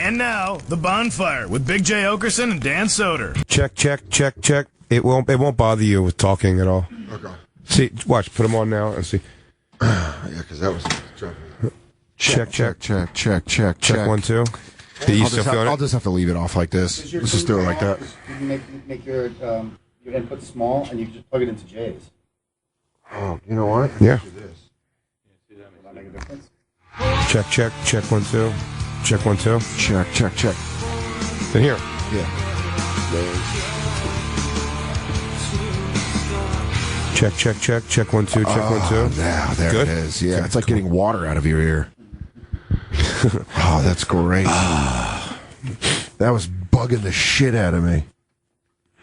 And now, the Bonfire with Big J. Oakerson and Dan Soder. Check. It won't bother you with talking at all. Okay. See, watch. Put them on now and see. Yeah, because that was... Check. Check. 1, 2. You still feeling I'll it? just have to leave it off like this. Let's just do it like that. You can make your input small, and you can just plug it into J's. Oh, you know what? Yeah. Do this. Will that make a difference? Check 1, 2. Check 1, 2. Check. Then here. Yeah. Check 1, 2. Check 1, 2. Now, there Good? it is. Yeah, Good. it's like getting water out of your ear. Oh, that's great. That was bugging the shit out of me.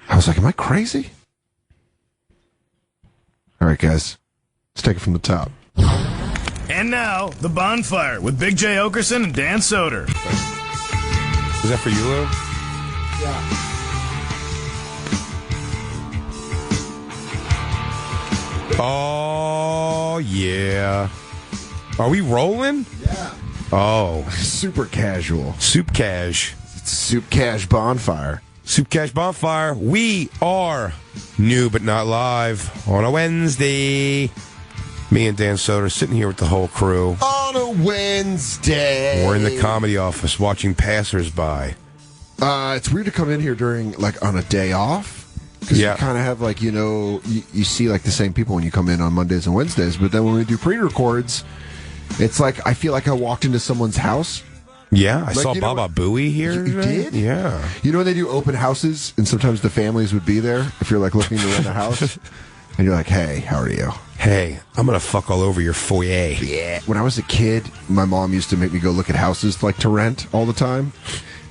I was like, am I crazy? All right, guys. Let's take it from the top. And now, the Bonfire with Big J. Oakerson and Dan Soder. Is that for you, Lou? Oh, yeah. Are we rolling? Yeah. Oh. Super casual. Soup Cash. It's Soup Cash Bonfire. Soup Cash Bonfire. We are new but not live on a Wednesday. Me and Dan Soder sitting here with the whole crew. On a Wednesday. We're in the comedy office watching passersby. It's weird to come in here during, like, on a day off. Because Yeah. you kind of have, like, you see, like, the same people when you come in on Mondays and Wednesdays. But then when we do pre-records, it's like I feel like I walked into someone's house. Yeah, I Like, saw you know Baba Booey here. You today. did? Yeah. You know when they do open houses, and sometimes the families would be there if you're, like, looking to rent a house? And you're like, hey, how are you? Hey, I'm going to fuck all over your foyer. Yeah. When I was a kid, my mom used to make me go look at houses, like, to rent all the time.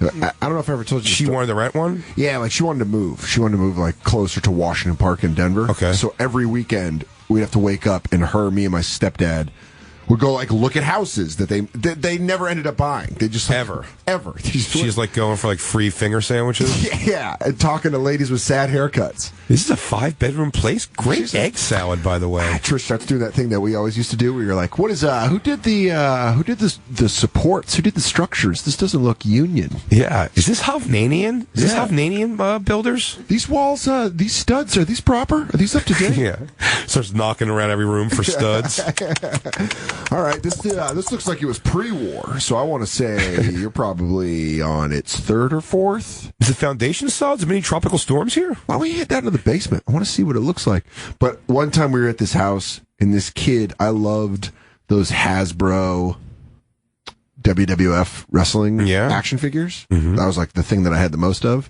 I don't know if I ever told you. She wanted to rent one? Yeah, like she wanted to move. She wanted to move like closer to Washington Park in Denver. Okay. So every weekend we'd have to wake up and me and my stepdad would go like look at houses that they never ended up buying. They just like, ever. She's like going for like free finger sandwiches. Yeah, and talking to ladies with sad haircuts. This is a 5-bedroom place. Great egg salad, by the way. Trish starts doing that thing that we always used to do, where you're like, "What is who did the supports? Who did the structures? This doesn't look union." Yeah, is this Hovnanian? Is this Hovnanian builders? These walls, these studs, are these proper? Are these up to date? Yeah, starts knocking around every room for studs. All right, this looks like it was pre-war, so I want to say you're probably on its third or fourth. Is the foundation solid? Is there many tropical storms here? Why don't we head down to the basement? I want to see what it looks like. But one time we were at this house, and this kid, I loved those Hasbro WWF wrestling action figures. Mm-hmm. That was like the thing that I had the most of.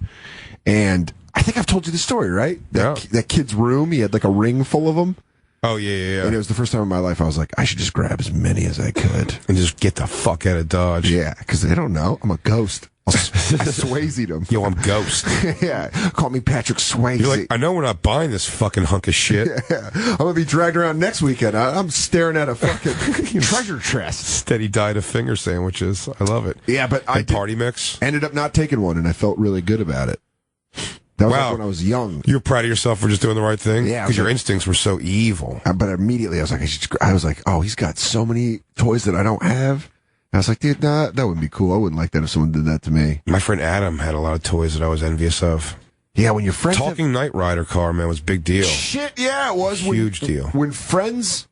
And I think I've told you the story, right? That kid's room, he had like a ring full of them. Oh, yeah. And it was the first time in my life I was like, I should just grab as many as I could. And just get the fuck out of Dodge. Yeah, because they don't know. I'm a ghost. I Swayze'd them. Yo, I'm Ghost. Yeah, call me Patrick Swayze. You're like, I know we're not buying this fucking hunk of shit. Yeah. I'm going to be dragged around next weekend. I'm staring at a fucking treasure chest. Steady diet of finger sandwiches. I love it. Yeah, but I party mix. Ended up not taking one, and I felt really good about it. That was like when I was young. You were proud of yourself for just doing the right thing? Yeah. Because your instincts were so evil. But immediately I was like, oh, he's got so many toys that I don't have. And I was like, dude, nah, that wouldn't be cool. I wouldn't like that if someone did that to me. My friend Adam had a lot of toys that I was envious of. Yeah, when your friends Talking Knight Rider car, man, was a big deal. Shit, yeah, it was. Huge deal. When friends...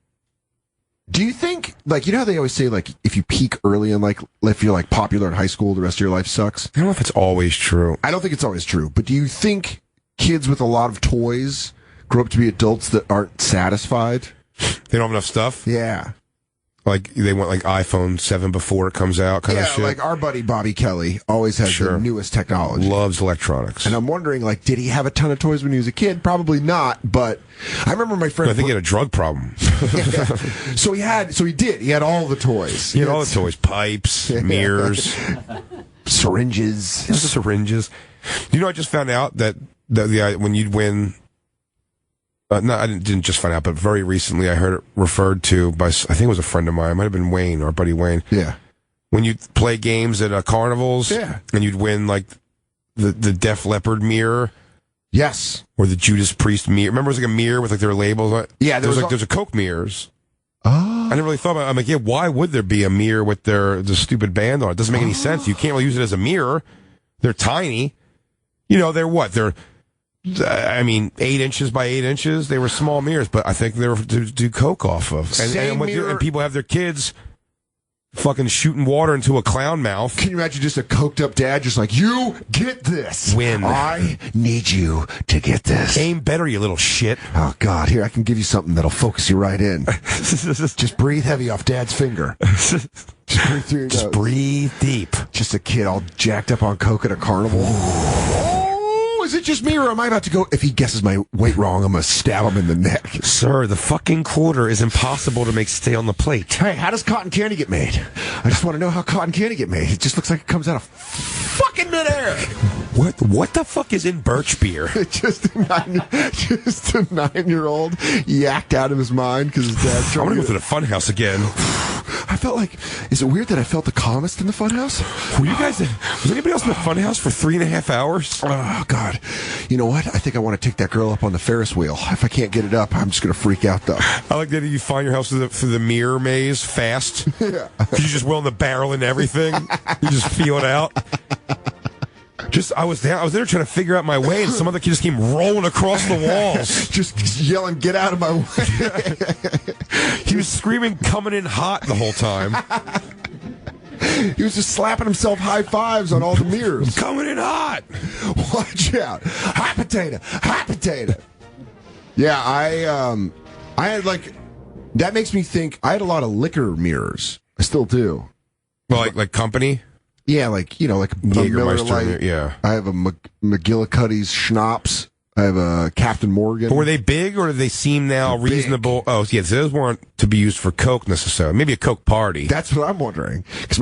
Do you think, like, you know how they always say, like, if you peak early and, like, if you're, like, popular in high school, the rest of your life sucks? I don't know if it's always true. I don't think it's always true. But do you think kids with a lot of toys grow up to be adults that aren't satisfied? They don't have enough stuff? Yeah. Like, they want, like, iPhone 7 before it comes out kind of shit? Yeah, like our buddy Bobby Kelly always has the newest technology. Loves electronics. And I'm wondering, like, did he have a ton of toys when he was a kid? Probably not, but I remember my friend... I think he had a drug problem. So he did. He had all the toys. He had all the toys. Pipes, mirrors. Syringes. Syringes. You know, I just found out that when you'd win... no, I didn't just find out, but very recently I heard it referred to by, I think it was a friend of mine. It might have been Wayne, our buddy Wayne. Yeah. When you'd play games at carnivals, and you'd win, like, the Def Leppard mirror. Yes. Or the Judas Priest mirror. Remember, it was like a mirror with, like, their labels on it? Yeah. Coke mirrors. Oh. I never really thought about it. I'm like, yeah, why would there be a mirror with the stupid band on it? It doesn't make any sense. You can't really use it as a mirror. They're tiny. They're what? They're, 8 inches by 8 inches. They were small mirrors, but I think they were to do coke off of. And people have their kids fucking shooting water into a clown mouth. Can you imagine just a coked up dad just like, you get this. Win. I need you to get this. Aim better, you little shit. Oh, God. Here, I can give you something that'll focus you right in. Just breathe heavy off dad's finger. Just breathe through your nose. Just breathe deep. Just a kid all jacked up on coke at a carnival. Is it just me, or am I about to go? If he guesses my weight wrong, I'm going to stab him in the neck. Sir, the fucking quarter is impossible to make stay on the plate. Hey, how does cotton candy get made? I just want to know how cotton candy get made. It just looks like it comes out of fucking midair. What the fuck is in birch beer? just a 9-year-old yacked out of his mind because his dad's trying I'm going to go to the funhouse again. I felt like, is it weird that I felt the calmest in the funhouse? Was anybody else in the funhouse for 3.5 hours? Oh, God. You know what? I think I want to take that girl up on the Ferris wheel. If I can't get it up, I'm just going to freak out, though. I like that you find your house through the mirror maze fast. Yeah. You just well in the barrel and everything. You just feel it out. I was there trying to figure out my way, and some other kid just came rolling across the walls. just yelling, get out of my way. He was screaming, coming in hot the whole time. He was just slapping himself high fives on all the mirrors. Coming in hot. Watch out. Hot potato. Hot potato. Yeah, I had that makes me think, I had a lot of liquor mirrors. I still do. Well, like company? Yeah, like Jägermeister, Light. yeah. I have a McGillicuddy's schnapps. I have a Captain Morgan. But were they big, or do they seem now reasonable? Oh, yeah, so those weren't to be used for Coke necessarily. Maybe a Coke party. That's what I'm wondering. Because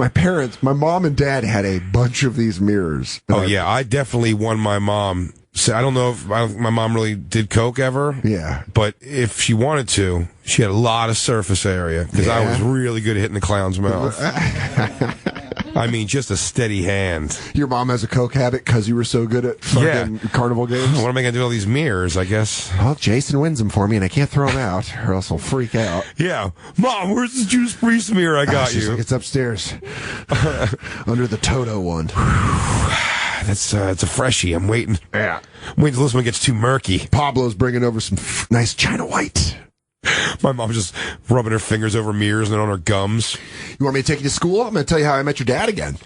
my mom and dad had a bunch of these mirrors. Yeah, I definitely won my mom. So I don't know if my mom really did Coke ever. Yeah. But if she wanted to, she had a lot of surface area, because I was really good at hitting the clown's mouth. I mean, just a steady hand. Your mom has a Coke habit because you were so good at fucking carnival games? What am I going to do with all these mirrors, I guess? Well, Jason wins them for me, and I can't throw them out, or else I'll freak out. Yeah. Mom, where's the Judas Priest mirror I got you? Like, it's upstairs. Under the Toto one. It's a freshie. I'm waiting. Yeah. I'm waiting till this one gets too murky. Pablo's bringing over some nice China White. My mom's just rubbing her fingers over mirrors and on her gums. You want me to take you to school? I'm going to tell you how I met your dad again.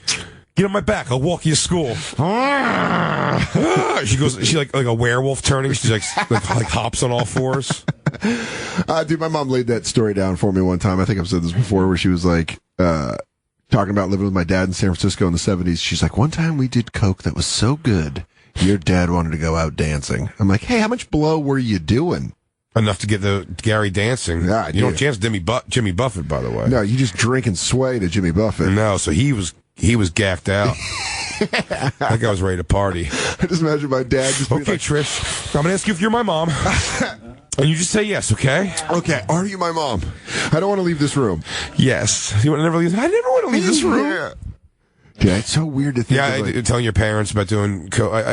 Get on my back. I'll walk you to school. She like a werewolf turning. She's like hops on all fours. Dude, my mom laid that story down for me one time. I think I've said this before, where she was like, talking about living with my dad in San Francisco in the 70s. She's like, one time we did Coke that was so good, your dad wanted to go out dancing. I'm like, hey, how much blow were you doing? Enough to get the Gary dancing. Yeah, you don't chance Jimmy Buffett, by the way. No, you just drink and sway to Jimmy Buffett. No, so he was gacked out. That guy was ready to party. I just imagine my dad just okay, Trish, I'm going to ask you if you're my mom. And you just say yes, okay? Okay, are you my mom? I don't want to leave this room. Yes. You want to never leave? I never want to leave this room. Yeah. Yeah, it's so weird to think of, telling your parents about doing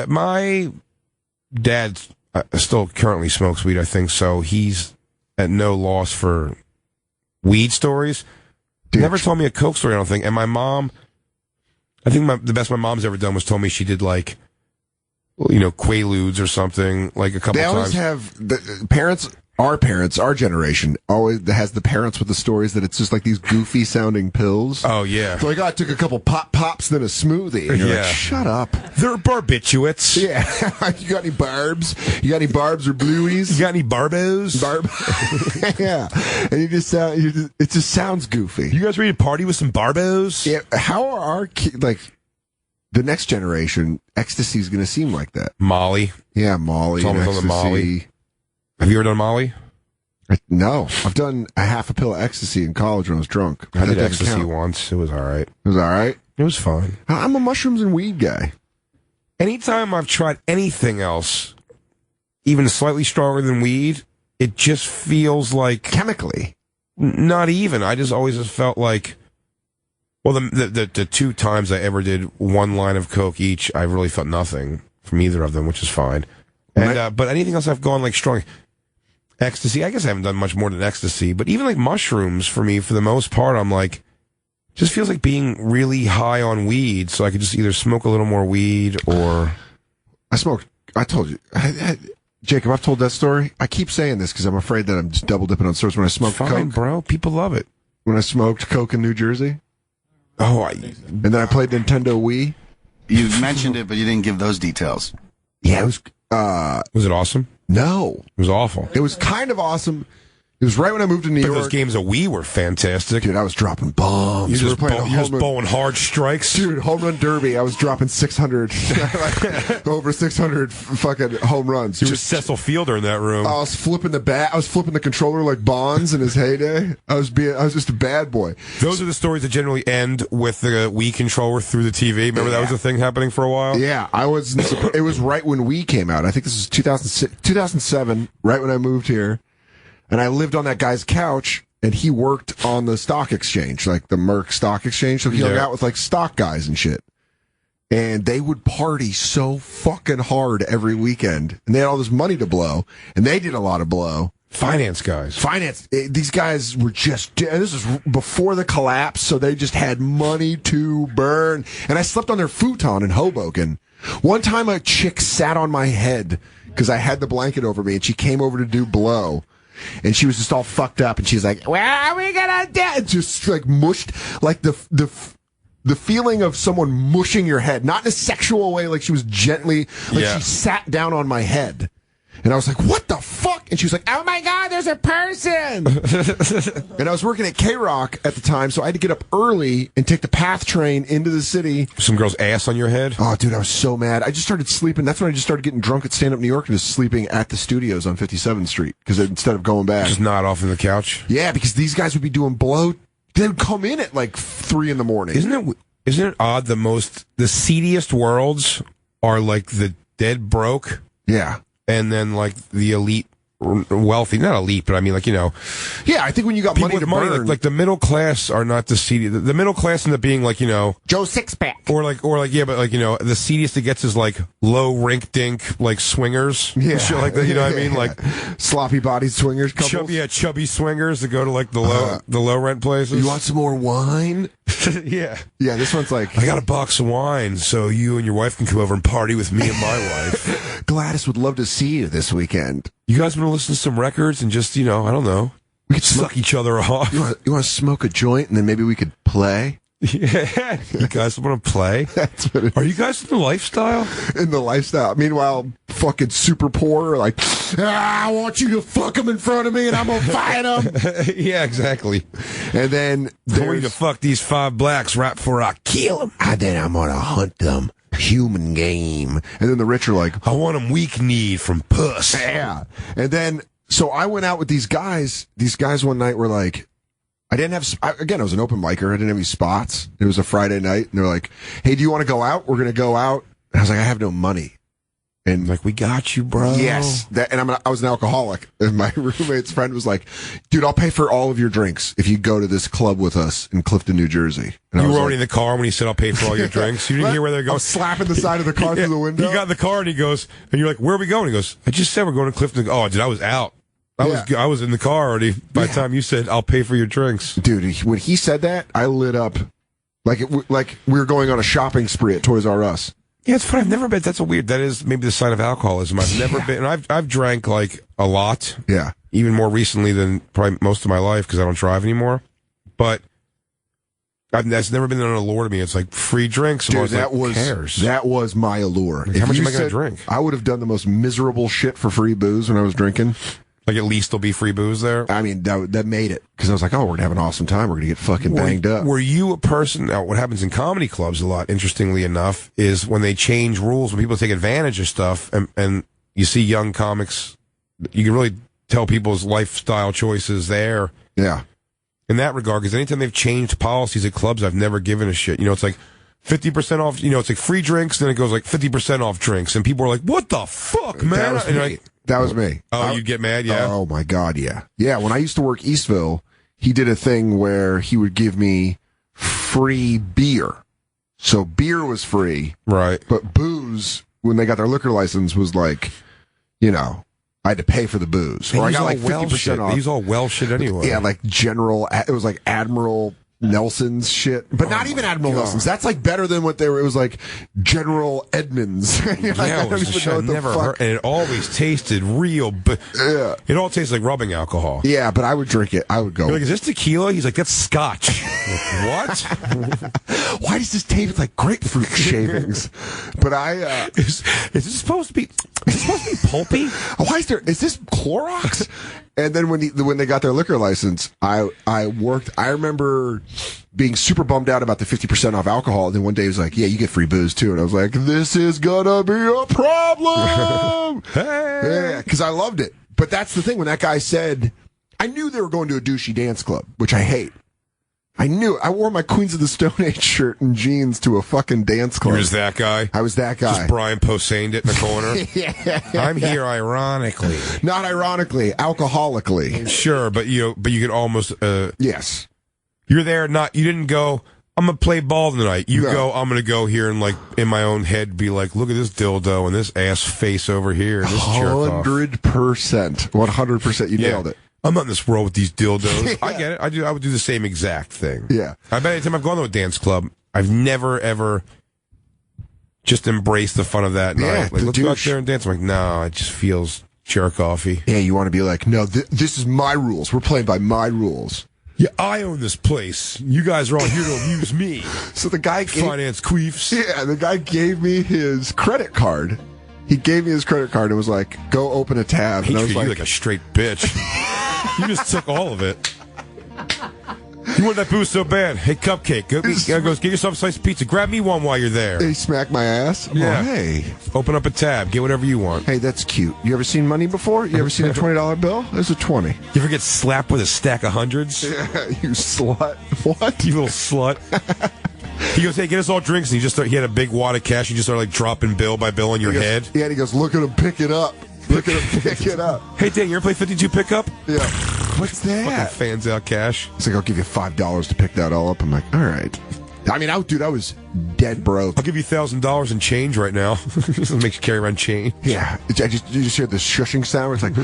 my dad still currently smokes weed, I think, so he's at no loss for weed stories. Dude. Never told me a Coke story, I don't think. And my mom, I think the best my mom's ever done was told me she did Quaaludes or something, like a couple times. They always have the parents. Our parents, our generation, always has the parents with the stories that it's just like these goofy sounding pills. Oh, yeah. So I took a couple pops, then a smoothie. And you're like, shut up. They're barbiturates. Yeah. You got any barbs? You got any barbs or blueies? You got any barbos? Yeah. And it just sounds goofy. You guys ready to party with some barbos? Yeah. How are our kids, the next generation, ecstasy is going to seem like that? Molly. Yeah, Molly. It's almost on the Molly. Have you ever done Molly? No. I've done a half a pill of ecstasy in college when I was drunk. I did ecstasy once. It was all right. It was all right? It was fun. I'm a mushrooms and weed guy. Anytime I've tried anything else, even slightly stronger than weed, it just feels like... Chemically? Not even. I just always have felt like... Well, the 2 times I ever did 1 line of Coke each, I really felt nothing from either of them, which is fine. And but anything else I've gone strong... ecstasy. I guess I haven't done much more than ecstasy, but even like mushrooms for me, for the most part, I'm like, just feels like being really high on weed. So I could just either smoke a little more weed or. I told you. Jacob, I've told that story. I keep saying this because I'm afraid that I'm just double dipping on stories. When I smoked Fine, coke, bro. People love it. When I smoked coke in New Jersey. And then I played Nintendo Wii. You mentioned it, but you didn't give those details. Yeah, it was. Was it awesome? No. It was awful. It was kind of awesome. It was right when I moved to New York. Those games of Wii were fantastic. Dude, I was dropping bombs. You're just bowling hard strikes. Dude, home run derby. I was dropping 600, over 600 fucking home runs. You were Cecil Fielder in that room. I was flipping the bat. I was flipping the controller like Bonds in his heyday. I was just a bad boy. Those are the stories that generally end with the Wii controller through the TV. Remember that was a thing happening for a while? Yeah, it was right when Wii came out. I think this was 2007, right when I moved here. And I lived on that guy's couch, and he worked on the stock exchange, like the Merck stock exchange. So he hung out with like stock guys and shit. And they would party so fucking hard every weekend. And they had all this money to blow. And they did a lot of blow. Finance guys. These guys were just, this was before the collapse, so they just had money to burn. And I slept on their futon in Hoboken. One time a chick sat on my head because I had the blanket over me, and she came over to do blow. And she was just all fucked up, and she's like, "Where are we gonna do?" Just like mushed, like the feeling of someone mushing your head, not in a sexual way, like she was gently, like she sat down on my head, and I was like, "What the fuck?" And she was like, "Oh my god, there's a person!" And I was working at K-Rock at the time, so I had to get up early and take the PATH train into the city. Some girl's ass on your head? Oh, dude, I was so mad. I just started sleeping. That's when I just started getting drunk at Stand Up New York and just sleeping at the studios on 57th Street because instead of going back. Just nod off on the couch? Yeah, because these guys would be doing blow. They would come in at like 3 in the morning. Isn't it odd the seediest worlds are like the dead broke? Yeah. And then like the elite wealthy, not elite, but I mean like, you know. Yeah, I think when you got money to burn. Like the middle class are not the seedy. The middle class end up being like, you know. Joe Sixpack. Or like, yeah, but like, you know, the seediest it gets is like low rink dink, like swingers. Yeah. Shit like that, you know what I mean? Like. Sloppy bodied swingers couples. Chubby swingers that go to like the low rent places. You want some more wine? Yeah. Yeah, this one's like. I got a box of wine so you and your wife can come over and party with me and my wife. Gladys would love to see you this weekend. You guys want to listen to some records and just, you know, I don't know. We could suck each other off. You want to smoke a joint and then maybe we could play? Yeah. You guys want to play? That's what Are you guys in the lifestyle? In the lifestyle. Meanwhile, fucking super poor, like, I want you to fuck them in front of me and I'm going to fight them. Yeah, exactly. And then I want you to fuck these 5 blacks right before I kill them. And then I'm going to hunt them. Human game. And then the rich are like, I want them weak-kneed from puss. Yeah. And then, so I went out with these guys. These guys one night were like, I was an open micer. I didn't have any spots. It was a Friday night. And they're like, hey, do you want to go out? We're going to go out. And I was like, I have no money. And like, we got you, bro. Yes. I was an alcoholic. And my roommate's friend was like, dude, I'll pay for all of your drinks if you go to this club with us in Clifton, New Jersey. And you were already in the car when he said, I'll pay for all your drinks. You didn't hear where they're going. I was slapping the side of the car through the window. He got in the car and he goes, and you're like, where are we going? He goes, I just said we're going to Clifton. Oh, dude, I was out. I was in the car already by the time you said, I'll pay for your drinks. Dude, when he said that, I lit up like we were going on a shopping spree at Toys R Us. Yeah, it's funny. I've never been. That is maybe the sign of alcoholism. I've never been. And I've drank like a lot. Yeah. Even more recently than probably most of my life because I don't drive anymore. But that's never been an allure to me. It's like free drinks. Dude, who cares? That was my allure. Like, how much am I going to drink? I would have done the most miserable shit for free booze when I was drinking. Like, at least there'll be free booze there? I mean, that made it. Because I was like, oh, we're going to have an awesome time. We're going to get fucking banged up. Were you a person... Now, what happens in comedy clubs a lot, interestingly enough, is when they change rules, when people take advantage of stuff, and you see young comics, you can really tell people's lifestyle choices there. Yeah. In that regard, because anytime they've changed policies at clubs, I've never given a shit. You know, it's like 50% off, you know, it's like free drinks, then it goes like 50% off drinks, and people are like, what the fuck, man? That was me. Oh, you'd get mad, yeah? Oh, my God, yeah. Yeah, when I used to work Eastville, he did a thing where he would give me free beer. So beer was free. Right. But booze, when they got their liquor license, was like, you know, I had to pay for the booze. Or I got like 50% off. He's all well shit anyway. Yeah, like General, it was like Admiral Nelson's shit. But not even Admiral Nelson's. That's like better than what they were. It was like General Edmonds. Yeah, it was the shit I never heard. And it always tasted real. Yeah. It all tastes like rubbing alcohol. Yeah, but I would drink it. I would go. You're like, is this tequila? He's like, that's scotch. Like, what? Why does this taste like grapefruit shavings? But is this supposed to be pulpy? Why is this Clorox? And then when they got their liquor license, I remember being super bummed out about the 50% off alcohol. And then one day he was like, yeah, you get free booze too. And I was like, this is gonna be a problem. Hey. Yeah, because I loved it. But that's the thing. When that guy said, I knew they were going to a douchey dance club, which I hate. I knew. I wore my Queens of the Stone Age shirt and jeans to a fucking dance club. You was that guy? I was that guy. Just Brian Posehn'd it in the corner? Yeah. I'm here ironically. Not ironically, alcoholically. Sure, but you could almost... yes. You're there, you didn't go, I'm going to play ball tonight. You go, I'm going to go here and, like, in my own head be like, look at this dildo and this ass face over here. And this 100%. 100%. You nailed it. I'm not in this world with these dildos. Yeah. I get it. I would do the same exact thing. Yeah. I bet anytime I've gone to a dance club, I've never, ever just embraced the fun of that night. Like, let's go out there and dance. I'm like, no, it just feels jerk-offy. Yeah, you want to be like, no, this is my rules. We're playing by my rules. Yeah, I own this place. You guys are all here to abuse me. So the guy finance queefs. Yeah, the guy gave me his credit card. He gave me his credit card and was like, go open a tab. He and I was treated you like a straight bitch. You just took all of it. You want that booze so bad. Hey, Cupcake, goes get yourself a slice of pizza. Grab me one while you're there. He smacked my ass? Yeah. Oh, hey. Open up a tab. Get whatever you want. Hey, that's cute. You ever seen money before? You ever seen a $20 bill? There's a 20. You ever get slapped with a stack of hundreds? Yeah, you slut. What? You little slut. He goes, hey, get us all drinks. And he had a big wad of cash. You just started like dropping bill by bill on your head. Yeah, and he goes, look at him pick it up. Look at him pick it up. Hey, Dan, you ever play 52 pickup? Yeah. What's that? Fucking fans out cash. It's like, I'll give you $5 to pick that all up. I'm like, all right. I mean, I was dead broke. I'll give you $1,000 in change right now. Just makes you carry around change. Yeah. You just hear the shushing sound where it's like,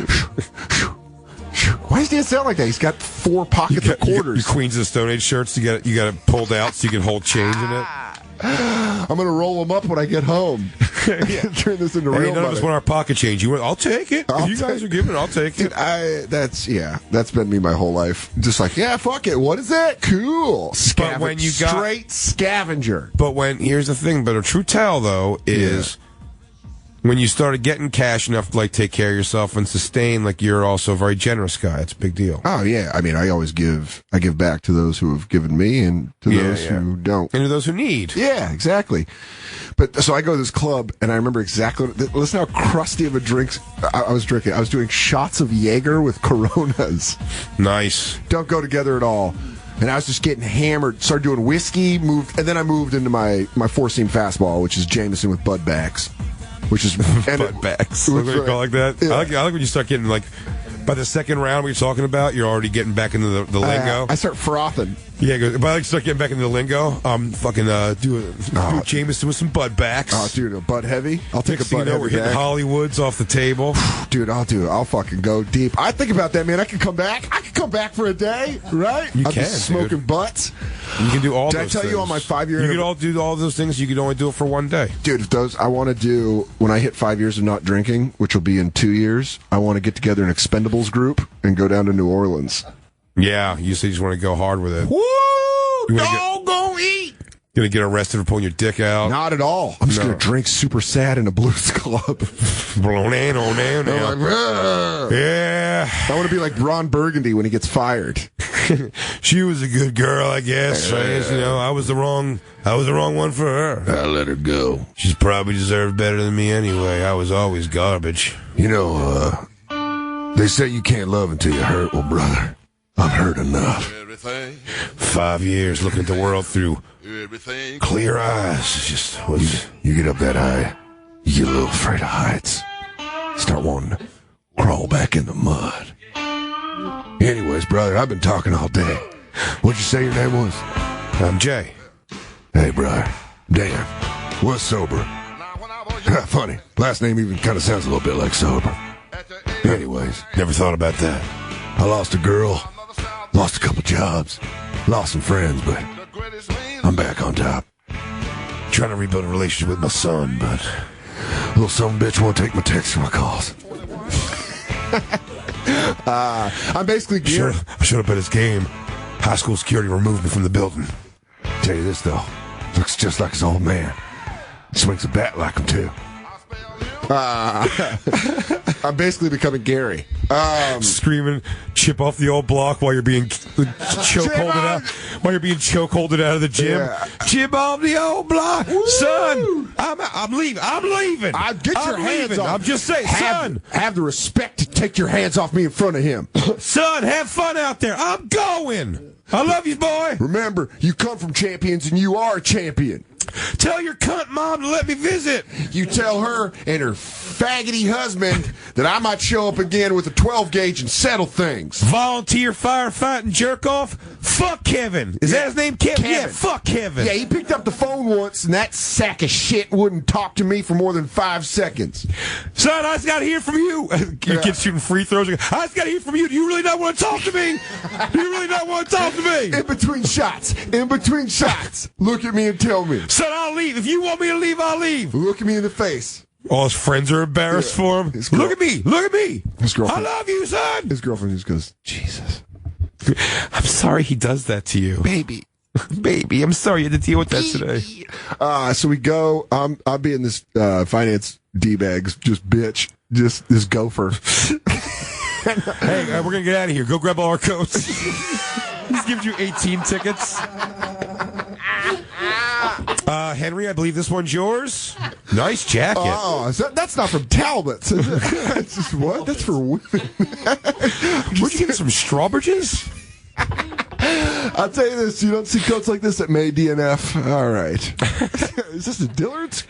why does Dan sound like that? He's got 4 pockets of quarters. Your Queens of the Stone Age shirts, you got it pulled out so you can hold change in it. I'm going to roll them up when I get home. Turn this into real none money. of us want our pocket change. I'll take it. If you guys are giving it, I'll take it. Dude, that's been me my whole life. Just like, yeah, fuck it. What is that? Cool. But when you got straight scavenger. But here's the thing, but a true tell though is when you started getting cash enough to like take care of yourself and sustain, like you're also a very generous guy. It's a big deal. Oh yeah. I mean, I give back to those who have given me and to those who don't. And to those who need. Yeah, exactly. But so I go to this club and I remember exactly listen how crusty of a drink I was drinking. I was doing shots of Jaeger with Coronas. Nice. Don't go together at all. And I was just getting hammered, started doing whiskey, and then I moved into my 4-seam fastball, which is Jameson with Bud Backs. Which is Bud Backs. Look what you call it like that. Yeah. I like when you start getting like by the second round we're talking about, you're already getting back into the lingo. I start frothing. Yeah, but I like start getting back into the lingo. Fucking do a Jameson with some Bud Backs. Oh, dude, a Bud Heavy? I'll take a Bud Heavy. We're hitting Hollywoods off the table. Dude, I'll fucking go deep. I think about that, man. I could come back. I could come back for a day, right? You I'll can, be smoking butts. You can do all Did those I tell things. you on my 5-year You could all do all those things. You could only do it for one day. Dude, if those I want to do when I hit 5 years of not drinking, which will be in 2 years, I want to get together an Expendables group and go down to New Orleans. Yeah, you just want to go hard with it. Woo! Go eat. Gonna get arrested for pulling your dick out? Not at all. I'm just gonna drink super sad in a blues club. Yeah. I want to be like Ron Burgundy when he gets fired. She was a good girl, I guess. I was the wrong one for her. I let her go. She's probably deserved better than me anyway. I was always garbage. They say you can't love until you're hurt. Well, brother, I've hurt enough. 5 years looking at the world through clear eyes. You get up that high, you get a little afraid of heights. Start wanting to crawl back in the mud. Anyways, brother, I've been talking all day. What'd you say your name was? I'm Jay. Hey, brother. Dan. What's Sober? Funny. Last name even kind of sounds a little bit like Sober. Anyways, Never thought about that. I lost a girl, lost a couple jobs, lost some friends, but I'm back on top. Trying to rebuild a relationship with my son, but Little son of a bitch won't take my texts or my calls. I'm basically geared. I showed up at his game. High school security removed me from the building. Tell you this though, looks just like his old man. Swings a bat like him too. I'm basically becoming Gary. Screaming, chip off the old block while you're being chokeholded out. While you're being chokeholded out of the gym. Yeah. Chip off the old block, son. I'm leaving. Get your hands off. I'm just saying, son. Have the respect to take your hands off me in front of him. Son, have fun out there. I'm going. I love you, boy. Remember, you come from champions and you are a champion. Tell your cunt mom to let me visit. You tell her and her faggoty husband that I might show up again with a 12 gauge and settle things. Volunteer firefighting jerk off. Fuck Kevin. Is that his name, Kevin? Yeah, fuck Kevin. Yeah, he picked up the phone once and that sack of shit wouldn't talk to me for more than 5 seconds. Son, I just got to hear from you. Your kid's shooting free throws. I just got to hear from you. Do you really not want to talk to me? Do you really not want to talk to me? In between shots. Look at me and tell me. Son, I'll leave. If you want me to leave, I'll leave. Look at me in the face. All his friends are embarrassed for him. Look at me. His girlfriend. I love you, son. His girlfriend just goes, Jesus. I'm sorry he does that to you. Baby, I'm sorry you had to deal with that today. So we go, I'll be in this finance D-bags, just bitch, just this gopher. Hey, we're going to get out of here. Go grab all our coats. He's gives you 18 tickets. Henry, I believe this one's yours. Nice jacket. Oh, that's not from Talbot's. That's just what? That's for women. Where'd you get some Strawbridges? I'll tell you this, you don't see coats like this at May DNF. All right. Is this a Dillard's?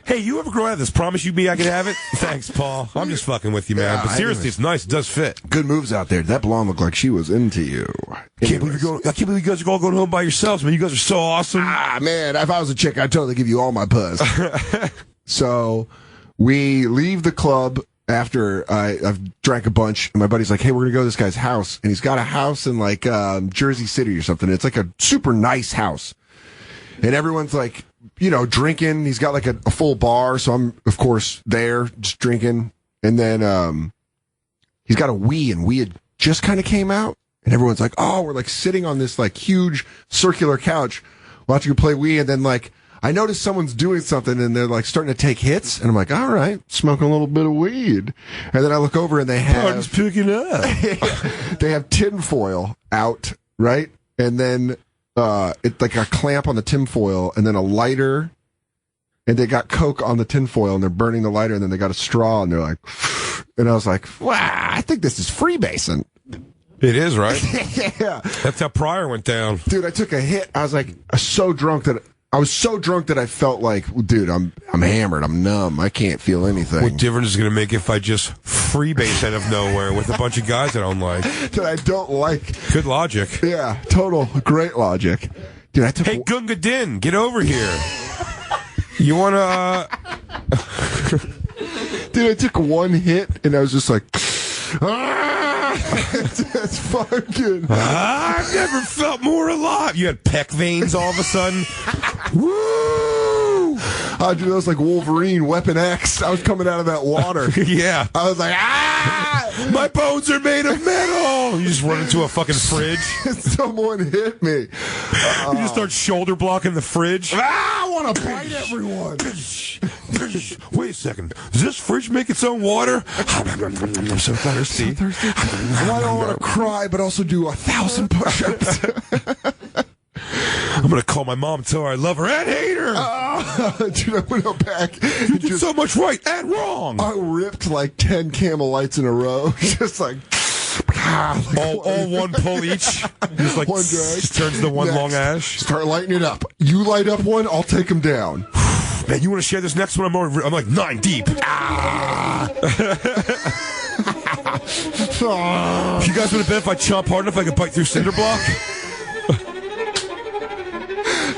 Hey, you ever grow out of this? Promise you me I can have it? Thanks, Paul. I'm just fucking with you, man. Yeah, but seriously, it's nice. It does fit. Good moves out there. That blonde looked like she was into you. I can't believe you guys are all going home by yourselves, man. You guys are so awesome. Man, if I was a chick, I'd totally give you all my buzz. So we leave the club after I've drank a bunch, and my buddy's like, hey, we're going to go to this guy's house. And he's got a house in, like, Jersey City or something. It's like a super nice house. And everyone's like, you know, drinking. He's got like a full bar, so I'm, of course, there just drinking. And then he's got a Wii, and Wii had just kind of came out. And everyone's like, oh, we're like sitting on this like huge circular couch watching you play Wii. And then like I notice someone's doing something, and they're like starting to take hits. And I'm like, all right, smoking a little bit of weed. And then I look over, and they have picking up. They have tinfoil out, right? And then it's like a clamp on the tinfoil, and then a lighter, and they got Coke on the tinfoil, and they're burning the lighter, and then they got a straw, and they're like, and I was like, wow, I think this is freebasing. It is, right? Yeah. That's how Pryor went down. Dude, I took a hit. I was like, I was so drunk that I felt like, dude, I'm hammered. I'm numb. I can't feel anything. What difference is it going to make if I just freebase out of nowhere with a bunch of guys I don't like? That I don't like. Good logic. Yeah, total great logic. Dude, I took. Hey, Gunga Din, get over here. You want to? Dude, I took one hit, and I was just like, That's fucking. I've never felt more alive. You had pec veins all of a sudden. Woo! Dude, that was like Wolverine, Weapon X. I was coming out of that water. Yeah. I was like, my bones are made of metal. You just run into a fucking fridge. Someone hit me. You just start shoulder blocking the fridge. I want to bite everyone. Wait a second. Does this fridge make its own water? I'm so thirsty. I don't want to cry, but also do 1,000 push-ups. I'm going to call my mom and tell her I love her and hate her. Dude, I went out back. You did so much right and wrong. I ripped like 10 Camel Lights in a row. Just like... all one pull each. Just like one drag. Turns to one Next. long ash. Start lighting it up. You light up one, I'll take them down. Man, you want to share this next one? I'm like 9 deep. If you guys would have bet if I chomp hard enough I could bite through cinder block.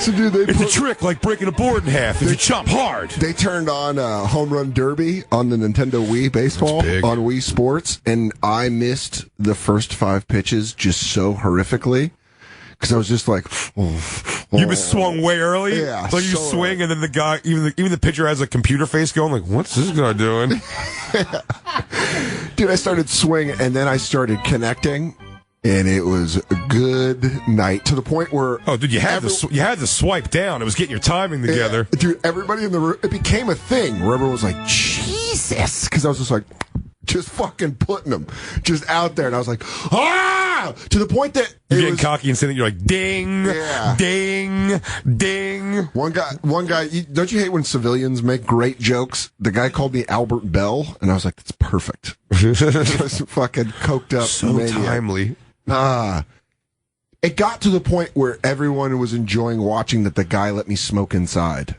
So, dude, It's a trick like breaking a board in half if you chop hard. They turned on Home Run Derby on the Nintendo Wii baseball That's big. on Wii Sports, and I missed the first 5 pitches just so horrifically because I was just like, You was swung way early. Yeah, like you so swing, and then the guy, even the pitcher has a computer face going, like, "What's this guy doing?" Dude, I started swinging, and then I started connecting, and it was a good night to the point where Oh, dude, you had to swipe down. It was getting your timing together. Dude, everybody in the room, it became a thing where everyone was like, Jesus, because I was just like, just fucking putting them just out there, and I was like, ah, to the point that You're getting cocky and saying, you're like, ding, Yeah. ding, ding. One guy, don't you hate when civilians make great jokes? The guy called me Albert Bell, and I was like, that's perfect. Just fucking coked up. So maniac. timely. It got to the point where everyone was enjoying watching that the guy let me smoke inside.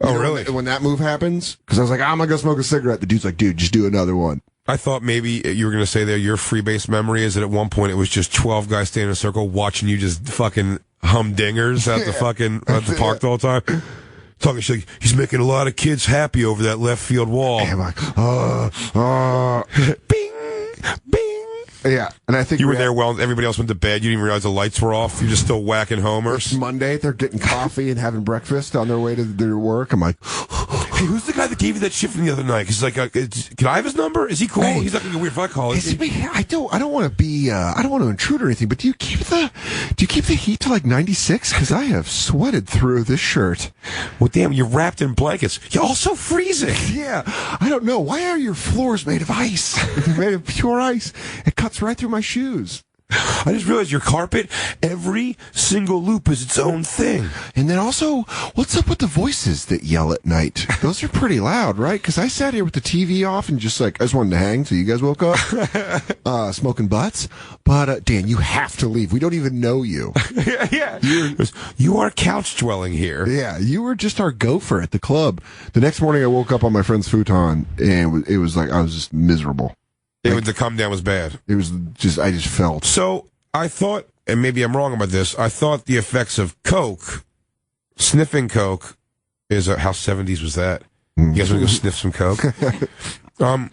Oh, You know, really? When that move happens? Because I was like, I'm going to go smoke a cigarette. The dude's like, dude, just do another one. I thought maybe you were going to say there your freebase memory is that at one point it was just 12 guys standing in a circle watching you just fucking humdingers at the fucking at the park the whole time. Talking shit like, he's making a lot of kids happy over that left field wall. And I'm like, Bing, bing. yeah. And I think You were there while everybody else went to bed. You didn't even realize the lights were off. You're just still whacking homers. Monday, they're getting coffee and having breakfast on their way to their work. I'm like, Hey, who's the guy that gave you that shit from the other night? He's like, can I have his number? Is he cool? Hey, He's not gonna get weird if I call is him. it- I don't want to be, I don't want to intrude or anything, but do you keep the heat to like 96? Because I have sweated through this shirt. Well, damn, you're wrapped in blankets. You're also freezing. Yeah, I don't know. Why are your floors made of ice? They're made of pure ice. It cuts right through my shoes. I just realized your carpet, every single loop is its own thing. And then also, what's up with the voices that yell at night? Those are pretty loud, right? Because I sat here with the TV off and just like, I just wanted to hang till you guys woke up, smoking butts. But, Dan, you have to leave. We don't even know you. Yeah. You are couch dwelling here. Yeah, you were just our gopher at the club. The next morning I woke up on my friend's futon and it was like, I was just miserable. The come down was bad. It was just, I just felt. So I thought, and maybe I'm wrong about this, I thought the effects of coke, sniffing coke, is how 70s was that? You guys want to go sniff some coke? Wasn't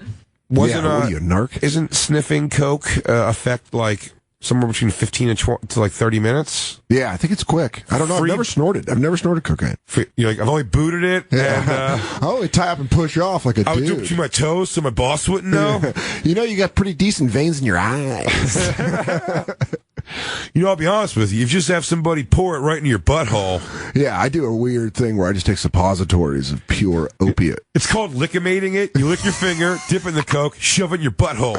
what are you, a narc? Isn't sniffing coke affect like somewhere between 15 and 20 to like 30 minutes? Yeah, I think it's quick. I don't know. I've never snorted. I've never snorted cocaine. You're like, I've only booted it, and I only tie up and push off like a I would do it dude. between my toes so my boss wouldn't know. You know, you got pretty decent veins in your eyes. You know, I'll be honest with you. If you just have somebody pour it right into your butthole, Yeah, I do a weird thing where I just take suppositories of pure opiate. it's called lickamating it. You lick your finger, dip it in the coke, shove it in your butthole.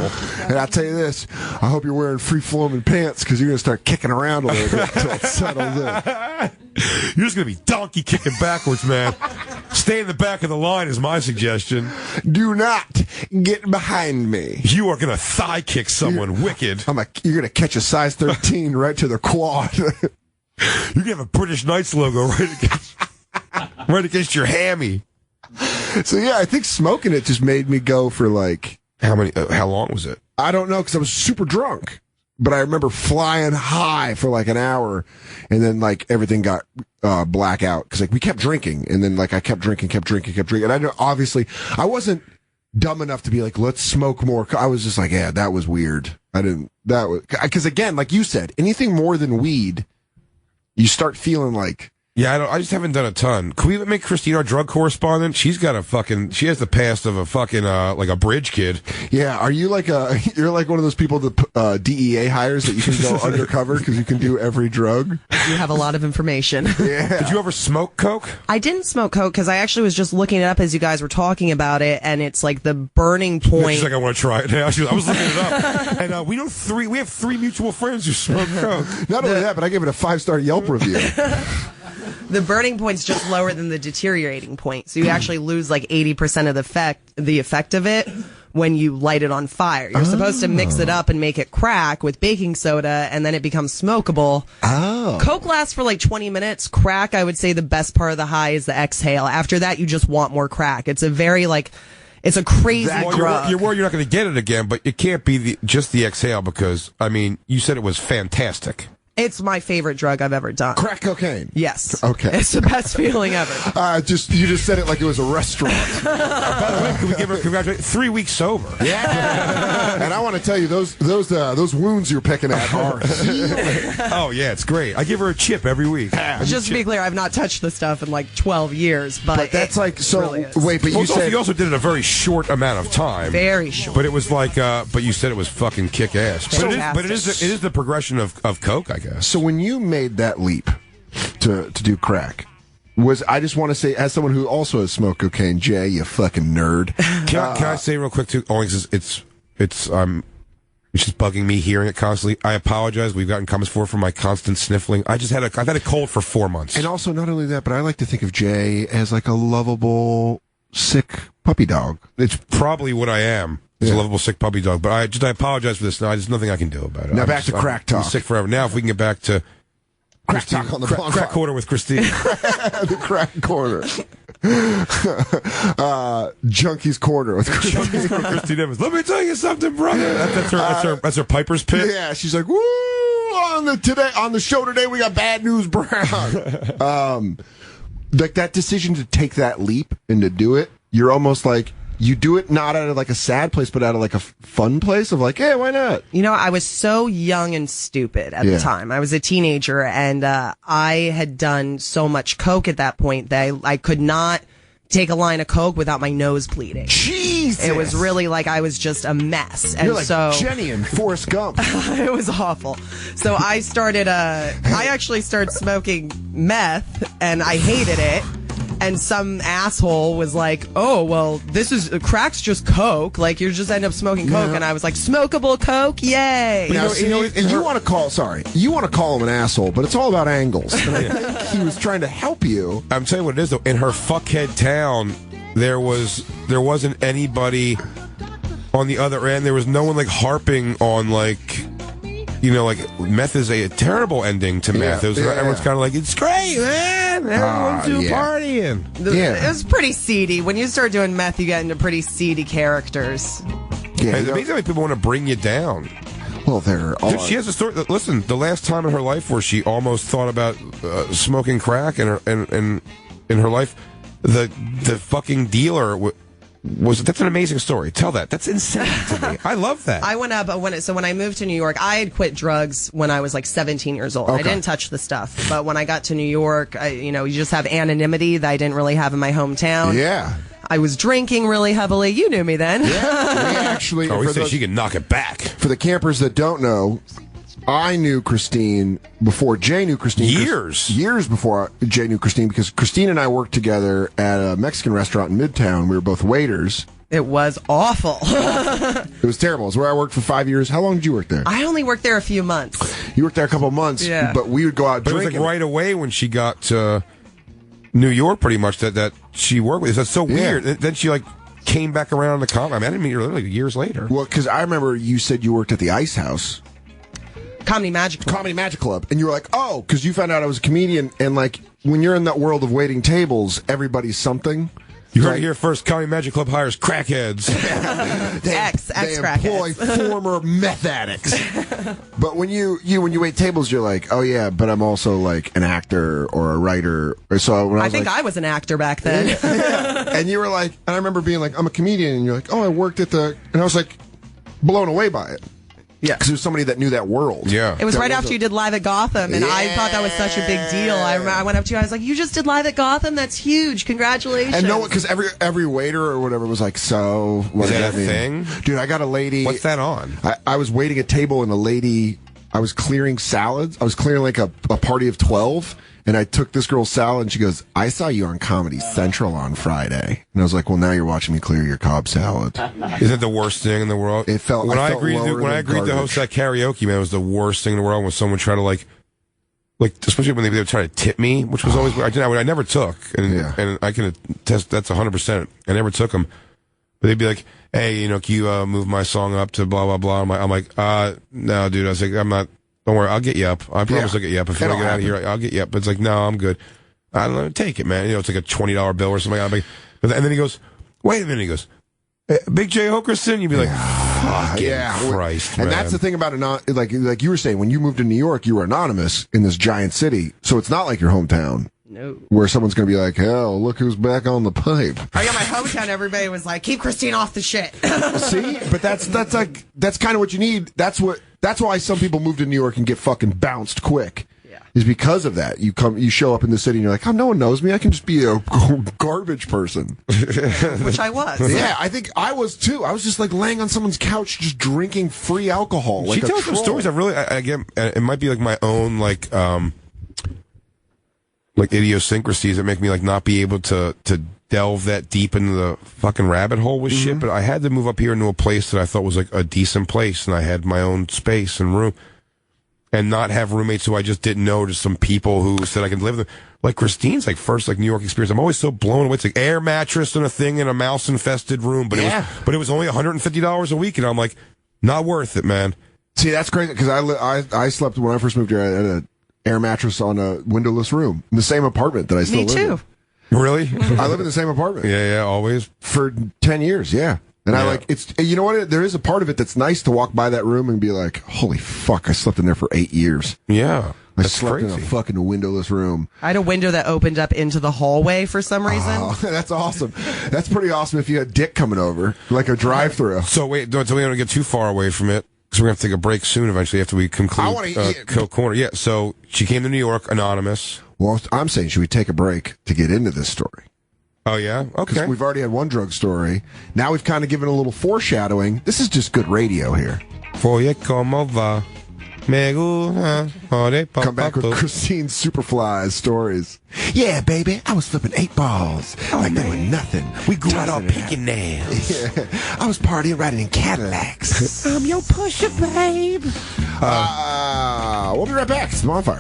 And I'll tell you this, I hope you're wearing free-flowing pants because you're going to start kicking around a little bit until it settles in. You're just going to be donkey kicking backwards, man. Stay in the back of the line is my suggestion. Do not get behind me. You are going to thigh kick someone wicked. You're going to catch a size 13 right to the quad. You're going to have a British Knights logo right against your hammy. So yeah, I think smoking it just made me go for like, How long was it? I don't know, because I was super drunk. But I remember flying high for like an hour, and then like everything got blackout because like we kept drinking, and then like I kept drinking. And I know obviously I wasn't dumb enough to be like, let's smoke more. I was just like, yeah, that was weird. Because again, like you said, anything more than weed, you start feeling like. Yeah, I just haven't done a ton. Can we make Christine our drug correspondent? She has the past of a fucking, like a bridge kid. Yeah, are you like you're like one of those people that DEA hires that you can go undercover because you can do every drug? You have a lot of information. Yeah. Did you ever smoke coke? I didn't smoke coke because I actually was just looking it up as you guys were talking about it, and it's like the burning point. She's like, I want to try it now. I was looking it up. And we have three mutual friends who smoke coke. Not only that, but I gave it a 5-star Yelp review. The burning point's just lower than the deteriorating point, so you actually lose like 80% of the effect of it when you light it on fire. You're supposed to mix it up and make it crack with baking soda, and then it becomes smokable. Oh. Coke lasts for like 20 minutes. Crack, I would say the best part of the high is the exhale. After that, you just want more crack. It's a very it's a crazy drug. You're worried you're not going to get it again, but it can't be just the exhale because, I mean, you said it was fantastic. It's my favorite drug I've ever done. Crack cocaine. Yes. Okay. It's the best feeling ever. You just said it like it was a restaurant. By the way, can we give her congratulations? 3 weeks sober. Yeah. And I want to tell you, those wounds you're picking at are healing. Oh, yeah, it's great. I give her a chip every week. Just to be clear, I've not touched the stuff in like 12 years, but that's it like, so, really is. wait, but you said... You also did it a very short amount of time. Very short. But it was like, but you said it was fucking kick-ass. But it is the progression of coke, I guess. So when you made that leap to do crack, I just want to say, as someone who also has smoked cocaine, Jay, you fucking nerd. Can I say real quick too? Only because it's just bugging me hearing it constantly. I apologize. We've gotten comments for my constant sniffling. I've had a cold for 4 months. And also, not only that, but I like to think of Jay as like a lovable, sick puppy dog. It's probably what I am. It's a lovable, sick puppy dog. But I apologize for this. No, there's nothing I can do about it. Now back to crack talk. I'm sick forever. Now, if we can get back to crack talk on the Bonfire. Crack corner with Christine. The crack corner. Junkies corner with Christine Evans. Let me tell you something, brother. That's her Piper's Pit. Yeah, she's like, woo! On the show today, we got Bad News Brown. Like that decision to take that leap and to do it, you're almost like. You do it not out of like a sad place, but out of like a fun place of like, hey, why not? You know, I was so young and stupid at the time. I was a teenager, and I had done so much coke at that point that I could not take a line of coke without my nose bleeding. Jesus! It was really like I was just a mess. And You're like so Jenny and Forrest Gump. it was awful. So I started, I actually started smoking meth, and I hated it. And some asshole was like, oh, well, crack's just coke. Like, you're just end up smoking coke. Yeah. And I was like, smokable coke? Yay. You want to call him an asshole, but it's all about angles. And I think he was trying to help you. I'm telling you what it is, though. In her fuckhead town, there wasn't anybody on the other end. There was no one, like, harping on, like... You know, like, meth is a terrible ending to meth. Everyone's kind of like, it's great, man. Everyone's partying. It was pretty seedy. When you start doing meth, you get into pretty seedy characters. Yeah, it's amazing how people want to bring you down. Well, Dude, she has a story. Listen, the last time in her life where she almost thought about smoking crack in her life, the fucking dealer... That's an amazing story. Tell that. That's insane to me. I love that. I went up when I moved to New York, I had quit drugs when I was like 17 years old. Okay. I didn't touch the stuff, but when I got to New York, you just have anonymity that I didn't really have in my hometown. Yeah. I was drinking really heavily. You knew me then. Yeah. We said she can knock it back. For the campers that don't know, I knew Christine before Jay knew Christine. Years before Jay knew Christine, because Christine and I worked together at a Mexican restaurant in Midtown. We were both waiters. It was awful. It was terrible. It's where I worked for 5 years. How long did you work there? I only worked there a few months. You worked there a couple of months, but we would go out drinking. It was like right away when she got to New York, pretty much, that she worked with us. That's so weird. Then she, like, came back around to come. I mean, I didn't meet her literally years later. Well, because I remember you said you worked at the Ice House. Comedy Magic Club. And you were like, oh, because you found out I was a comedian. And, like, when you're in that world of waiting tables, everybody's something. You heard it here first. Comedy Magic Club hires crackheads. They employ former meth addicts. But when you wait tables, you're like, oh, yeah, but I'm also, like, an actor or a writer. So when I was an actor back then. And you were like, and I remember being like, I'm a comedian. And you're like, oh, I worked at the... And I was, like, blown away by it. Yeah, because it was somebody that knew that world. Yeah, it was right after you did Live at Gotham, and I thought that was such a big deal. I went up to you, I was like, "You just did Live at Gotham? That's huge! Congratulations!" And no, because every waiter or whatever was like, "So what is that a thing, dude?" I got a lady. What's that on? I was waiting a table, and a lady. I was clearing salads. I was clearing like a party of 12. And I took this girl's salad, and she goes, I saw you on Comedy Central on Friday. And I was like, well, now you're watching me clear your Cobb salad. Isn't it the worst thing in the world? It felt when I agreed to host that karaoke, man, it was the worst thing in the world when someone tried to like especially when they would try to tip me, which was always I never took, and I can attest that's 100%. I never took them, but they'd be like, hey, can you move my song up to blah blah blah? I'm like, no, dude. I was like, I'm not. Don't worry, I'll get you up. I promise I'll get you up. If you want to get out of here, I'll get you up. But it's like, no, I'm good. I don't know, take it, man. It's like a $20 bill or something. And then he goes, wait a minute. He goes, Big J Oakerson? You'd be like, Fucking Christ, man. And that's the thing about like you were saying, when you moved to New York, you were anonymous in this giant city, so it's not like your hometown. No. Where someone's going to be like, hell, look who's back on the pipe. I got my hometown, everybody was like, keep Christine off the shit. See? But that's kind of what you need. That's why some people move to New York and get fucking bounced quick. Yeah. Is because of that. You show up in the city and you're like, oh, no one knows me. I can just be a garbage person. Which I was. Yeah, I think I was too. I was just like laying on someone's couch just drinking free alcohol. She tells some stories that really, again, it might be like my own, like idiosyncrasies that make me like not be able to delve that deep into the fucking rabbit hole with shit. But I had to move up here into a place that I thought was like a decent place, and I had my own space and room, and not have roommates who I just didn't know, just some people who said I could live with them. Like Christine's like first like New York experience. I'm always so blown away. It's like air mattress and a thing in a mouse infested room, but it was only $150 a week, and I'm like, not worth it, man. See, that's crazy because I slept when I first moved here. I had an air mattress on a windowless room in the same apartment that I still live in. Me too. Really? I live in the same apartment. Yeah, always. For 10 years, yeah. And I like, it's, you know what, there is a part of it that's nice to walk by that room and be like, holy fuck, I slept in there for 8 years. Yeah. I slept in a fucking windowless room. I had a window that opened up into the hallway for some reason. Oh, that's awesome. That's pretty awesome if you had Dick coming over, like a drive-thru. So wait, don't we don't get too far away from it. Because we're going to have to take a break soon eventually after we conclude Kill Corner. Yeah, so she came to New York anonymous. Well, I'm saying, should we take a break to get into this story? Oh, yeah? Okay. Because we've already had one drug story. Now we've kind of given a little foreshadowing. This is just good radio here. Oye, como va? Me gusta. Come back with Christine's Superflies stories. Yeah, baby, I was flipping 8 balls like they were nothing. We grew out all picking nails. Yeah, I was partying riding in Cadillacs. I'm your pusher, babe. We'll be right back. It's the Bonfire.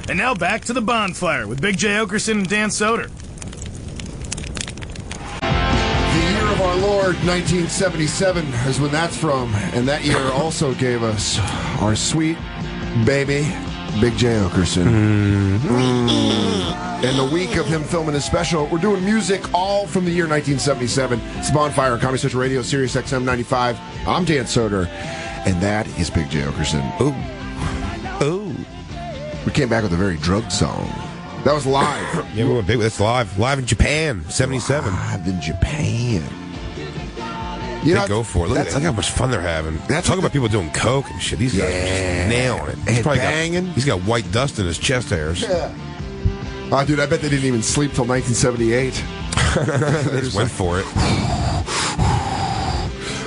And now back to the Bonfire with Big J. Oakerson and Dan Soder. The year of our Lord, 1977, is when that's from. And that year also gave us our sweet baby, Big J. Oakerson. And the week of him filming his special, we're doing music all from the year 1977. It's Bonfire on Comedy Central Radio, Sirius XM 95. I'm Dan Soder, and that is Big J. Oakerson. Ooh. We came back with a very drug song. That was live. Yeah, we went big. That's live. Live in Japan, 77. Live in Japan. You know, go for it. Look how much fun they're having. Talk about people doing coke and shit. These guys are just nailing it. And banging. He's got white dust in his chest hairs. Yeah. Oh, dude, I bet they didn't even sleep till 1978. They just went for it.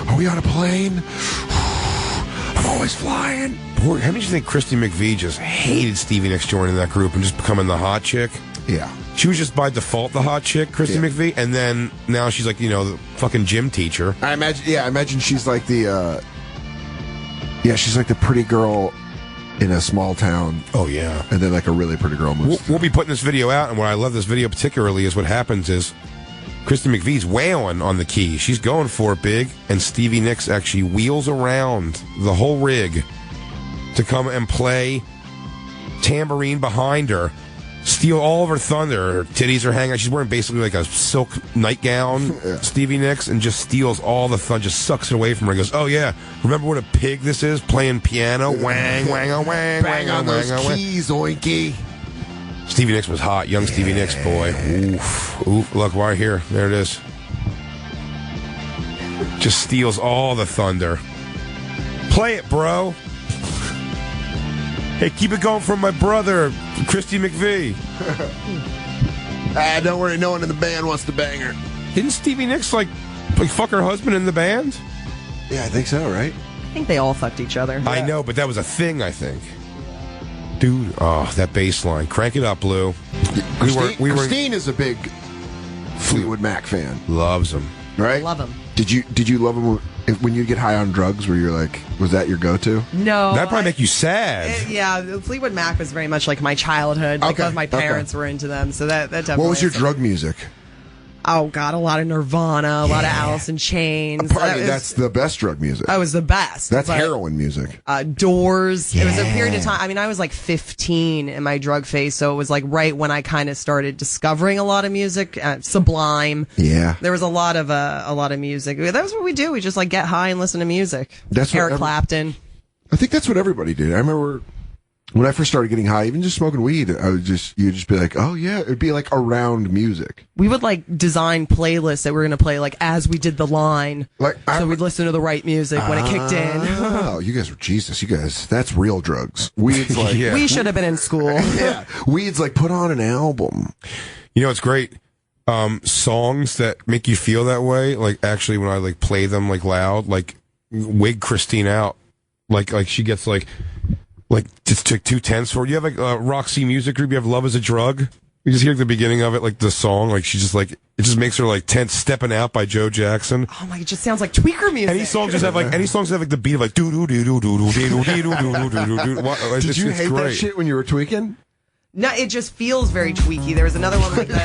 Are we on a plane? I'm always flying. Boy, how many do you think Christy McVie just hated Stevie Nicks joining that group and just becoming the hot chick? Yeah. She was just by default the hot chick, Christy McVie, and then now she's like, the fucking gym teacher. I imagine she's like the, she's like the pretty girl in a small town. Oh, yeah. And then like a really pretty girl moves. We'll be putting this video out, and what I love this video particularly is what happens is Christy McVie's wailing on the key. She's going for it big, and Stevie Nicks actually wheels around the whole rig to come and play tambourine behind her, steal all of her thunder. Her titties are hanging out. She's wearing basically like a silk nightgown, Stevie Nicks, and just steals all the thunder, just sucks it away from her and goes, oh, yeah, remember what a pig this is? Playing piano, wang, wang, wang, bang on those keys, oinky. Stevie Nicks was hot. Young Stevie Nicks, boy. Oof. Look, right here. There it is. Just steals all the thunder. Play it, bro. Hey, keep it going from my brother, Christy McVie. Don't worry, no one in the band wants to bang her. Didn't Stevie Nicks, like fuck her husband in the band? Yeah, I think so, right? I think they all fucked each other. I know, but that was a thing, I think. Dude, that bass line. Crank it up, Lou. Christine is a big Fleetwood Mac fan. Loves him. Right? Love him. Did you love him when you get high on drugs, where you're like, was that your go-to? No. That'd probably make you sad. Fleetwood Mac was very much like my childhood. Like both my parents were into them, so that definitely. What was your drug music? Oh God, a lot of Nirvana, a lot of Alice in Chains. That's the best drug music. That was the best. That's heroin music. Doors. Yeah. It was a period of time. I mean, I was like 15 in my drug phase, so it was like right when I kind of started discovering a lot of music. Sublime. Yeah. There was a lot of music. That was what we do. We just like get high and listen to music. That's Eric Clapton. I think that's what everybody did. I remember when I first started getting high, even just smoking weed, you'd just be like, oh yeah, it'd be like around music. We would like design playlists that we were going to play like as we did the line. So we'd listen to the right music when it kicked in. Oh, you guys were Jesus. You guys, that's real drugs. Weed's like, Yeah. We should have been in school. yeah. Weed's like, put on an album. You know, it's great. Songs that make you feel that way, like actually when I like play them like loud, like wig Christine out. Like she gets like just took 2 tenths for it. You have like a Roxy Music Group. You have Love Is a Drug. You just hear the beginning of it, like the song, like she just like it just makes her like tense. Stepping Out by Joe Jackson. Oh my! It just sounds like tweaker music. Any songs have like the beat of like doo doo doo doo doo doo doo doo doo doo doo. Did you hate that shit when you were tweaking? No, it just feels very tweaky. There was another one like what's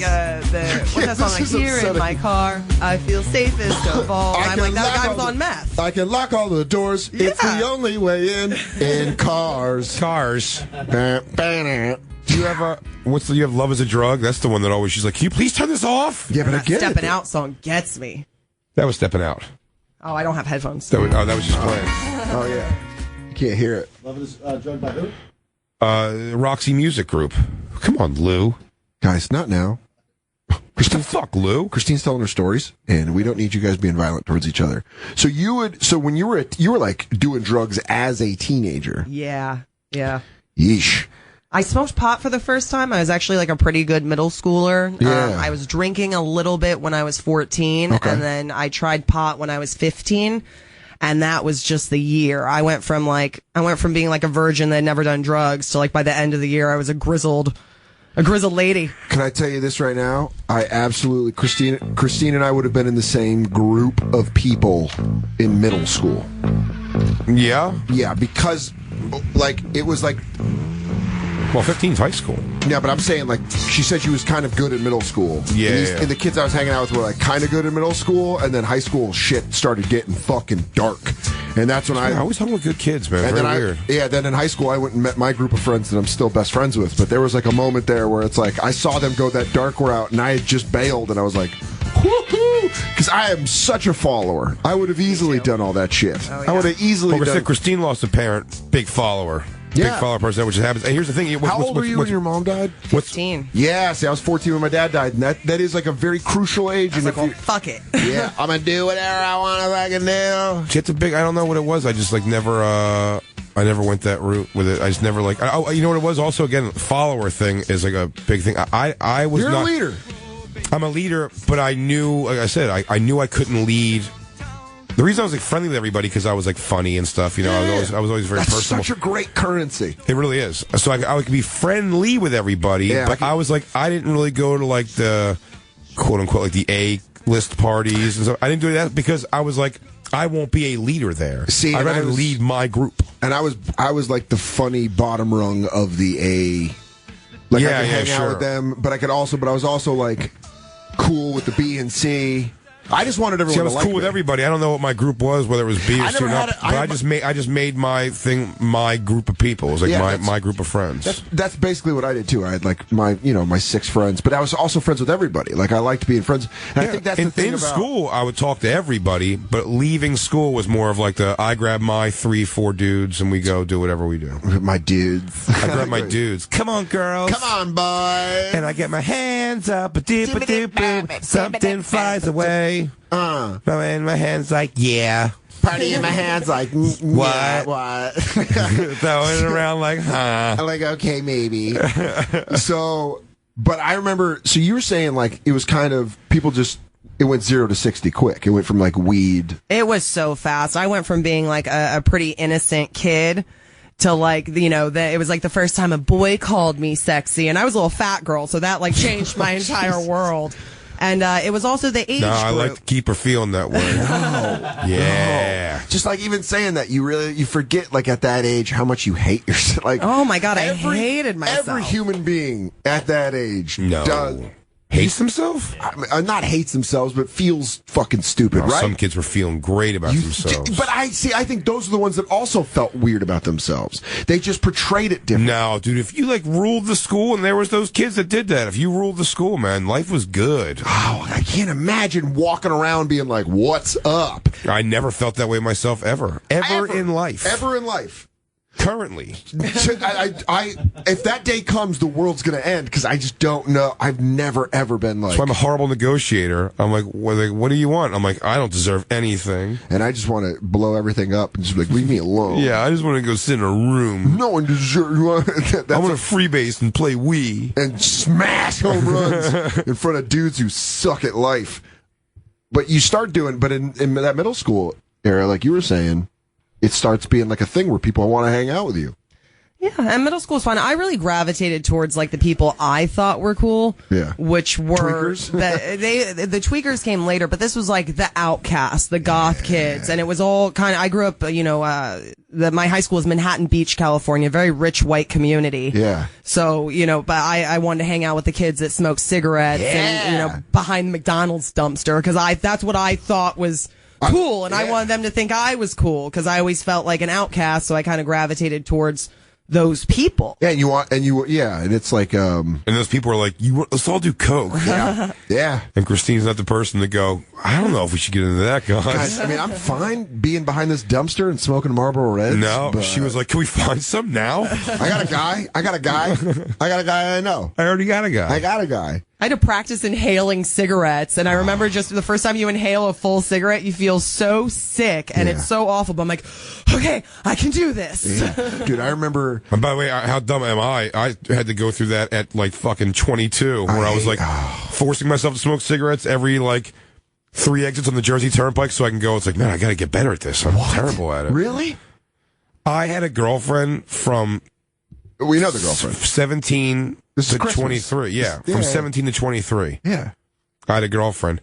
that song? Like here in my car, I feel safest of all. I'm like that guy was on meth. I can lock all the doors. Yeah. It's the only way in cars. Do you have you have Love Is a Drug? That's the one that always she's like, can you please turn this off? Yeah, but I get Stepping it. Out song gets me. That was Stepping Out. Oh, I don't have headphones. That was just playing. Oh yeah, you can't hear it. Love Is Drug by who? Roxy Music Group. Come on, Lou. Guys, not now. What the fuck, Lou? Christine's telling her stories, and we don't need you guys being violent towards each other. So when you were like doing drugs as a teenager. Yeah. Yeesh. I smoked pot for the first time. I was actually like a pretty good middle schooler. Yeah. I was drinking a little bit when I was 14, Okay. and then I tried pot when I was 15. And that was just the year. I went from being like a virgin that had never done drugs to like by the end of the year I was a grizzled lady. Can I tell you this right now? I absolutely Christine and I would have been in the same group of people in middle school. Yeah? Yeah, because like it was like Well, 15's high school. yeah, but I'm saying like she said she was kind of good in middle school. Yeah, and, yeah. and the kids I was hanging out with were like kind of good in middle school, and then high school shit started getting fucking dark, and that's when I always hung with good kids, man. And Very weird. then in high school I went and met my group of friends that I'm still best friends with. But there was like a moment there where it's like I saw them go that dark route, and I had just bailed, and I was like, woohoo! Because I am such a follower. I would have easily done all that shit. Oh, yeah. I would have easily Well, done. Christine lost a parent, big follower. Yeah. Big follower person, which happens. And here's the thing. How old were you when your mom died? 15. Yeah, see, I was 14 when my dad died, and that is like a very crucial age. I was and like, if well, you- fuck it. yeah, I'm gonna do whatever I want if I can do. It's a big. I don't know what it was. I just like never. I never went that route with it. I just never like. Oh, you know what it was? Also, again, follower thing is like a big thing. I was You're not a leader. I'm a leader, but I knew, like I said, I knew I couldn't lead. The reason I was like friendly with everybody because I was like funny and stuff. You know, I was always very That's personal. such a great currency. It really is. So I could be friendly with everybody, Yeah, but I was like, I didn't really go to like the quote unquote like the A list parties and stuff. I didn't do that because I was like, I won't be a leader there. See, I'd and I rather was- lead my group. And I was like the funny bottom rung of the A. Like Yeah, I could yeah, hang out sure. with them, but I was also like cool with the B and C. I just wanted everyone See, I was to like cool with me. everybody. I don't know what my group was, whether it was B or I C never or had not. it- But I just made my thing my group of people. It was like Yeah, my that's- group of friends. That's basically what I did too. I had like my 6 friends, but I was also friends with everybody. Like I liked being friends. And I think that's in, the thing in about school, I would talk to everybody, but leaving school was more of like I grab my 3-4 dudes and we go do whatever we do. my dudes. I grab my dudes. Come on, girls. Come on, boy. And I get my hands up, a dip, a dip, boop. Something flies away. And my hands like, yeah. Party in my hands, like What? What? Throwing it around like, huh. I'm like, okay, maybe. So, but I remember. So you were saying like it was kind of people just. It went 0 to 60 quick. It went from like weed. It was so fast. I went from being like a pretty innocent kid to like, it was like the first time a boy called me sexy, and I was a little fat girl, so that like changed my entire world. And it was also the age No, I group. like to keep her feeling that way. Yeah. Just like even saying that, you forget like at that age how much you hate yourself. Like, Oh my God, I hated myself. Every human being at that age No. does. Hates themselves? Not hates themselves, but feels fucking stupid, right? Some kids were feeling great about themselves. But I think those are the ones that also felt weird about themselves. They just portrayed it different. No, dude, if you ruled the school and there was those kids that did that, if you ruled the school, man, life was good. Oh, I can't imagine walking around being like, "What's up?" I never felt that way myself ever in life. Ever in life. Currently. If that day comes, the world's going to end because I just don't know. I've never, ever been like... So I'm a horrible negotiator. I'm like, what do you want? I'm like, I don't deserve anything. And I just want to blow everything up and just be like, leave me alone. Yeah, I just want to go sit in a room. No one deserves... I want to freebase and play Wii. And smash home runs in front of dudes who suck at life. But you start doing... But in that middle school era, like you were saying... It starts being like a thing where people want to hang out with you. Yeah, and middle school was fun. I really gravitated towards the people I thought were cool. Yeah. Which were tweakers. the tweakers came later, but this was the outcasts, the goth kids, and it was all kind of. I grew up, my high school was Manhattan Beach, California, very rich white community. Yeah. So but I wanted to hang out with the kids that smoked cigarettes and behind the McDonald's dumpster because that's what I thought was cool, and I wanted them to think I was cool because I always felt like an outcast, so I kind of gravitated towards those people. Yeah, and it's like, and those people are like, let's all do coke. Yeah. Yeah. And Christine's not the person to go, I don't know if we should get into that, guys. I mean, I'm fine being behind this dumpster and smoking Marlboro Reds. No, she was like, can we find some now? I got a guy I know. I already got a guy. I got a guy. I had to practice inhaling cigarettes, and I remember just the first time you inhale a full cigarette, you feel so sick, and it's so awful, but I'm like, okay, I can do this. Yeah. Dude, I remember... And by the way, how dumb am I? I had to go through that at fucking 22, where I was forcing myself to smoke cigarettes every 3 exits on the Jersey Turnpike so I can go. It's like, man, I got to get better at this. I'm terrible at it. Really? I had a girlfriend from... We know the girlfriend. 17 to 23. Yeah, from 17 to 23. Yeah. I had a girlfriend.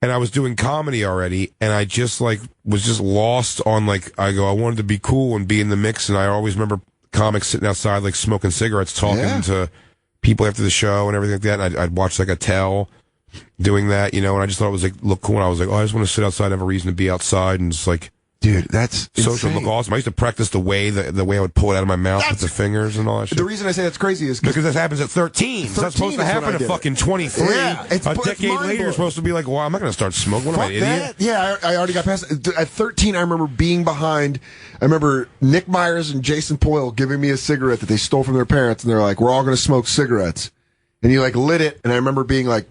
And I was doing comedy already, and I just, was just lost on, I wanted to be cool and be in the mix, and I always remember comics sitting outside, smoking cigarettes, talking to people after the show and everything like that, and I'd watch, a tell doing that, and I just thought it was, look cool, and I was like, I just want to sit outside and have a reason to be outside, and just, dude, that's social insane. look awesome. I used to practice the way I would pull it out of my mouth with the fingers and all that shit. The reason I say that's crazy is because that happens at 13. It's not supposed to happen at fucking 23. Yeah, a decade later, you're supposed to be like, well, I'm not going to start smoking. What am I, an idiot? Yeah, I already got past it. At 13, I remember being behind. I remember Nick Myers and Jason Poyle giving me a cigarette that they stole from their parents, and they're like, we're all going to smoke cigarettes. And you lit it, and I remember being like...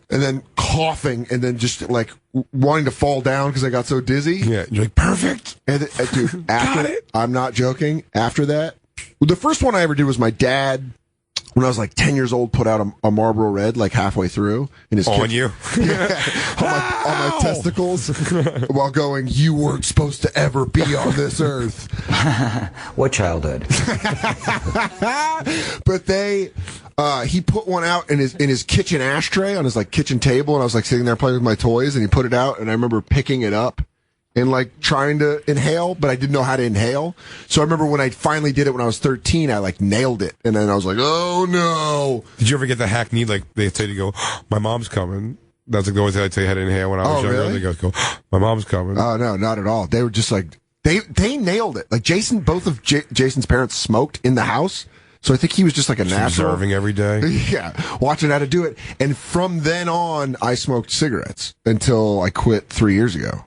and then coughing, and then just wanting to fall down because I got so dizzy. Yeah, you're like, perfect. And dude, after I'm not joking. After that, the first one I ever did was my dad. When I was 10 years old, put out a Marlboro Red halfway through in his on you, on my testicles, while going, "You weren't supposed to ever be on this earth." What childhood? But he put one out in his kitchen ashtray on his kitchen table, and I was sitting there playing with my toys, and he put it out, and I remember picking it up and trying to inhale, but I didn't know how to inhale. So I remember when I finally did it when I was 13, I nailed it, and then I was like, oh no. Did you ever get the hackney they tell you to go, my mom's coming? That's the only thing I'd tell you how to inhale when I was younger. Really? They go, my mom's coming. Oh no, not at all. They were just they nailed it. Jason, both of Jason's parents smoked in the house. So I think he was just a natural. Observing every day. Yeah, watching how to do it. And from then on, I smoked cigarettes until I quit 3 years ago.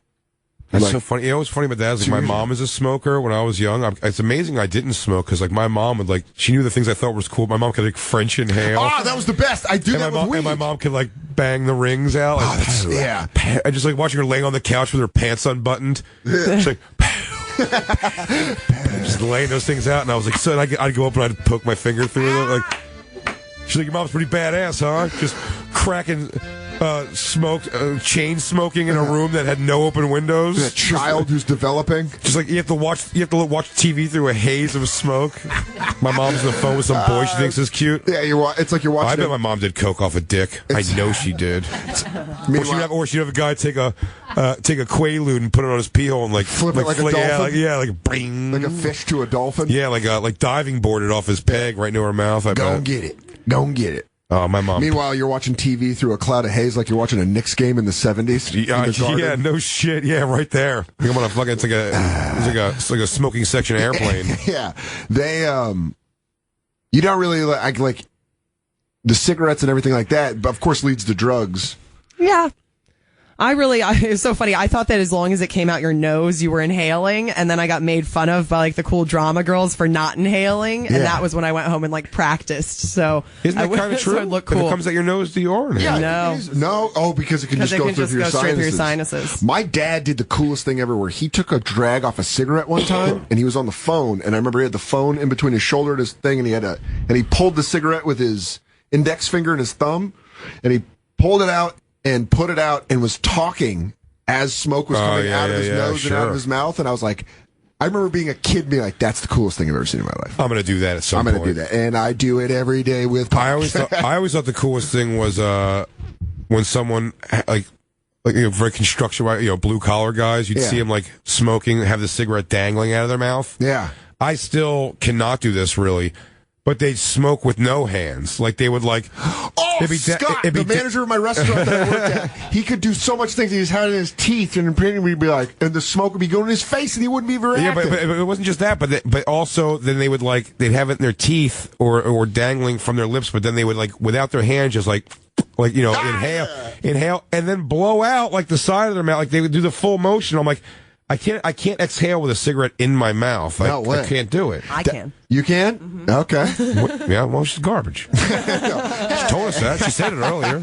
That's so funny. You know what's funny about that is my mom is a smoker. When I was young, it's amazing I didn't smoke because my mom would she knew the things I thought was cool. My mom could French inhale. Ah, that was the best. I do that with weed. And my mom could bang the rings out. Yeah. I just watching her laying on the couch with her pants unbuttoned. She's just laying those things out, and I was so I'd go up and I'd poke my finger through them. She's like, your mom's pretty badass, huh? Just cracking. Chain smoking in a room that had no open windows. A child who's developing. Just you have to watch TV through a haze of smoke. My mom's on the phone with some boy she thinks is cute. Yeah, it's like you're watching. I bet my mom did coke off a dick. I know she did. Or she'd have a guy take a Quaalude and put it on his pee hole and flip it like a dolphin. Bing. Like a fish to a dolphin. Yeah, like diving board it off his peg right into her mouth. Go and get it. Oh, my mom. Meanwhile, you're watching TV through a cloud of haze like you're watching a Knicks game in the 70s. Yeah, no shit. Yeah, right there. I'm on a fucking, it's like a smoking section airplane. Yeah. They, you don't really like the cigarettes and everything like that, but of course leads to drugs. Yeah. It's so funny. I thought that as long as it came out your nose, you were inhaling. And then I got made fun of by like the cool drama girls for not inhaling. And that was when I went home and like practiced. So isn't that kind of true? So look cool. If it comes out your nose, do you inhale? Yeah, no. Oh, because it can just go through your sinuses. My dad did the coolest thing ever where he took a drag off a cigarette one time and he was on the phone. And I remember he had the phone in between his shoulder and his thing. And he pulled the cigarette with his index finger and his thumb. And he pulled it out and put it out and was talking as smoke was coming out of his nose and out of his mouth. And I was like, I remember being a kid being like, that's the coolest thing I've ever seen in my life. I'm going to do that at some point. I'm going to do that. And I do it every day with I always thought the coolest thing was when someone, like very construction, blue collar guys, you'd see them like smoking, have the cigarette dangling out of their mouth. Yeah. I still cannot do this really. But they'd smoke with no hands. Like, they would, like... Scott, the manager of my restaurant that I worked at, he could do so much things. He just had it in his teeth, and we'd be like... And the smoke would be going in his face, and he wouldn't be very active. But it wasn't just that, but also, then they would, like... They'd have it in their teeth or dangling from their lips, but then they would, like, without their hands, just, like, inhale, and then blow out, like, the side of their mouth. Like, they would do the full motion. I'm like... I can't exhale with a cigarette in my mouth. I can't do it. I can. You can? Mm-hmm. Okay. Yeah, well, she's garbage. She told us that. She said it earlier.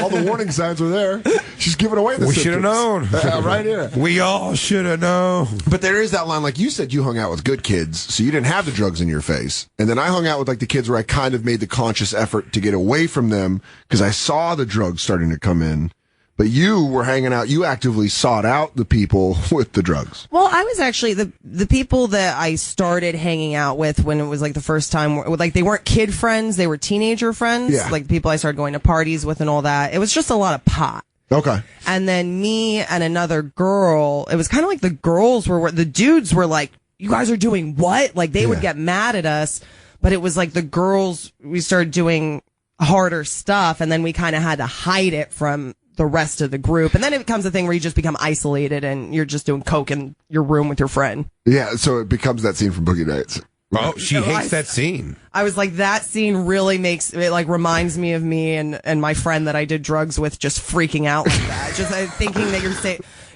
All the warning signs were there. She's giving away the We should have known. Right here. We all should have known. But there is that line, like you said, you hung out with good kids, so you didn't have the drugs in your face. And then I hung out with like the kids where I kind of made the conscious effort to get away from them because I saw the drugs starting to come in. But you were hanging out. You actively sought out the people with the drugs. Well, I was actually the people that I started hanging out with when it was like the first time. Like they weren't kid friends; they were teenager friends. Yeah. Like people I started going to parties with and all that. It was just a lot of pot. Okay. And then me and another girl. It was kind of like the girls were. The dudes were like, "You guys are doing what?" Like they would get mad at us. But it was like the girls. We started doing harder stuff, and then we kind of had to hide it from the rest of the group. And then it becomes a thing where you just become isolated and you're just doing coke in your room with your friend. Yeah, so it becomes that scene from Boogie Nights. Oh, she hates that scene. I was like, that scene really makes it like reminds me of me and my friend that I did drugs with just freaking out like that. Just thinking that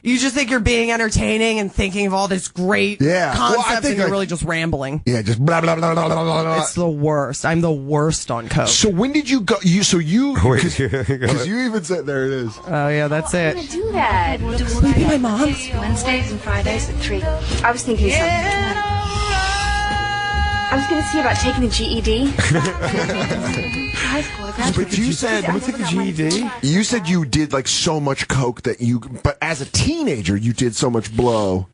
you just think you're being entertaining and thinking of all this great concepts and you're really just rambling. Yeah, just blah, blah, blah, blah, blah, blah. It's the worst. I'm the worst on coke. So when did you go? Because you even said, there it is. Oh, yeah, that's it. I'm going to do that. Maybe my mom's. Wednesdays and Fridays at 3. I was thinking of something. I was going to see about taking the GED. High school. But you said, take the GED? You said you did like so much coke but as a teenager, you did so much blow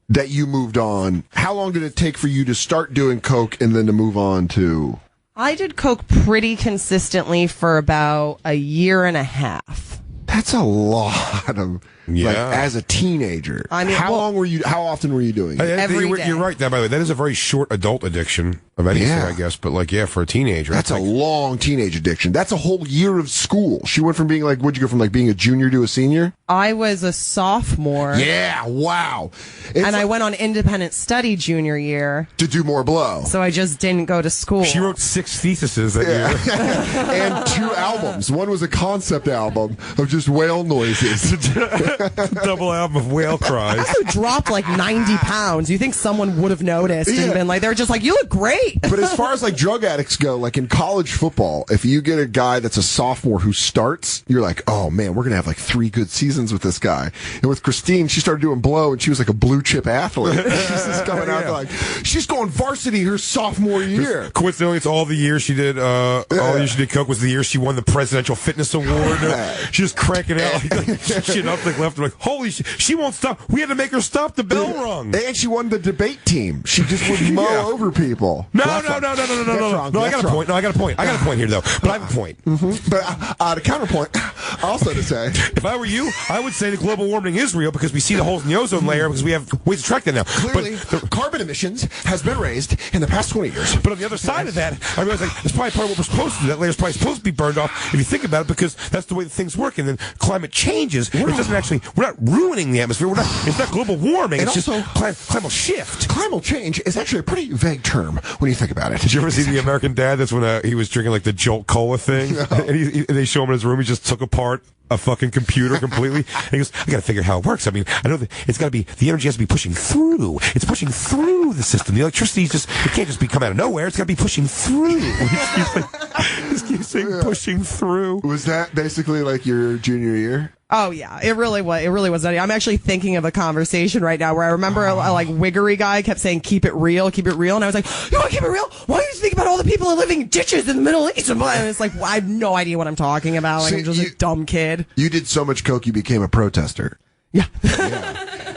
that you moved on. How long did it take for you to start doing coke and then to move on to? I did coke pretty consistently for about a year and a half. That's a lot of, like, as a teenager. I mean, how often were you doing it? Every day. You're right, by the way. That is a very short adult addiction of anything, I guess. But, like, for a teenager. That's a long teenage addiction. That's a whole year of school. She went from being like, what'd you go from, like, being a junior to a senior? I was a sophomore. Yeah, wow. I went on independent study junior year. To do more blow. So I just didn't go to school. She wrote 6 theses that year. And 2 albums. One was a concept album of just whale noises. Double album of whale cries. I dropped like 90 pounds. You think someone would have noticed and been like, they're just like, you look great. But as far as like drug addicts go, like in college football, if you get a guy that's a sophomore who starts, you're like, oh man, we're going to have like 3 good seasons with this guy. And with Christine, she started doing blow and she was like a blue chip athlete. She's just coming out like, she's going varsity her sophomore year. Coincidentally, it's all the year she did, all the year she did coke was the year she won the Presidential Fitness Award. She was cranking out like shit up like left. Like, holy shit, she won't stop. We had to make her stop. The bell rung. And she won the debate team. She just would mow over people. No. I got a point. I got a point here though. But I have a point. Mm-hmm. But the counterpoint. Also to say, if I were you, I would say that global warming is real because we see the holes in the ozone layer because we have ways to track that now. clearly, carbon emissions has been raised in the past 20 years. But on the other side of that, I realize like it's probably part of what we're supposed to do. That layer's probably supposed to be burned off if you think about it, because that's the way that things work. And then climate changes. It doesn't actually. We're not ruining the atmosphere. It's not global warming. And it's also, just climate shift. Climate change is actually a pretty vague term when you think about it. Did you ever see The American Dad? That's when he was drinking like the Jolt Cola thing, and they show him in his room. He just took apart a fucking computer completely. And he goes, I gotta figure out how it works. I mean, I know that it's gotta be, the energy has to be pushing through. It's pushing through the system. The electricity it can't just be come out of nowhere. It's gotta be pushing through. He keeps saying pushing through. Was that basically like your junior year? Oh yeah, it really was. It really was. I'm actually thinking of a conversation right now where I remember a like Wiggery guy kept saying, keep it real, and I was like, you want to keep it real? Why do you think about all the people that living in ditches in the Middle East? And it's like, I have no idea what I'm talking about. Like, I'm just a dumb kid. You did so much coke, you became a protester. Yeah.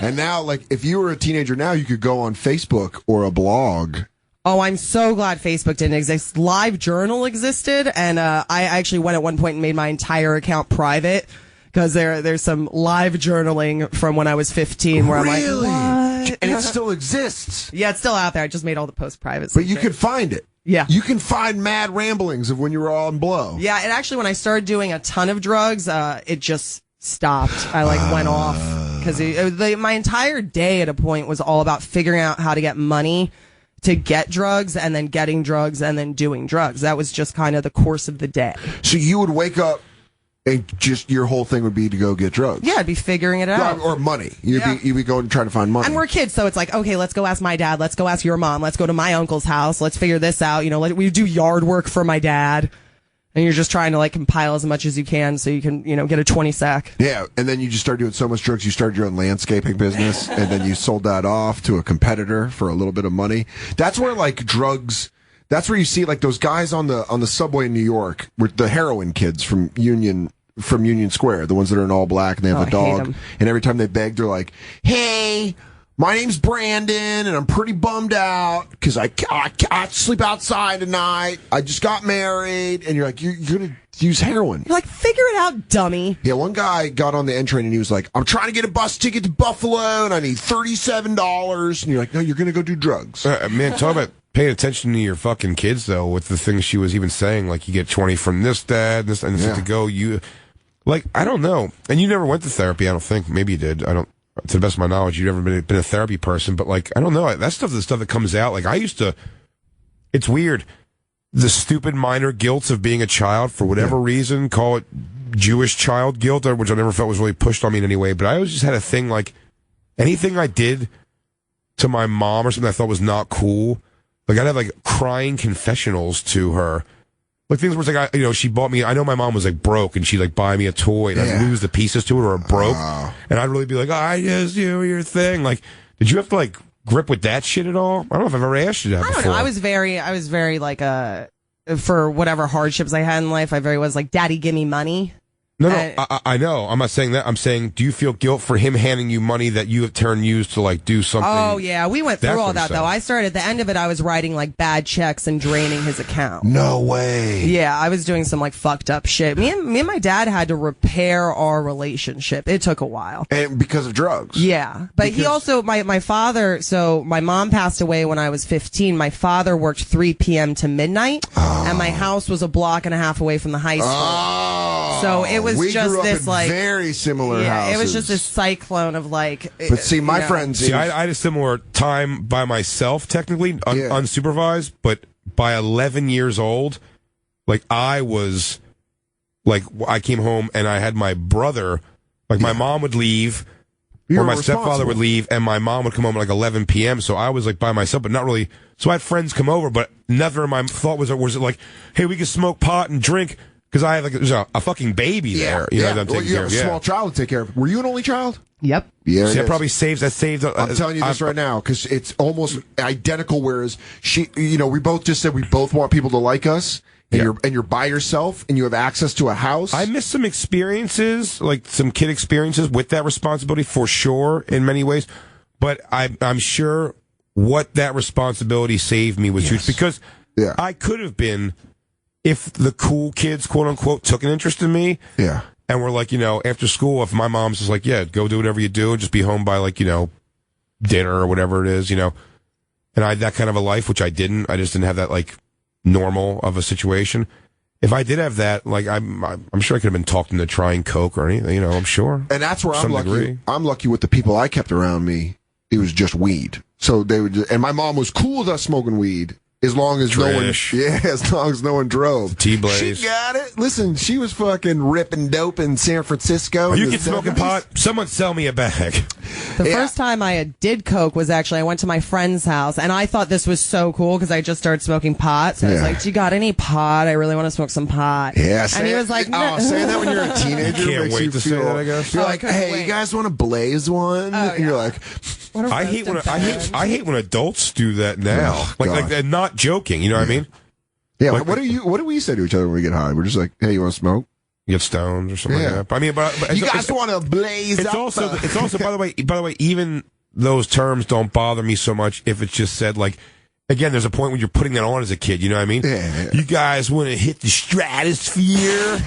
And now, like, if you were a teenager now, you could go on Facebook or a blog. Oh, I'm so glad Facebook didn't exist. LiveJournal existed, and I actually went at one point and made my entire account private. Because there's some live journaling from when I was 15 where Really? I'm like, what? And it still exists. Yeah, it's still out there. I just made all the posts private. But you could find it. Yeah. You can find mad ramblings of when you were on blow. Yeah, and actually when I started doing a ton of drugs, it just stopped. I went off. Because my entire day at a point was all about figuring out how to get money to get drugs and then getting drugs and then doing drugs. That was just kind of the course of the day. So you would wake up and just your whole thing would be to go get drugs. Yeah, I'd be figuring it out. Or money. You'd be going to try to find money. And we're kids, so it's like, okay, let's go ask my dad. Let's go ask your mom. Let's go to my uncle's house. Let's figure this out. You know, we do yard work for my dad. And you're just trying to like compile as much as you can so you can, get a 20 sack. Yeah, and then you just start doing so much drugs, you started your own landscaping business, and then you sold that off to a competitor for a little bit of money. That's where like drugs. That's where you see like those guys on the subway in New York, with the heroin kids from Union Square, the ones that are in all black and they have a dog, and every time they beg, they're like, "Hey, my name's Brandon, and I'm pretty bummed out because I sleep outside tonight. I just got married," and you're like, "You're gonna use heroin." You're like, figure it out, dummy. Yeah, one guy got on the N train and he was like, "I'm trying to get a bus ticket to Buffalo, and I need $37." And you're like, "No, you're gonna go do drugs." Man, talk about paying attention to your fucking kids, though, with the things she was even saying, like you get 20 from this dad, this and to go. Like, I don't know. And you never went to therapy, I don't think. Maybe you did. I don't, to the best of my knowledge, you've never been a therapy person. But, like, I don't know. That stuff, the stuff that comes out, like, I used to, it's weird. The stupid minor guilts of being a child, for whatever reason, call it Jewish child guilt, which I never felt was really pushed on me in any way. But I always just had a thing, like, anything I did to my mom or something I thought was not cool, like, I'd have, like, crying confessionals to her. Like, things where it's like, she bought me, I know my mom was, like, broke, and she'd, like, buy me a toy, and I'd lose the pieces to it, or it broke, and I'd really be like, I just do your thing. Like, did you have to, like, grip with that shit at all? I don't know if I've ever asked you that before. I don't know. I was very, like, for whatever hardships I had in life, I very was like, Daddy, give me money. No, I know. I'm not saying that. I'm saying, do you feel guilt for him handing you money that you have turned used to, like, do something? Oh, yeah. We went through all that, though. I started at the end of it, I was writing, like, bad checks and draining his account. No way. Yeah, I was doing some, like, fucked up shit. Me and my dad had to repair our relationship. It took a while. And because of drugs. Yeah. But he also, my father, so my mom passed away when I was 15. My father worked 3 p.m. to midnight, and my house was a block and a half away from the high school. So it was we just grew up this, in like, very similar houses. It was just this cyclone of, like. But see, my friends. See, I had a similar time by myself, technically, unsupervised, but by 11 years old, like, I was, like, I came home and I had my brother, like, my mom would leave, or my stepfather would leave, and my mom would come home at, like, 11 p.m., so I was, like, by myself, but not really. So I had friends come over, but never in my thought was it like, hey, we could smoke pot and drink. Because I have, like, there's a fucking baby there, that I'm taking care of. You have a small child to take care of. Were you an only child? Yep. Yeah, so that probably saved. I'm telling you this right now, because it's almost identical. Whereas we both just said we both want people to like us, and you're by yourself, and you have access to a house. I missed some experiences, like some kid experiences with that responsibility for sure, in many ways. But I'm sure what that responsibility saved me was huge, because I could have been. If the cool kids, quote unquote, took an interest in me, And we're like, after school, if my mom's just like, yeah, go do whatever you do and just be home by like, dinner or whatever it is, and I had that kind of a life, which I didn't. I just didn't have that like normal of a situation. If I did have that, like I'm sure I could have been talked into trying coke or anything, I'm sure. And that's where I'm lucky. Degree. I'm lucky with the people I kept around me. It was just weed. So they would, and my mom was cool with us smoking weed. As long as as long as no one drove. T-Blaze. She got it. Listen, she was fucking ripping dope in San Francisco. Are you get smoking pot? Someone sell me a bag. The first time I did coke was actually I went to my friend's house, and I thought this was so cool because I just started smoking pot. So I was like, "Do you got any pot? I really want to smoke some pot." Yeah, and he was like, "No." Saying that when you're a teenager Can't makes wait you to feel. say that, I guess. You're like, "Hey, you guys want to blaze one?" And you're like, I hate when adults do that now. Oh, like they're not joking. You know what I mean? Yeah. Like, what do we say to each other when we get high? We're just like, "Hey, you want to smoke?" Get stoned or something like that. But I mean, but you guys want to blaze? It's also by the way, even those terms don't bother me so much if it's just said like. Again, there's a point when you're putting that on as a kid. You know what I mean? Yeah. You guys want to hit the stratosphere?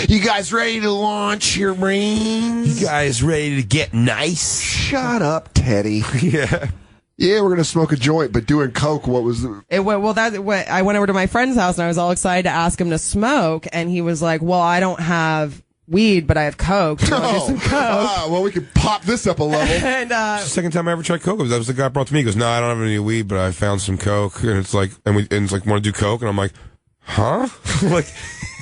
You guys ready to launch your brains? You guys ready to get nice? Shut up, Teddy. Yeah. Yeah, we're gonna smoke a joint, but doing coke. What was the? I went over to my friend's house and I was all excited to ask him to smoke, and he was like, "Well, I don't have weed, but I have coke. Do you want to do some coke?" Well, we could pop this up a level. And It's the second time I ever tried coke. That was the guy brought to me. He goes, "No, I don't have any weed, but I found some coke." And it's like, it's like, "Want to do coke?" And I'm like, "Huh? Like,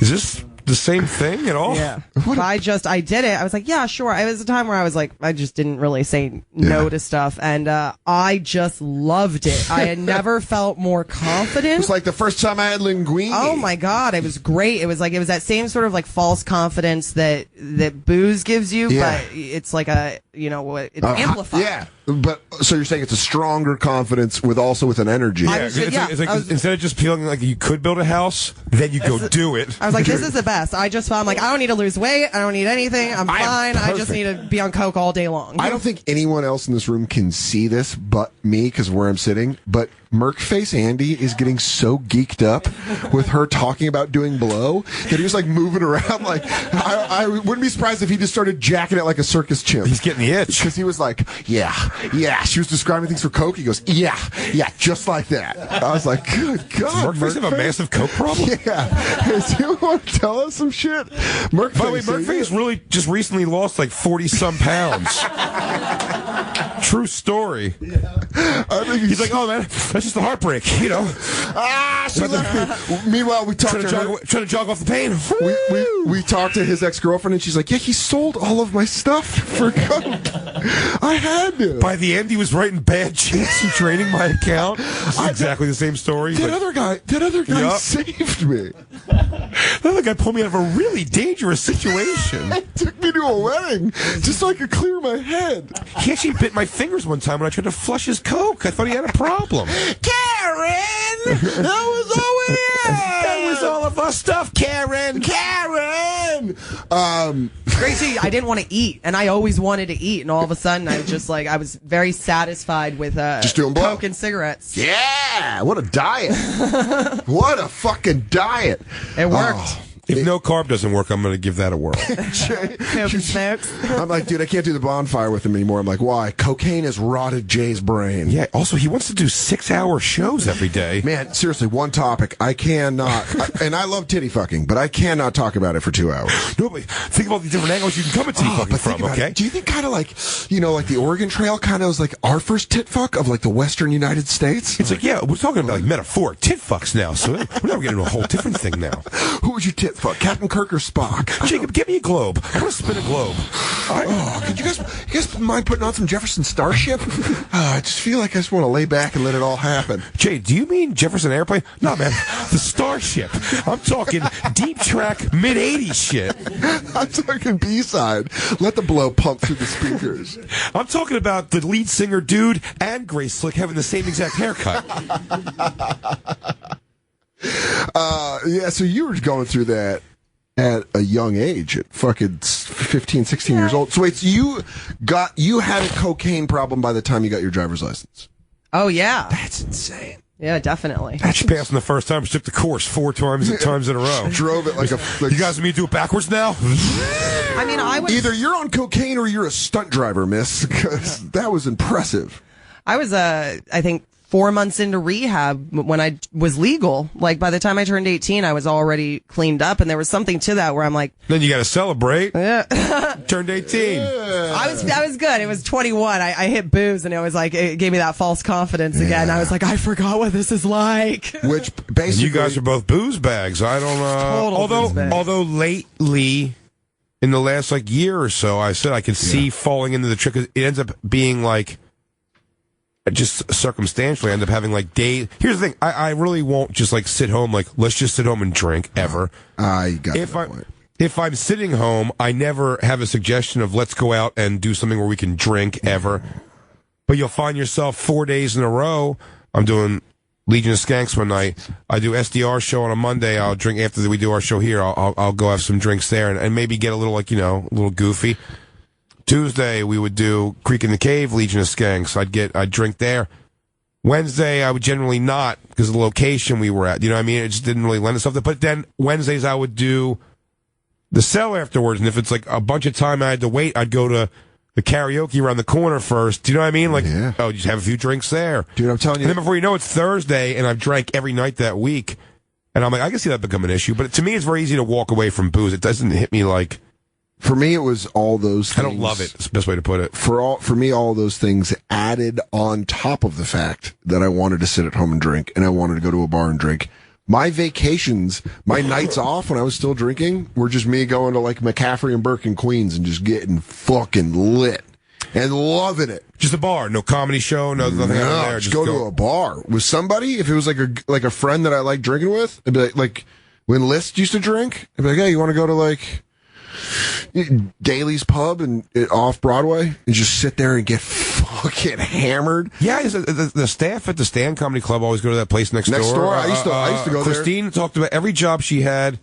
is this the same thing at all?" Yeah. But I did it. I was like, yeah, sure. It was a time where I was like, I just didn't really say no to stuff. And I just loved it. I had never felt more confident. It was like the first time I had linguine. Oh my God. It was great. It was that same sort of like false confidence that booze gives you, but it's like it's amplified. Yeah. But so you're saying it's a stronger confidence with an energy. Yeah, it's like instead of just feeling like you could build a house, then you go do it. I was like, this is the best. I just felt like I don't need to lose weight. I don't need anything. I'm fine. I just need to be on coke all day long. I don't think anyone else in this room can see this but me because where I'm sitting. But Merkface Andy is getting so geeked up with her talking about doing blow that he was like moving around. Like I wouldn't be surprised if he just started jacking it like a circus chimp. He's getting the itch because he was like, yeah. She was describing things for coke. He goes, yeah, just like that. I was like, good God, Does Merkface have a massive coke problem? Yeah. Hey, do you want to tell us some shit? By the way, Merkface really just recently lost like 40-some pounds. True story. Yeah. I think he's like, "Oh man, that's just a heartbreak, she left me. Meanwhile, we talked trying to jog off the pain. We talked to his ex-girlfriend, and she's like, "Yeah, he sold all of my stuff for coke. I had to." By the end, he was writing bad checks and draining my account. Exactly the same story. That other guy saved me. That other guy pulled me out of a really dangerous situation. He took me to a wedding just so I could clear my head. He actually bit my fingers one time when I tried to flush his coke. I thought he had a problem. Karen! That was all we had! That was all of our stuff, Karen! Crazy. I didn't want to eat, and I always wanted to eat, and all of a sudden I was just like, I was very satisfied with just doing blow. coke and cigarettes. Yeah! What a diet! What a fucking diet! It worked. If no carb doesn't work, I'm going to give that a whirl. I'm like, dude, I can't do the bonfire with him anymore. I'm like, why? Cocaine has rotted Jay's brain. Yeah, also, he wants to do 6-hour shows every day. Man, seriously, one topic. I cannot, and I love titty fucking, but I cannot talk about it for 2 hours. No, but think about the different angles you can come at titty fucking from, okay? Do you think kind of like, like the Oregon Trail kind of was like our first tit fuck of like the Western United States? It's like, yeah, we're talking about like metaphoric tit fucks now, so we're now getting into a whole different thing now. Who would you tit fuck? Captain Kirk or Spock? Jacob, give me a globe. I want to spin a globe. Could you guys mind putting on some Jefferson Starship? I just feel like I just want to lay back and let it all happen. Jay, do you mean Jefferson Airplane? No, man, the Starship. I'm talking deep track mid-'80s shit. I'm talking B-side. Let the blow pump through the speakers. I'm talking about the lead singer dude and Grace Slick having the same exact haircut. So you were going through that at a young age, at fucking 15, 16 years old. So wait, so you had a cocaine problem by the time you got your driver's license? Oh, yeah. That's insane. Yeah, definitely. She passed in the first time. She took the course 4 times in a row. Drove it like a. Like, you guys want me to do it backwards now? I mean, I was either you're on cocaine or you're a stunt driver, miss. Because that was impressive. I was, I think, 4 months into rehab when I was legal. Like, by the time I turned 18, I was already cleaned up, and there was something to that where I'm like... Then you got to celebrate. Yeah. Turned 18. Yeah. I was good. It was 21. I hit booze, and it was like, it gave me that false confidence again. I was like, I forgot what this is like. Which, basically... And you guys are both booze bags. I don't know. Although lately... In the last, year or so, I said I could see falling into the trick. It ends up being, just circumstantially, I end up having, days. Here's the thing. I really won't just, sit home, let's just sit home and drink, ever. I got that point. If I'm sitting home, I never have a suggestion of let's go out and do something where we can drink, ever. But you'll find yourself 4 days in a row. I'm doing Legion of Skanks one night. I do SDR show on a Monday. I'll drink after we do our show here. I'll go have some drinks there and maybe get a little, a little goofy. Tuesday, we would do Creek in the Cave, Legion of Skanks. I'd drink there. Wednesday, I would generally not because of the location we were at. You know what I mean? It just didn't really lend itself to. But then Wednesdays, I would do the cell afterwards. And if it's a bunch of time I had to wait, I'd go to the karaoke around the corner first. Do you know what I mean? Just have a few drinks there. Dude, I'm telling you. And then before you know it's Thursday, and I've drank every night that week. And I'm like, I can see that become an issue. But to me, it's very easy to walk away from booze. It doesn't hit me like... For me, it was all those things. I don't love it. It's the best way to put it. For me, all those things added on top of the fact that I wanted to sit at home and drink, and I wanted to go to a bar and drink. My vacations, my nights off when I was still drinking, were just me going to McCaffrey and Burke in Queens and just getting fucking lit and loving it. Just a bar, no comedy show, nothing out there. Just go to a bar with somebody. If it was like a friend that I like drinking with, I'd be like when List used to drink, I'd be like, hey, you want to go to Daly's Pub and off Broadway and just sit there and get fucking hammered? Yeah, the staff at the Stand Comedy Club always go to that place next door. I used to go there. Christine talked about every job she had.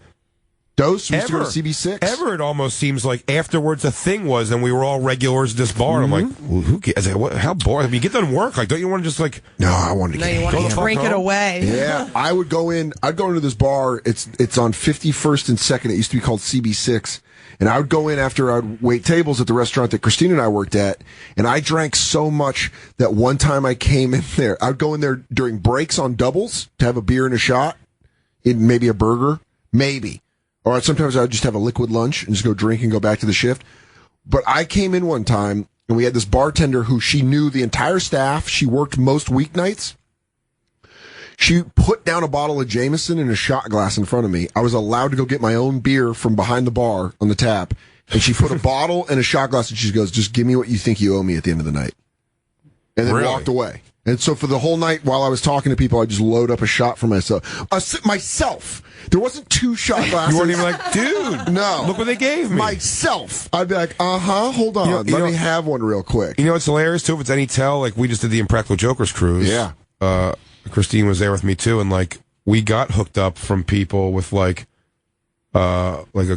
Dose used to go to CB6. Ever, it almost seems like afterwards a thing was, and we were all regulars at this bar. And I'm like, well, who cares? How boring? I mean, you get done work. Don't you want to just No, I want to. No, you want to drink it away. Yeah, I'd go into this bar. It's on 51st and 2nd. It used to be called CB6. And I would go in after I'd wait tables at the restaurant that Christine and I worked at, and I drank so much that one time I came in there. I'd go in there during breaks on doubles to have a beer and a shot, maybe a burger, maybe. Or sometimes I'd just have a liquid lunch and just go drink and go back to the shift. But I came in one time, and we had this bartender who she knew the entire staff. She worked most weeknights. She put down a bottle of Jameson in a shot glass in front of me. I was allowed to go get my own beer from behind the bar on the tap. And she put a bottle and a shot glass, and she goes, just give me what you think you owe me at the end of the night. And then walked away. And so for the whole night, while I was talking to people, I just load up a shot for myself. Myself. There wasn't 2 shot glasses. You weren't even like, dude, no. Look what they gave me. Myself. I'd be like, hold on. Let me have one real quick. You know what's hilarious, too? If it's any tell, we just did the Impractical Jokers cruise. Yeah. Christine was there with me too, and we got hooked up from people with a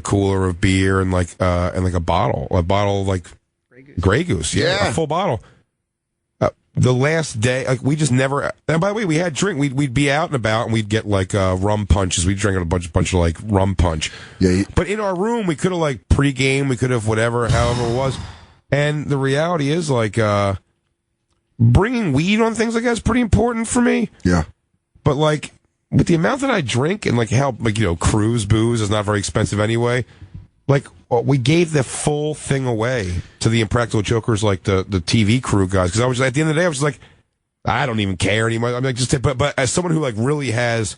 cooler of beer and a bottle of Grey Goose, a full bottle. The last day, we just never. And by the way, we had drink. We'd be out and about, and we'd get rum punches. We'd drink a bunch of rum punch. Yeah. But in our room, we could have pregame. We could have whatever, however it was. And the reality is bringing weed on things like that is pretty important for me. Yeah. But with the amount that I drink and how cruise booze is not very expensive anyway, we gave the full thing away to the Impractical Jokers, the TV crew guys. Because I was at the end of the day, I was just I don't even care anymore. I'm but as someone who really has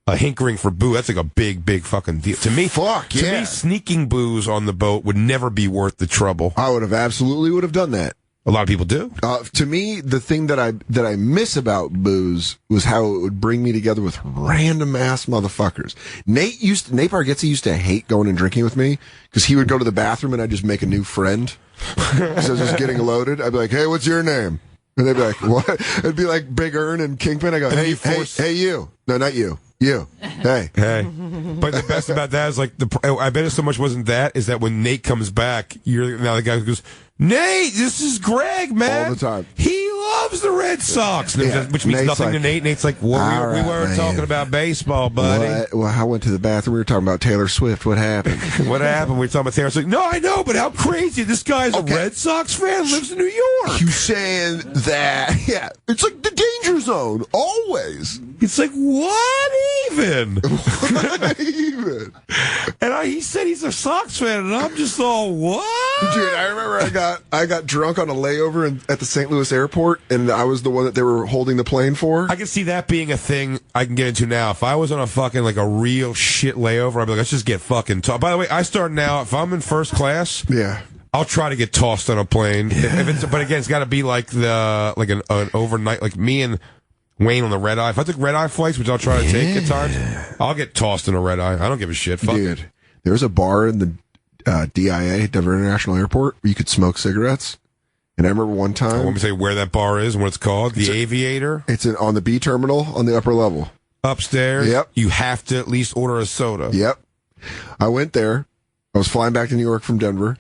a hankering for booze, that's a big fucking deal to me. To me, sneaking booze on the boat would never be worth the trouble. I would have done that. A lot of people do. To me, the thing that I miss about booze was how it would bring me together with random ass motherfuckers. Nate Bargatze used to hate going and drinking with me because he would go to the bathroom and I'd just make a new friend. So I was just getting loaded. I'd be like, hey, what's your name? And they'd be like, what? It'd be like Big Ern and Kingpin. I go, hey, you. No, not you. You. Hey. But the best about that is I bet it so much wasn't that, is that when Nate comes back, you're now the guy who goes, Nate, this is Greg, man. All the time. He loves the Red Sox, which means Nate's nothing to like, Nate. Nate's like, well, all we right, weren't man. talking about baseball, buddy. Well, I went to the bathroom. We were talking about Taylor Swift. What happened? What happened? We were talking about Taylor Swift. No, I know, but how crazy. This guy's a Red Sox fan, lives in New York. You saying that? Yeah, it's like the danger zone always. It's like, what even? What even? And he said he's a Sox fan, and I'm just all, what? Dude, I remember I got drunk on a layover at the St. Louis airport, and I was the one that they were holding the plane for. I can see that being a thing I can get into now. If I was on a fucking, like, a real shit layover, I'd be like, let's just get fucking tossed. By the way, I start now, if I'm in first class, Yeah. I'll try to get tossed on a plane. But again, it's got to be like an overnight, like me and Wayne on the red eye. If I took red eye flights, which I'll try to take at times, I'll get tossed in a red eye. I don't give a shit. Fuck Dude, it. there's a bar in the DIA, Denver International Airport, where you could smoke cigarettes. And I remember one time. Want me to say where that bar is and what it's called? The Aviator? It's on the B terminal on the upper level. Upstairs? Yep. You have to at least order a soda. Yep. I went there. I was flying back to New York from Denver.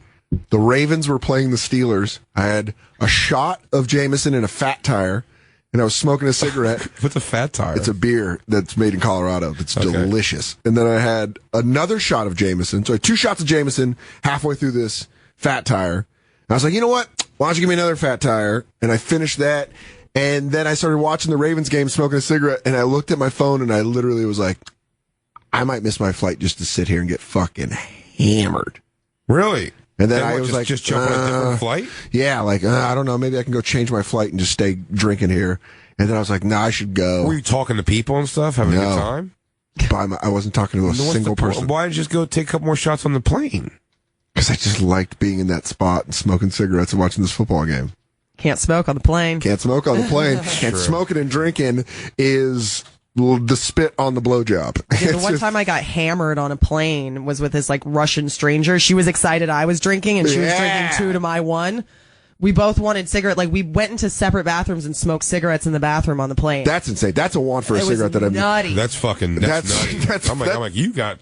The Ravens were playing the Steelers. I had a shot of Jameson in a Fat Tire, and I was smoking a cigarette. What's a Fat Tire? It's a beer that's made in Colorado. It's delicious. And then I had another shot of Jameson. So I had 2 shots of Jameson halfway through this Fat Tire. And I was like, you know what? Why don't you give me another Fat Tire? And I finished that. And then I started watching the Ravens game, smoking a cigarette, and I looked at my phone, and I literally was like, I might miss my flight just to sit here and get fucking hammered. Really? And then I was just jump on a different flight? Yeah, like, I don't know, maybe I can go change my flight and just stay drinking here. And then I was like, nah, I should go. Were you talking to people and stuff, having a good time? I wasn't talking to a single person. Why didn't you just go take a couple more shots on the plane? Because I just liked being in that spot and smoking cigarettes and watching this football game. Can't smoke on the plane. Can't smoke on the plane. And smoking and drinking is the spit on the blowjob. Yeah, the one time I got hammered on a plane was with this like Russian stranger. She was excited I was drinking, and she was drinking 2 to my 1. We both wanted cigarette. Like, we went into separate bathrooms and smoked cigarettes in the bathroom on the plane. That's insane. That's a want for a cigarette that I'm nutty. That's fucking nutty. I'm like, you're an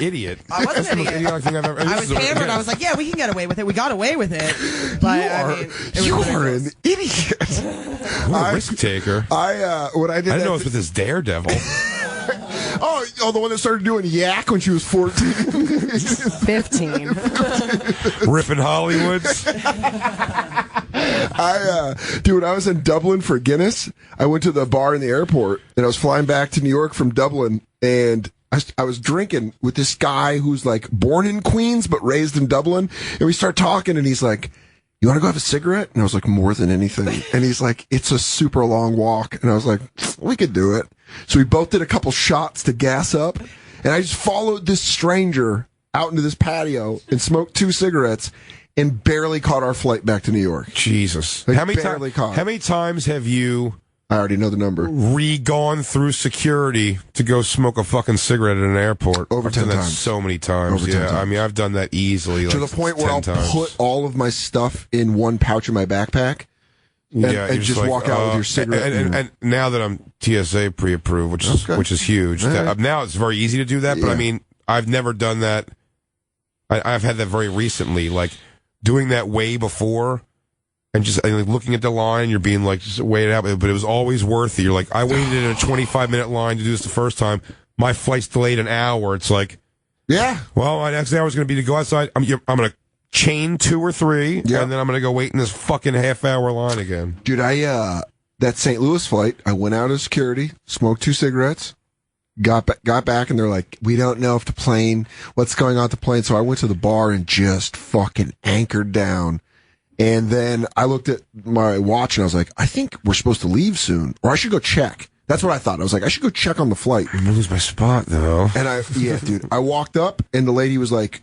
idiot. I was an idiot. Idiotic thing I've ever. I was hammered. I was like, yeah, we can get away with it. We got away with it. But you are an idiot. What a risk taker. What I did. I didn't know it was with this Daredevil. Oh, the one that started doing yak when she was 14. 15. Ripping Hollywoods. Dude, I was in Dublin for Guinness. I went to the bar in the airport, and I was flying back to New York from Dublin, and I was drinking with this guy who's like born in Queens but raised in Dublin, and we start talking, and he's like, you want to go have a cigarette? And I was like, more than anything. And he's like, it's a super long walk. And I was like, we could do it. So we both did a couple shots to gas up, and I just followed this stranger out into this patio and smoked 2 cigarettes and barely caught our flight back to New York. Jesus. Like, How many times have you I already know the number. Gone through security to go smoke a fucking cigarette at an airport? Over 10 I've done that times. so many times. Over 10 yeah, times. I mean, I've done that easily. To like the point where 10 I'll times. put all of my stuff in one pouch in my backpack and you're just like, walk out with your cigarette. And now that I'm TSA pre-approved, which is huge, now it's very easy to do that. But Yeah. I mean, I've never done that. I've had that very recently, like doing that way before. And just looking at the line, you're being like, just wait it out. But it was always worth it. You're like, I waited in a 25-minute line to do this the first time. My flight's delayed an hour. It's like, yeah. Well, my next hour is going to be to go outside. I'm going to chain 2 or 3, and then I'm going to go wait in this fucking half-hour line again. Dude, that St. Louis flight, I went out of security, smoked 2 cigarettes, got back, and they're like, we don't know if the plane, what's going on at the plane. So I went to the bar and just fucking anchored down. And then I looked at my watch and I was like, I think we're supposed to leave soon, or I should go check. That's what I thought. I was like, I should go check on the flight. I'm going to lose my spot, though. And dude, I walked up and the lady was like,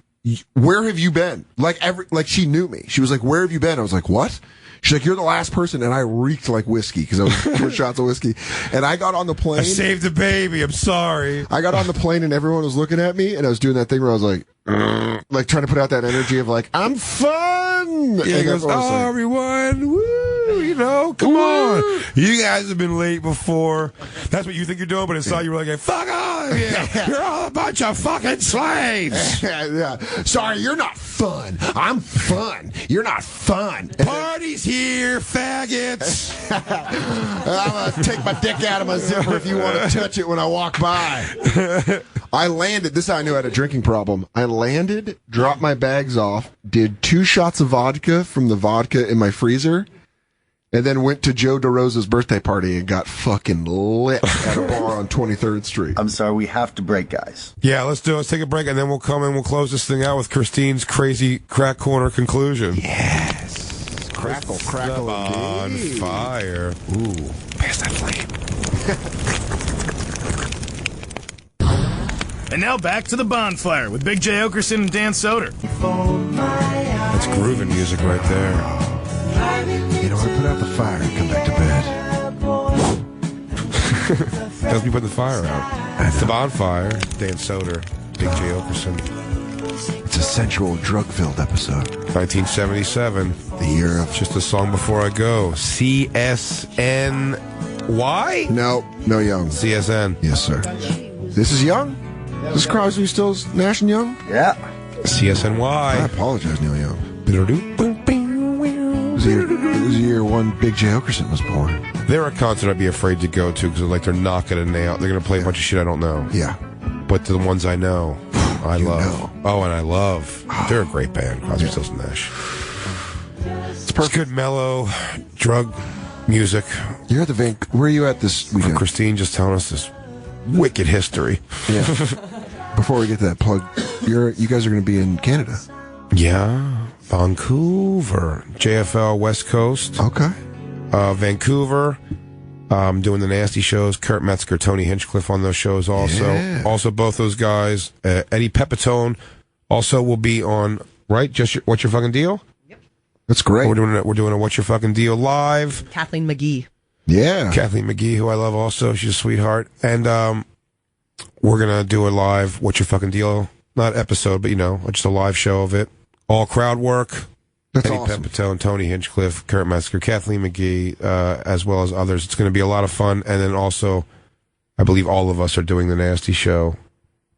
where have you been? Like she knew me. She was like, where have you been? I was like, what? She's like, you're the last person. And I reeked like whiskey because I was 4 shots of whiskey. And I got on the plane. I saved the baby. I'm sorry. I got on the plane and everyone was looking at me and I was doing that thing where I was like trying to put out that energy of like, I'm fun. Yeah, he goes, everyone, woo. Come on. You guys have been late before. That's what you think you're doing, but inside you were like, hey, fuck off. Yeah. You're all a bunch of fucking slaves. Yeah. Sorry, you're not fun. I'm fun. You're not fun. Party's here, faggots. I'm going to take my dick out of my zipper if you want to touch it when I walk by. I landed. This is how I knew I had a drinking problem. I landed, dropped my bags off, did 2 shots of vodka from the vodka in my freezer, and then went to Joe DeRosa's birthday party and got fucking lit at a bar on 23rd Street. I'm sorry, we have to break, guys. Yeah, let's do it. Let's take a break, and then we'll come and we'll close this thing out with Christine's crazy crack corner conclusion. Yes. Crackle, crackle. On fire. Ooh, pass that flame. And now back to the bonfire with Big J. Oakerson and Dan Soder. That's grooving music right there. You know what? Put out the fire and come back to bed. Tells me put the fire out. It's the bonfire. Dan Soder, Big J. Oakerson. It's a sensual, drug-filled episode. 1977. The year of... Just a song before I go. CSNY? No Young. CSN. Yes, sir. This is Young? This is Crosby, Stills, Nash and Young? Yeah. CSNY. I apologize, Neil Young. It It was the year one Big J. Oakerson was born. They're a concert I'd be afraid to go to because they're not going to nail. They're going to play a bunch of shit I don't know. Yeah. But the ones I know, I love. know. Oh, and I love. They're a great band, Crosby, Stills, and Nash. It's good, mellow, drug music. You're at the where are you at this weekend? Christine just telling us this wicked history. Yeah. Before we get to that plug, you guys are going to be in Canada. Yeah. Vancouver, JFL West Coast. Okay. Vancouver, doing the nasty shows. Kurt Metzger, Tony Hinchcliffe on those shows also. Yeah. Also, both those guys. Eddie Pepitone also will be on, right? What's Your Fucking Deal? Yep. That's great. We're doing a What's Your Fucking Deal live. Kathleen McGee. Yeah. Kathleen McGee, who I love also. She's a sweetheart. And we're going to do a live What's Your Fucking Deal? Not episode, but, just a live show of it. All crowd work. That's Eddie awesome. Pepitone, Tony Hinchcliffe, Kurt Metzger, Kathleen McGee, as well as others. It's going to be a lot of fun. And then also, I believe all of us are doing the Nasty Show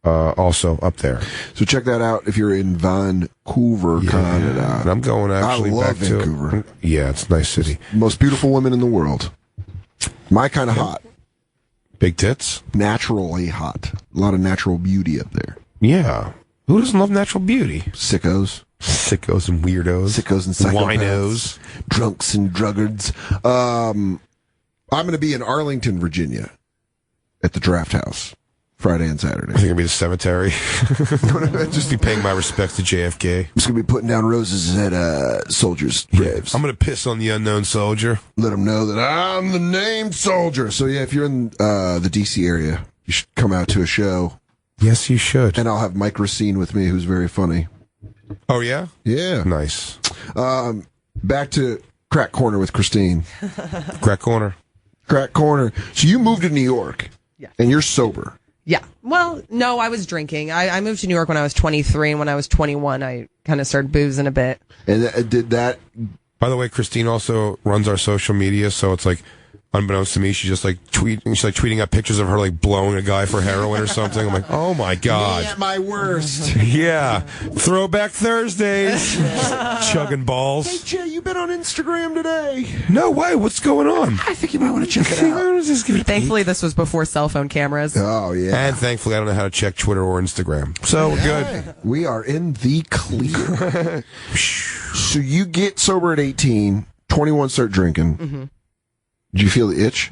also up there. So check that out if you're in Vancouver, Canada. And I'm going actually I love back Vancouver. to... Yeah, it's a nice city. Most beautiful women in the world. My kind of hot. Big tits? Naturally hot. A lot of natural beauty up there. Yeah. Who doesn't love natural beauty? Sickos. Sickos and weirdos. Sickos and psychopaths. Winos. Drunks and druggards. I'm going to be in Arlington, Virginia at the Draft House Friday and Saturday. I think it'll be the cemetery. Just be paying my respects to JFK. I'm just going to be putting down roses at soldiers' graves. I'm going to piss on the unknown soldier. Let them know that I'm the named soldier. So, yeah, if you're in the D.C. area, you should come out to a show. Yes, you should. And I'll have Mike Racine with me, who's very funny. Oh, yeah? Yeah. Nice. Back to Crack Corner with Christine. Crack Corner. Crack Corner. So you moved to New York. Yeah. And you're sober. Yeah. Well, no, I was drinking. I moved to New York when I was 23, and when I was 21, I kind of started boozing a bit. And did that... By the way, Christine also runs our social media, so it's like, unbeknownst to me, she's just like tweeting out pictures of her like blowing a guy for heroin or something. I'm like, oh my god, at my worst. Yeah, Throwback Thursdays, chugging balls. Hey Jay, you been on Instagram today? No way. What's going on? I think you might want to check it out. Thankfully, this was before cell phone cameras. Oh yeah. And thankfully, I don't know how to check Twitter or Instagram, so we're good. We are in the clear. So you get sober at 18, 21 start drinking. Mm-hmm. Did you feel the itch?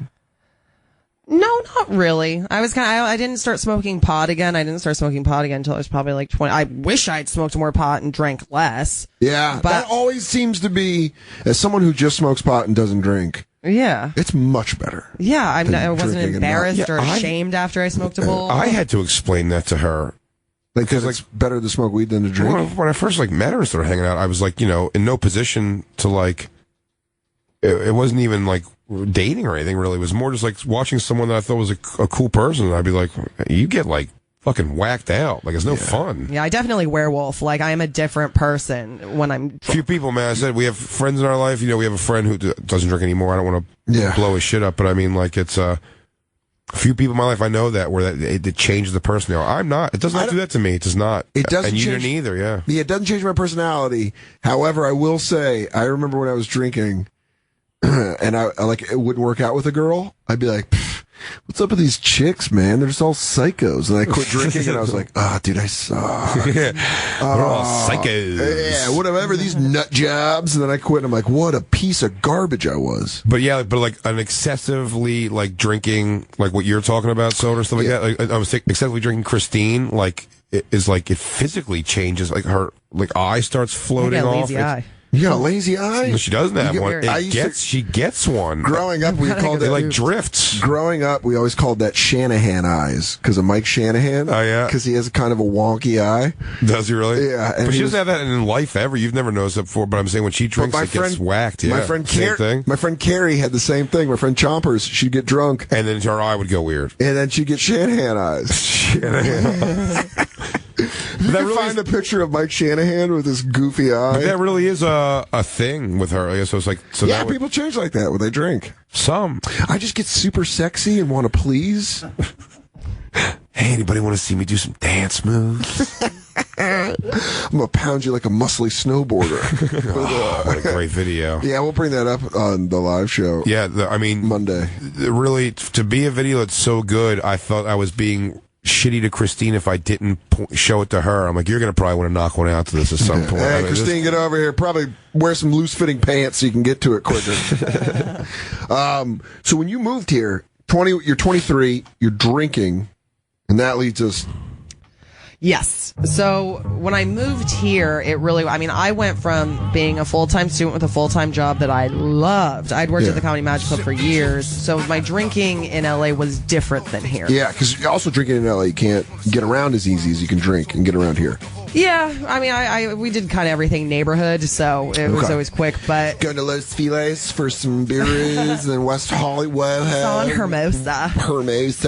No, not really. I didn't start smoking pot again. I didn't start smoking pot again until I was probably like 20. I wish I'd smoked more pot and drank less. Yeah, but that always seems to be, as someone who just smokes pot and doesn't drink, yeah, it's much better. Yeah, I wasn't drinking and embarrassed not- or Yeah, ashamed after I smoked a bowl. I had to explain that to her. Because it's better to smoke weed than to drink? When I first met her and started hanging out, I was like, in no position to it wasn't even like dating or anything really. It was more just like watching someone that I thought was a cool person. And I'd be like, you get like fucking whacked out. Like, it's no fun. Yeah, I definitely werewolf. Like, I am a different person when I'm... Few people, man. I said we have friends in our life. You know, we have a friend who doesn't drink anymore. I don't want to blow his shit up, but I mean, like, it's a few people in my life I know that where it changes the personality. I'm not. It does not do that to me. It does not. It doesn't. And you change, didn't either. Yeah. Yeah, it doesn't change my personality. However, I will say, I remember when I was drinking, and I like it wouldn't work out with a girl. I'd be like, what's up with these chicks, man? They're just all psychos. And I quit drinking, and I was like, dude, I suck. They're all psychos. Yeah, whatever, these nut jobs. And then I quit, and I'm like, what a piece of garbage I was. But yeah, but like an excessively like drinking, like what you're talking about, soda stuff like that. Like I was excessively drinking Christine, like it is like it physically changes. Like her like eye starts floating off. Lazy eye. You got a lazy eye? No, she doesn't have one. She gets one. Growing up, we called it like drifts. Growing up, we always called that Shanahan eyes because of Mike Shanahan. Oh yeah, because he has kind of a wonky eye. Does he really? Yeah, but she doesn't have that in life ever. You've never noticed that before. But I'm saying when she drinks, it gets whacked. Yeah, my friend Carrie had the same thing. My friend Chompers, she'd get drunk, and then her eye would go weird, and then she'd get Shanahan eyes. Shanahan. You can find a picture of Mike Shanahan with his goofy eye. That really is a thing with her. I guess so. It's like people change like that when they drink. Some. I just get super sexy and want to please. Hey, anybody want to see me do some dance moves? I'm gonna pound you like a muscly snowboarder. What a great video. Yeah, we'll bring that up on the live show. Yeah, I mean, Monday. Really, to be a video that's so good, I thought I was being shitty to Christine if I didn't show it to her. I'm like, you're going to probably want to knock one out to this at some point. Hey, Christine, get over here. Probably wear some loose-fitting pants so you can get to it quicker. So when you moved here, you're 23, you're drinking, and that leads us... Yes. So when I moved here, I went from being a full-time student with a full-time job that I loved. I'd worked at the Comedy Magic Club for years. So my drinking in LA was different than here. Yeah, because also drinking in LA, you can't get around as easy as you can drink and get around here. Yeah, I mean, we did kind of everything neighborhood, so it was always quick, but... Going to Los Feliz for some beers in West Hollywood. On Hermosa.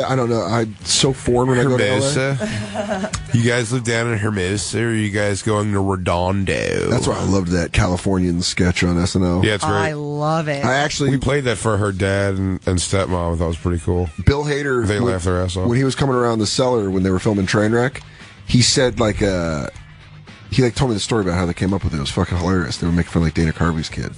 I don't know. I'm so foreign when I go to LA. You guys live down in Hermosa, or are you guys going to Redondo? That's why I loved that Californian sketch on SNL. Yeah, it's great. I love it. We played that for her dad and stepmom. I thought it was pretty cool. Bill Hader, they laughed their ass off. When he was coming around the cellar when they were filming Trainwreck, he said he told me the story about how they came up with it. It was fucking hilarious. They were making fun of like Dana Carvey's kid.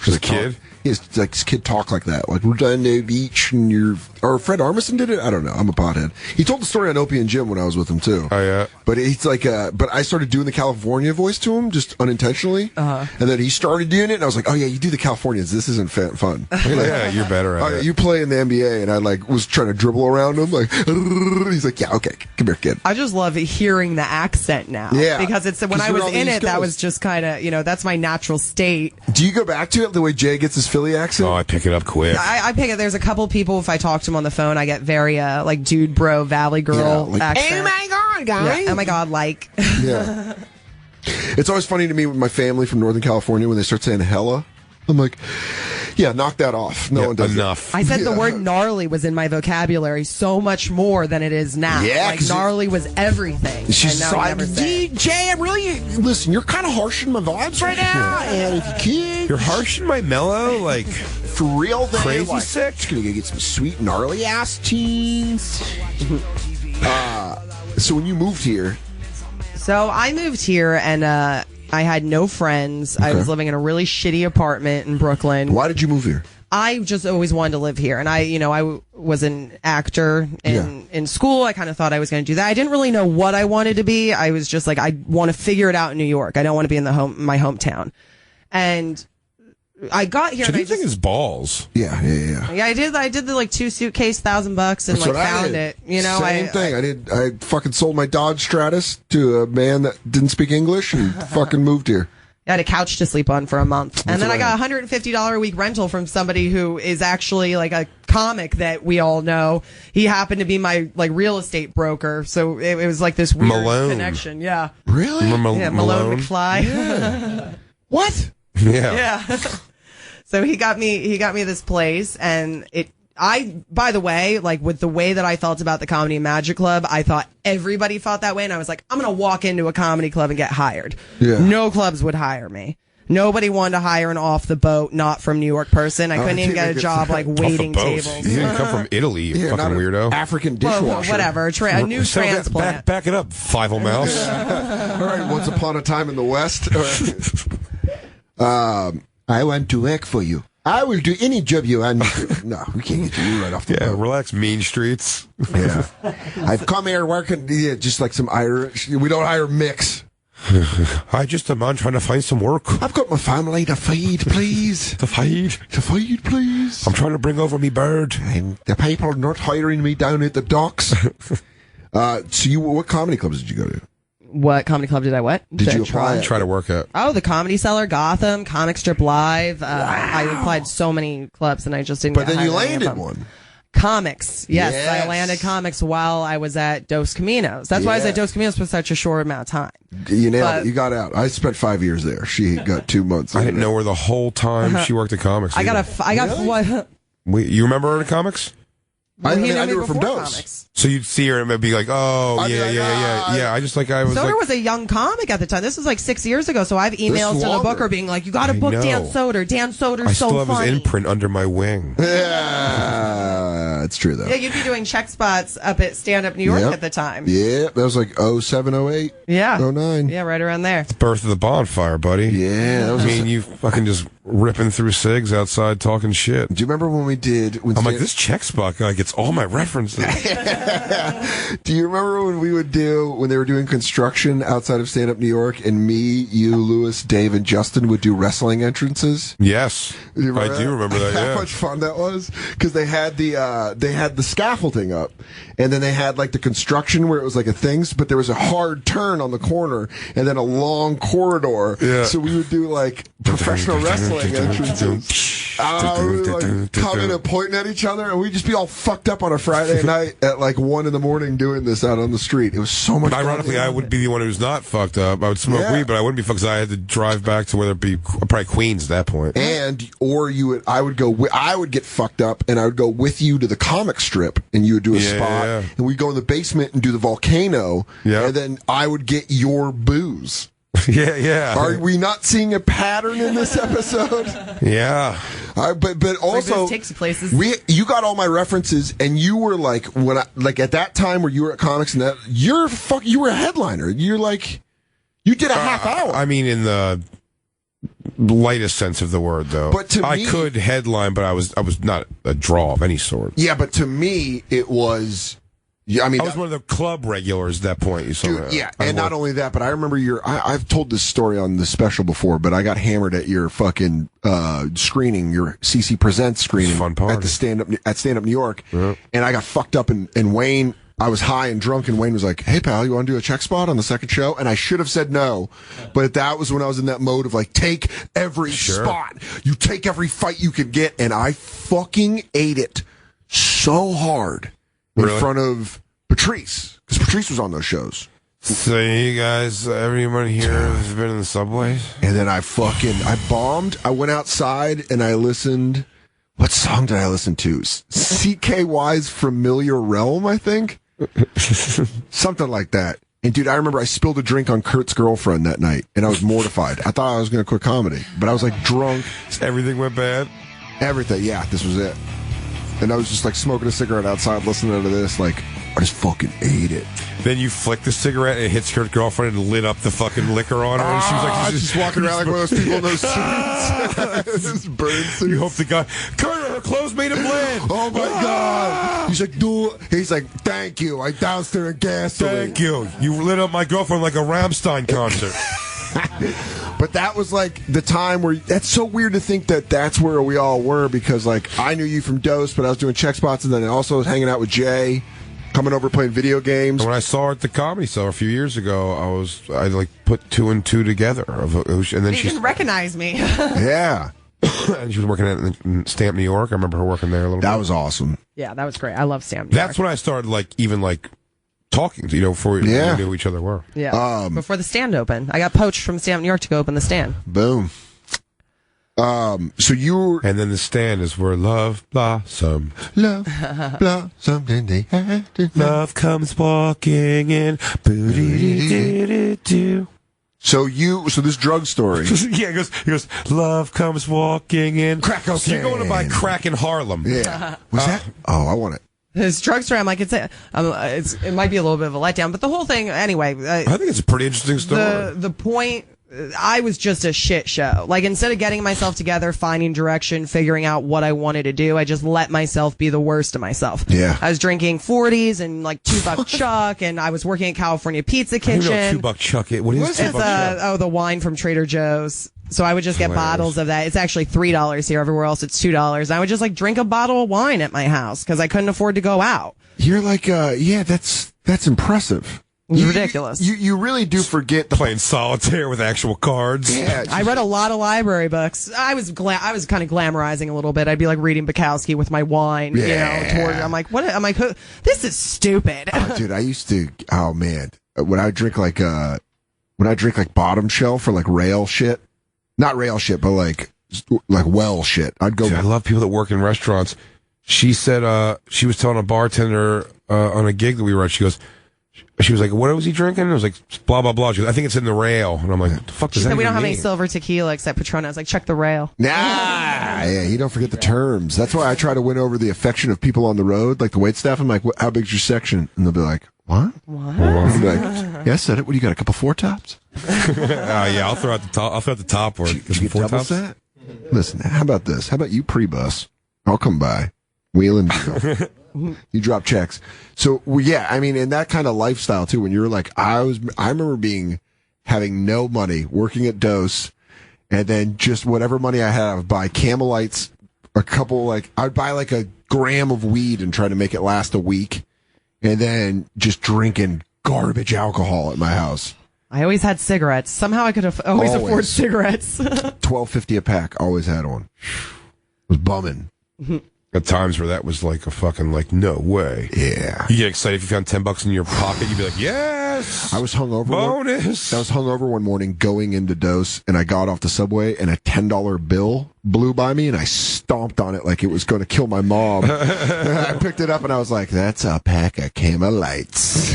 His kid? Yes, like this kid talk like that. Like, we're down the beach and or Fred Armisen did it? I don't know. I'm a pothead. He told the story on Opie and Jim when I was with him too. Oh yeah. But he's like, but I started doing the California voice to him just unintentionally. And then he started doing it and I was like, oh yeah, you do the Californians. This isn't fun. Yeah, you're better at it. You play in the NBA and I was trying to dribble around him. Like, he's like, yeah, okay, come here, kid. I just love hearing the accent now. Yeah. Because when I was in it, that was just kind of, that's my natural state. Do you go back to it the way Jay gets his Philly accent? Oh, I pick it up quick. I pick it. There's a couple people, if I talk to them on the phone, I get very, dude, bro, Valley girl accent. Oh my God, guys. Yeah, oh my God, like. Yeah. It's always funny to me with my family from Northern California when they start saying hella. I'm like, yeah, knock that off. No one does enough. I said the word gnarly was in my vocabulary so much more than it is now. Yeah, gnarly was everything. She's and now I never say it. Jay, I'm really listen. You're kind of harshing my vibes right now, and if you can, you're harshing my mellow, like for real. Crazy sick. Just gonna go get some sweet gnarly ass teens. So when you moved here, I moved here and I had no friends. Okay. I was living in a really shitty apartment in Brooklyn. Why did you move here? I just always wanted to live here. And I was an actor in school. I kind of thought I was going to do that. I didn't really know what I wanted to be. I was just like, I want to figure it out in New York. I don't want to be in my hometown. And I got here. So do you think it's balls? Yeah. Yeah, I did the 2 suitcase $1,000 and found it. Same thing. I fucking sold my Dodge Stratus to a man that didn't speak English and fucking moved here. I had a couch to sleep on for a month. And then I got a $150 a week rental from somebody who is actually like a comic that we all know. He happened to be my real estate broker. So it was like this weird connection. Yeah. Really? Malone McFly. Yeah. What? Yeah. So he got me this place and by the way, like with the way that I felt about the Comedy and Magic Club, I thought everybody felt that way. And I was like, I'm going to walk into a comedy club and get hired. Yeah. No clubs would hire me. Nobody wanted to hire an off the boat, not from New York person. I couldn't even get a job like waiting tables. You didn't come from Italy, you fucking weirdo. African dishwasher. Well, whatever. A new transplant. Back it up, Five-O Mouse. All right, once upon a time in the West. I want to work for you. I will do any job you want me to. No, we can't get you right off the boat. Relax, Mean Streets. Yeah. I've come here working, just like some Irish. We don't hire mix. I just am on trying to find some work. I've got my family to feed, please. To feed, please. I'm trying to bring over me bird. And the people are not hiring me down at the docks. What comedy clubs did you go to? What comedy club did I what? Did you apply? Try to work at. Oh, the Comedy Cellar, Gotham, Comic Strip Live. I applied so many clubs and I just didn't. But then you landed one. Comics, yes, I landed comics while I was at Dos Caminos. That's why I was at Dos Caminos for such a short amount of time. You nailed it. You got out. I spent 5 years there. She got 2 months. I didn't know her the whole time she worked at comics. I got what? You remember her at comics? I knew her from Dos. Comics. So you'd see her and it'd be like, oh, yeah. I was Soder like, was a young comic at the time. This was like 6 years ago. So I have emails to the booker being like, you got to book Dan Soder. Dan Soder's so funny. I still have his imprint under my wing. Yeah, it's true though. Yeah, you'd be doing check spots up at Stand Up New York at the time. Yeah, that was like 07, 08. Yeah. 09. Yeah, right around there. Birth of the Bonfire, buddy. Yeah. That was you fucking just ripping through cigs outside talking shit. Do you remember when we did... I'm like, this check spot guy gets all my references. Do you remember when they were doing construction outside of Stand Up New York and me, you, Lewis, Dave, and Justin would do wrestling entrances? Yes. I do remember that, yeah. How much fun that was? Because they had the scaffolding up, and then they had like the construction where it was like a thing, but there was a hard turn on the corner, and then a long corridor. Yeah. So we would do like professional wrestling entrances. We would like coming and pointing at each other, and we'd just be all fucked up on a Friday night at like 1 a.m. doing this out on the street. It was so much fun. Ironically, I would be the one who's not fucked up. I would smoke weed, but I wouldn't be fucked because I had to drive back to whether it be probably Queens at that point. I would get fucked up, and I would go with you to the comic strip, and you would do a spot, and we'd go in the basement and do the volcano, and then I would get your booze. Yeah. Are we not seeing a pattern in this episode? Yeah. But also, takes you places. You got all my references, and you were like at that time where you were at comics and that you were a headliner. You're like, you did a half hour. I mean, in the lightest sense of the word, though. But to me, I could headline, but I was not a draw of any sort. Yeah, but to me, it was. Yeah, I mean, I was one of the club regulars at that point. You saw dude, yeah, and not only that, but I remember I've told this story on the special before, but I got hammered at your fucking screening, your CC Presents screening at the Stand Up New York, and I got fucked up, and Wayne. I was high and drunk, and Wayne was like, "Hey, pal, you want to do a check spot on the second show?" And I should have said no, but that was when I was in that mode of like, take every spot, you take every fight you could get, and I fucking ate it so hard in front of Patrice, because Patrice was on those shows. So you guys, everyone here has been in the subways? And then I bombed. I went outside and I listened. What song did I listen to? CKY's Familiar Realm, I think. Something like that. And dude, I remember I spilled a drink on Kurt's girlfriend that night, and I was mortified. I thought I was going to quit comedy, but I was like drunk. Everything went bad? Everything, yeah, this was it. And I was just like smoking a cigarette outside, listening to this, like, I just fucking ate it. Then you flicked the cigarette and it hit Kurt's girlfriend and lit up the fucking liquor on her. And she was like, just walking around like one of those people in those suits. Just burn suits. You hope to God, Kurt, her clothes made him bled. Oh my God. He's like, dude. He's like, thank you. I doused her in gasoline. Thank you. You lit up my girlfriend like a Rammstein concert. But that was like the time where that's so weird to think that that's where we all were, because like I knew you from Dose, but I was doing check spots, and then I also was hanging out with Jay, coming over playing video games. And when I saw her at the Comedy Cellar a few years ago, I like put 2 and 2 together, and then she didn't recognize me. Yeah. And she was working at Stamp New York. I remember her working there a little bit. That was awesome. Yeah, that was great. I love Stamp New York. That's when I started talking, before we knew each other were. Yeah. Before the stand opened. I got poached from Stamp New York to go open the stand. Boom. So you And then the stand is where love blossomed. love something they had to know. Love comes walking in. Boo-dee-dee-dee-dee-doo. So this drug story. Yeah, he goes, love comes walking in. Crack So you're going to buy crack in Harlem. Yeah. Was that? Oh, I want it. His drugstore, I'm like, it might be a little bit of a letdown, but the whole thing, anyway. I think it's a pretty interesting story. The point, I was just a shit show. Like, instead of getting myself together, finding direction, figuring out what I wanted to do, I just let myself be the worst of myself. Yeah. I was drinking 40s and like $2 Chuck, and I was working at California Pizza Kitchen. I don't know $2 Chuck. What is $2 Chuck? The wine from Trader Joe's. So I would just get bottles of that. It's actually $3 here. Everywhere else, it's $2. And I would just like drink a bottle of wine at my house because I couldn't afford to go out. You're like, yeah, that's impressive. It's ridiculous. You really do forget the Playing solitaire with actual cards. Yeah, I read a lot of library books. I was kind of glamorizing a little bit. I'd be like reading Bukowski with my wine. Yeah. I'm like, what? I'm like, this is stupid. Oh, dude, I used to. Oh man, when I drink like bottom shelf or like rail shit, not rail shit, but like well shit. I'd go. Dude, I love people that work in restaurants. She said she was telling a bartender on a gig that we were at. She was like, "What was he drinking?" I was like, "Blah blah blah." She goes, "I think it's in the rail." And I'm like, "What the fuck does She that said we even don't have mean?" any silver tequila except Patron. I was like, check the rail. Nah, yeah, you don't forget the terms. That's why I try to win over the affection of people on the road, like the waitstaff. I'm like, "How big's your section?" And they'll be like, "What?" I'll be like, "Yeah, I said it. What do you got? A couple four tops?" Yeah, I'll throw out the top. I'll throw out the top or Did you get four double tops. set? Listen, how about this? How about you pre-bus? I'll come by, wheel and deal. You drop checks. So yeah, I mean, in that kind of lifestyle too. When you're like, I remember having no money, working at Dose, and then just whatever money I had, I would buy Camelites, I'd buy like a gram of weed and try to make it last a week, and then just drinking garbage alcohol at my house. I always had cigarettes. Somehow I could always afford cigarettes. $12.50 a pack. Always had one. Was bumming. At times where that was like a fucking no way. Yeah. You get excited if you found $10 in your pocket. You'd be like, yes. I was hungover. Bonus. I was hungover one morning going into Dose, and I got off the subway, and a $10 bill blew by me, and I stomped on it like it was going to kill my mom. I picked it up, and I was like, "That's a pack of Camelites."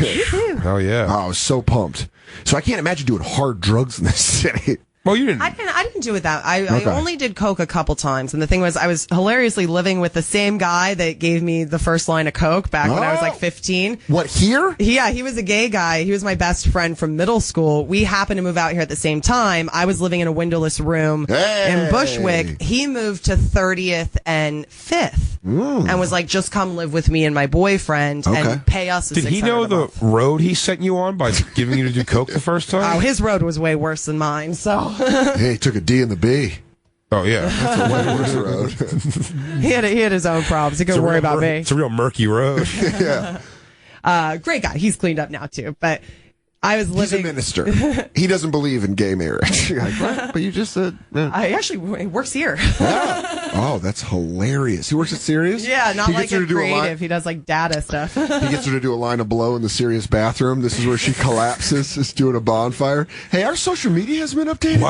Hell yeah. Oh, I was so pumped. So I can't imagine doing hard drugs in this city. Well, you didn't. I didn't do it that. I only did coke a couple times, and the thing was, I was hilariously living with the same guy that gave me the first line of coke back when I was like 15. What, here? Yeah, he was a gay guy. He was my best friend from middle school. We happened to move out here at the same time. I was living in a windowless room in Bushwick. He moved to 30th and 5th and was like, "Just come live with me and my boyfriend and pay us." Did he know the road he sent you on by giving you to do coke the first time? Oh, his road was way worse than mine. So Hey, he took a D and the B. Oh yeah, That's a way worse road. he had his own problems. He couldn't worry about me. It's a real murky road. Yeah. Great guy. He's cleaned up now too. But I was living. He's a minister. He doesn't believe in gay marriage. You're like, "What? But you just said." I actually works here. Oh, that's hilarious. He works at Sirius? Yeah, not He like gets her a to do a line- creative. He does like data stuff. He gets her to do a line of blow in the Sirius bathroom. This is where she collapses, is doing a bonfire. Hey, our social media has been updated.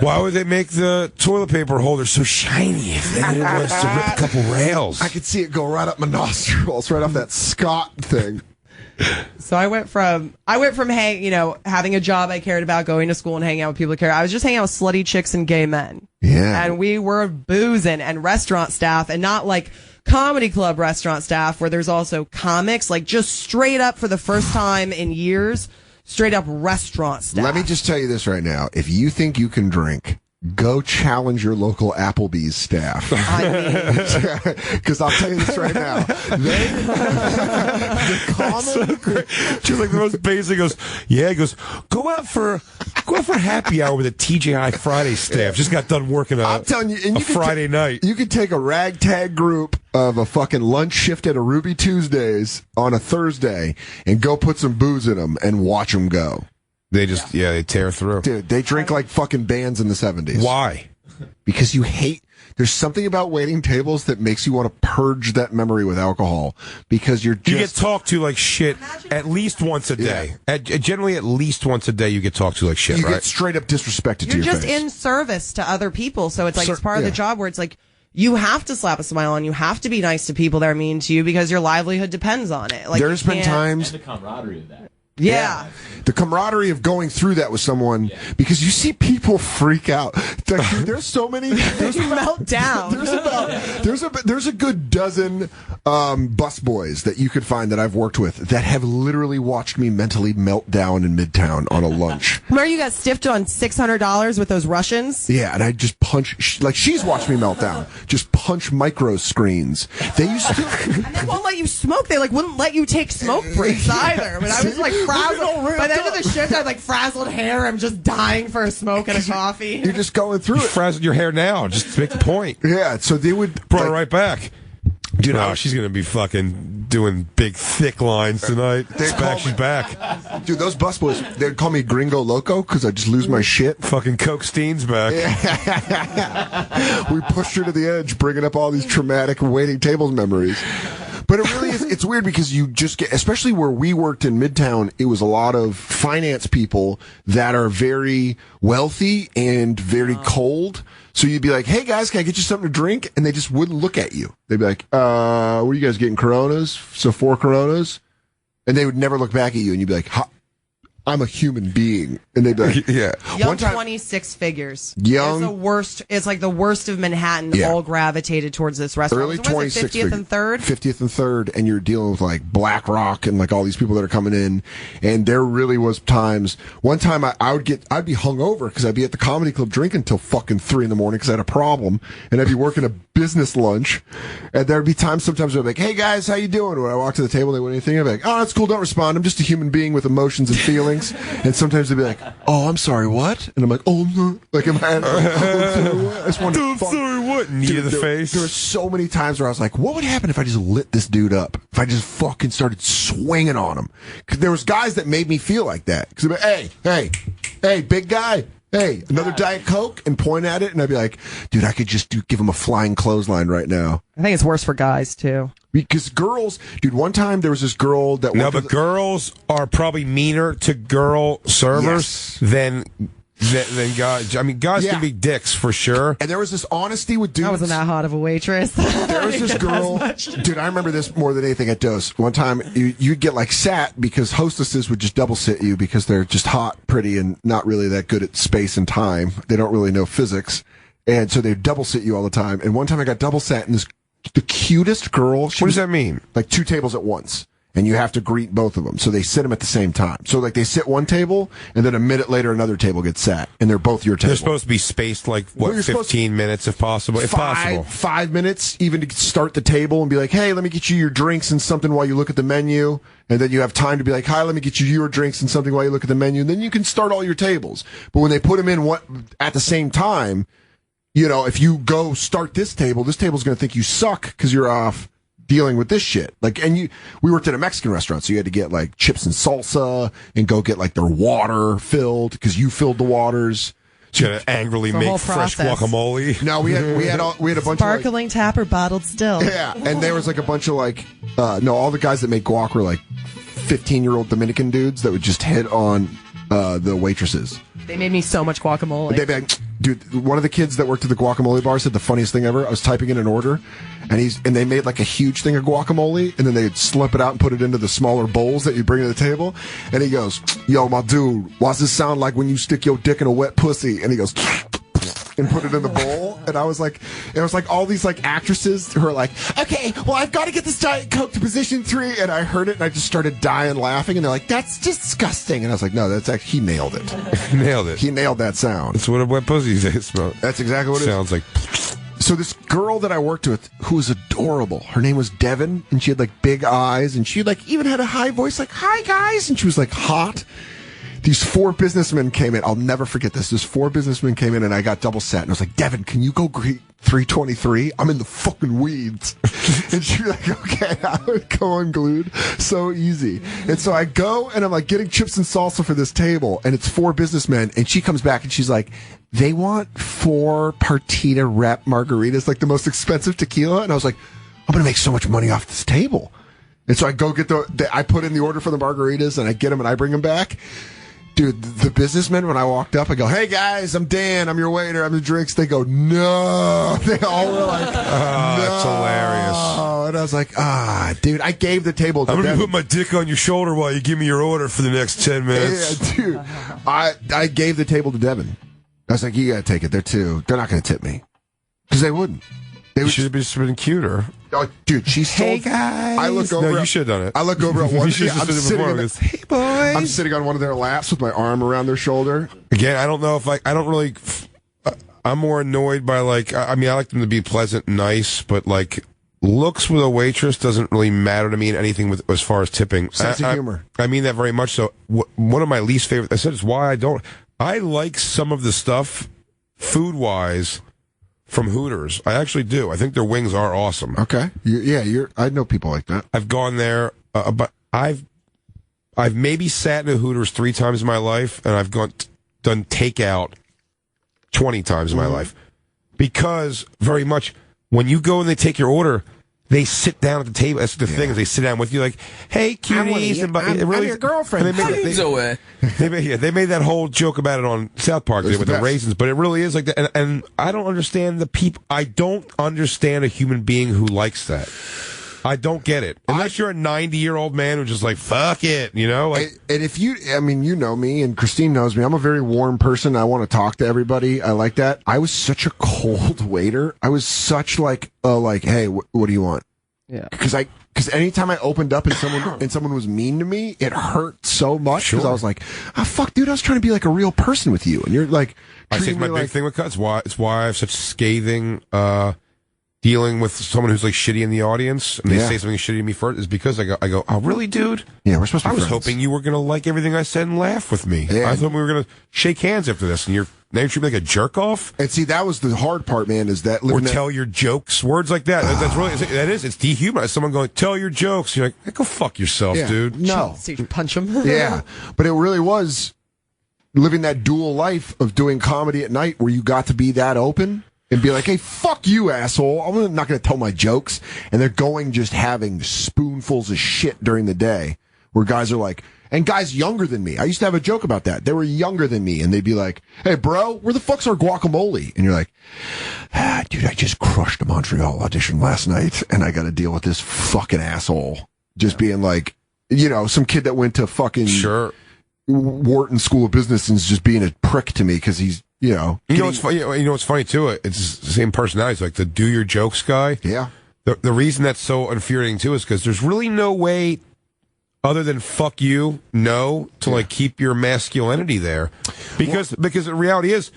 Why would they make the toilet paper holder so shiny if they didn't want us to rip a couple rails? I could see it go right up my nostrils, right off that Scott thing. So I went from having a job I cared about, going to school and hanging out with people I care. I was just hanging out with slutty chicks and gay men. Yeah. And we were boozing and restaurant staff, and not like comedy club restaurant staff where there's also comics, like just straight up for the first time in years, straight up restaurant staff. Let me just tell you this right now. If you think you can drink, go challenge your local Applebee's staff. Because I'll tell you this right now. The common... Just like the most basic goes, go out for happy hour with a TGI Friday staff. Just got done working I'm telling you, and a Friday night. You could take a ragtag group of a fucking lunch shift at a Ruby Tuesdays on a Thursday and go put some booze in them and watch them go. They just, they tear through. Dude, they drink like fucking bands in the 70s. Why? because you hate. There's something about waiting tables that makes you want to purge that memory with alcohol because you get talked to like shit at least once a day. Generally, at least once a day, you get talked to like shit. You right? get straight up disrespected to You're your just face. in service to other people, so it's like it's part of the job where it's like you have to slap a smile on, you have to be nice to people that are mean to you because your livelihood depends on it. Like There's been times and the camaraderie of that. Yeah. The camaraderie of going through that with someone, because you see people freak out. Like, dude, there's so many. There's melt down. There's a good dozen bus boys that you could find that I've worked with that have literally watched me mentally melt down in Midtown on a lunch. Remember you got stiffed on $600 with those Russians? Yeah, and I just punch, like she's watched me melt down. Just punch micro screens. They used to. And they won't let you smoke. They wouldn't let you take smoke breaks either. But I was like frazzled. By the end of the shift, I had like frazzled hair. I'm just dying for a smoke and a coffee. You're just going through it. Frazzled your hair now, just to make the point. Yeah, so they would brought it right back. Dude, she's gonna be fucking doing big, thick lines tonight. She's back. Dude, those busboys, they'd call me Gringo Loco because I just lose my shit. Fucking Coke Steen's back. We pushed her to the edge, bringing up all these traumatic waiting tables memories. But it really is, it's weird because you just get, especially where we worked in Midtown, it was a lot of finance people that are very wealthy and very cold. So you'd be like, hey guys, can I get you something to drink? And they just wouldn't look at you. They'd be like, what are you guys getting, Coronas? So 4 Coronas? And they would never look back at you and you'd be like, I'm a human being. And they'd be like, yeah. Young 26 figures. Young. It's the worst. It's like the worst of Manhattan all gravitated towards this restaurant. Early 26 50th and 3rd? 50th and 3rd, and you're dealing with like BlackRock and like all these people that are coming in. And there really was times, one time I'd be hungover because I'd be at the comedy club drinking till fucking 3 in the morning because I had a problem. And I'd be working a business lunch. And there'd be times sometimes I'd be like, hey guys, how you doing? When I walk to the table, they wouldn't anything. I'd be like, oh, that's cool. Don't respond. I'm just a human being with emotions and feelings. And sometimes they'd be like, oh, I'm sorry, what? And I'm like, oh, no. Like, in my head, I just wanted to fuck. Sorry, what? Knee to the face. There were so many times where I was like, what would happen if I just lit this dude up? If I just fucking started swinging on him? Because there was guys that made me feel like that. Because I'd be like, hey, big guy. Hey, another Diet Coke, and point at it, and I'd be like, dude, I could just give him a flying clothesline right now. I think it's worse for guys, too. Because girls, dude, one time there was this girl that... No, but girls are probably meaner to girl servers than guys. I mean, guys can be dicks for sure. And there was this honesty with dudes. I wasn't that hot of a waitress. There was this girl, dude, I remember this more than anything at Dose. One time, you'd get like sat because hostesses would just double sit you because they're just hot, pretty, and not really that good at space and time. They don't really know physics. And so they'd double sit you all the time. And one time I got double sat, and the cutest girl. What does that mean? Like 2 tables at once. And you have to greet both of them. So they sit them at the same time. So like they sit one table, and then a minute later another table gets sat. And they're both your table. They're supposed to be spaced like, 15 minutes if possible? If possible. 5 minutes, even to start the table and be like, hey, let me get you your drinks and something while you look at the menu. And then you have time to be like, hi, let me get you your drinks and something while you look at the menu. And then you can start all your tables. But when they put them in at the same time, you know, if you go start this table's going to think you suck because you're off dealing with this shit. Like, and we worked at a Mexican restaurant, so you had to get like chips and salsa and go get like their water filled because you filled the waters. So you gotta angrily make fresh guacamole. No, we had a bunch of sparkling tap or bottled still. Yeah, and there was like a bunch of like all the guys that make guac were like 15-year-old Dominican dudes that would just hit on the waitresses. They made me so much guacamole. They'd be like, dude, one of the kids that worked at the guacamole bar said the funniest thing ever. I was typing in an order, and they made like a huge thing of guacamole, and then they'd slip it out and put it into the smaller bowls that you bring to the table. And he goes, yo, my dude, what's this sound like when you stick your dick in a wet pussy? And he goes, and put it in the bowl. And I was like, it was like all these like actresses who are like, okay, well, I've got to get this Diet Coke to position 3. And I heard it and I just started dying laughing. And they're like, that's disgusting. And I was like, no, that's actually, he nailed it. Nailed it. He nailed that sound. That's what a wet pussy smell. That's exactly what it sounds like. So this girl that I worked with, who was adorable, her name was Devin, and she had like big eyes, and she like even had a high voice, like, hi guys, and she was like hot. these 4 businessmen came in. I'll never forget this. These 4 businessmen came in, and I got double set. And I was like, Devin, can you go greet 323? I'm in the fucking weeds. And she was like, okay, I would go unglued. So easy. And so I go, and I'm like getting chips and salsa for this table, and it's 4 businessmen. And she comes back, and she's like, they want 4 Partita Rep margaritas, like the most expensive tequila. And I was like, I'm going to make so much money off this table. And so I go get I put in the order for the margaritas, and I get them, and I bring them back. Dude, the businessmen, when I walked up, I go, hey guys, I'm Dan, I'm your waiter, I'm the drinks. They go, no. They all were like, no. That's hilarious. And I was like, dude, I gave the table to I'm going to Devin. put my dick on your shoulder while you give me your order for the next 10 minutes. Yeah, dude. I gave the table to Devin. I was like, you got to take it. They're not going to tip me. Because they wouldn't. You should have just been cuter. Oh, dude, she's Hey guys. I look over. No, you should have done it. I look over at one. You should have just done it before. Hey boys. I'm sitting on one of their laps with my arm around their shoulder. Again, I don't know if I don't really. I'm more annoyed by like. I mean, I like them to be pleasant, and nice, but like looks with a waitress doesn't really matter to me in anything with as far as tipping. Sense of humor. I mean that very much. So one of my least favorite. I said it's why I don't. I like some of the stuff, food wise, from Hooters. I actually do. I think their wings are awesome. Okay. I know people like that. I've gone there, but I've maybe sat in a Hooters 3 times in my life, and I've done takeout 20 times in my life. Because very much, when you go and they take your order, they sit down at the table. That's the thing, is they sit down with you like, hey, cuties. I'm your girlfriend. They made that whole joke about it on South Park with the raisins, but it really is like that. And I don't understand the people. I don't understand a human being who likes that. I don't get it. Unless you're a 90-year-old man who's just like, fuck it, you know? Like, and if you know me, and Christine knows me, I'm a very warm person. I want to talk to everybody. I like that. I was such a cold waiter. I was such like, hey, what do you want? Yeah. Because anytime I opened up and someone was mean to me, it hurt so much. Because I was like, fuck, dude, I was trying to be like a real person with you, and you're like, I think my big thing with cuts. It's why I have such scathing dealing with someone who's like shitty in the audience, and they say something shitty to me first, is because I go, oh really, dude? Yeah, we're supposed to be friends. friends. Hoping you were gonna like everything I said and laugh with me. Yeah. I thought we were gonna shake hands after this, and now you treat me like a jerk off. And see, that was the hard part, man. Is that or tell your jokes, words like that. It's dehumanized. Someone going, tell your jokes. You're like, go fuck yourself, dude. No, So you punch him. yeah, but it really was living that dual life of doing comedy at night, where you got to be that open and be like, hey, fuck you, asshole. I'm not going to tell my jokes. And they're just having spoonfuls of shit during the day, where guys are like, and guys younger than me. I used to have a joke about that. They were younger than me, and they'd be like, hey, bro, where the fuck's our guacamole? And you're like, dude, I just crushed a Montreal audition last night, and I got to deal with this fucking asshole. Just being like, some kid that went to fucking Wharton School of Business and is just being a prick to me because he's, what's funny? What's funny too? It's the same personality. It's like the do your jokes guy. Yeah. The reason that's so infuriating too is because there's really no way other than fuck you, to like keep your masculinity there, because the reality is,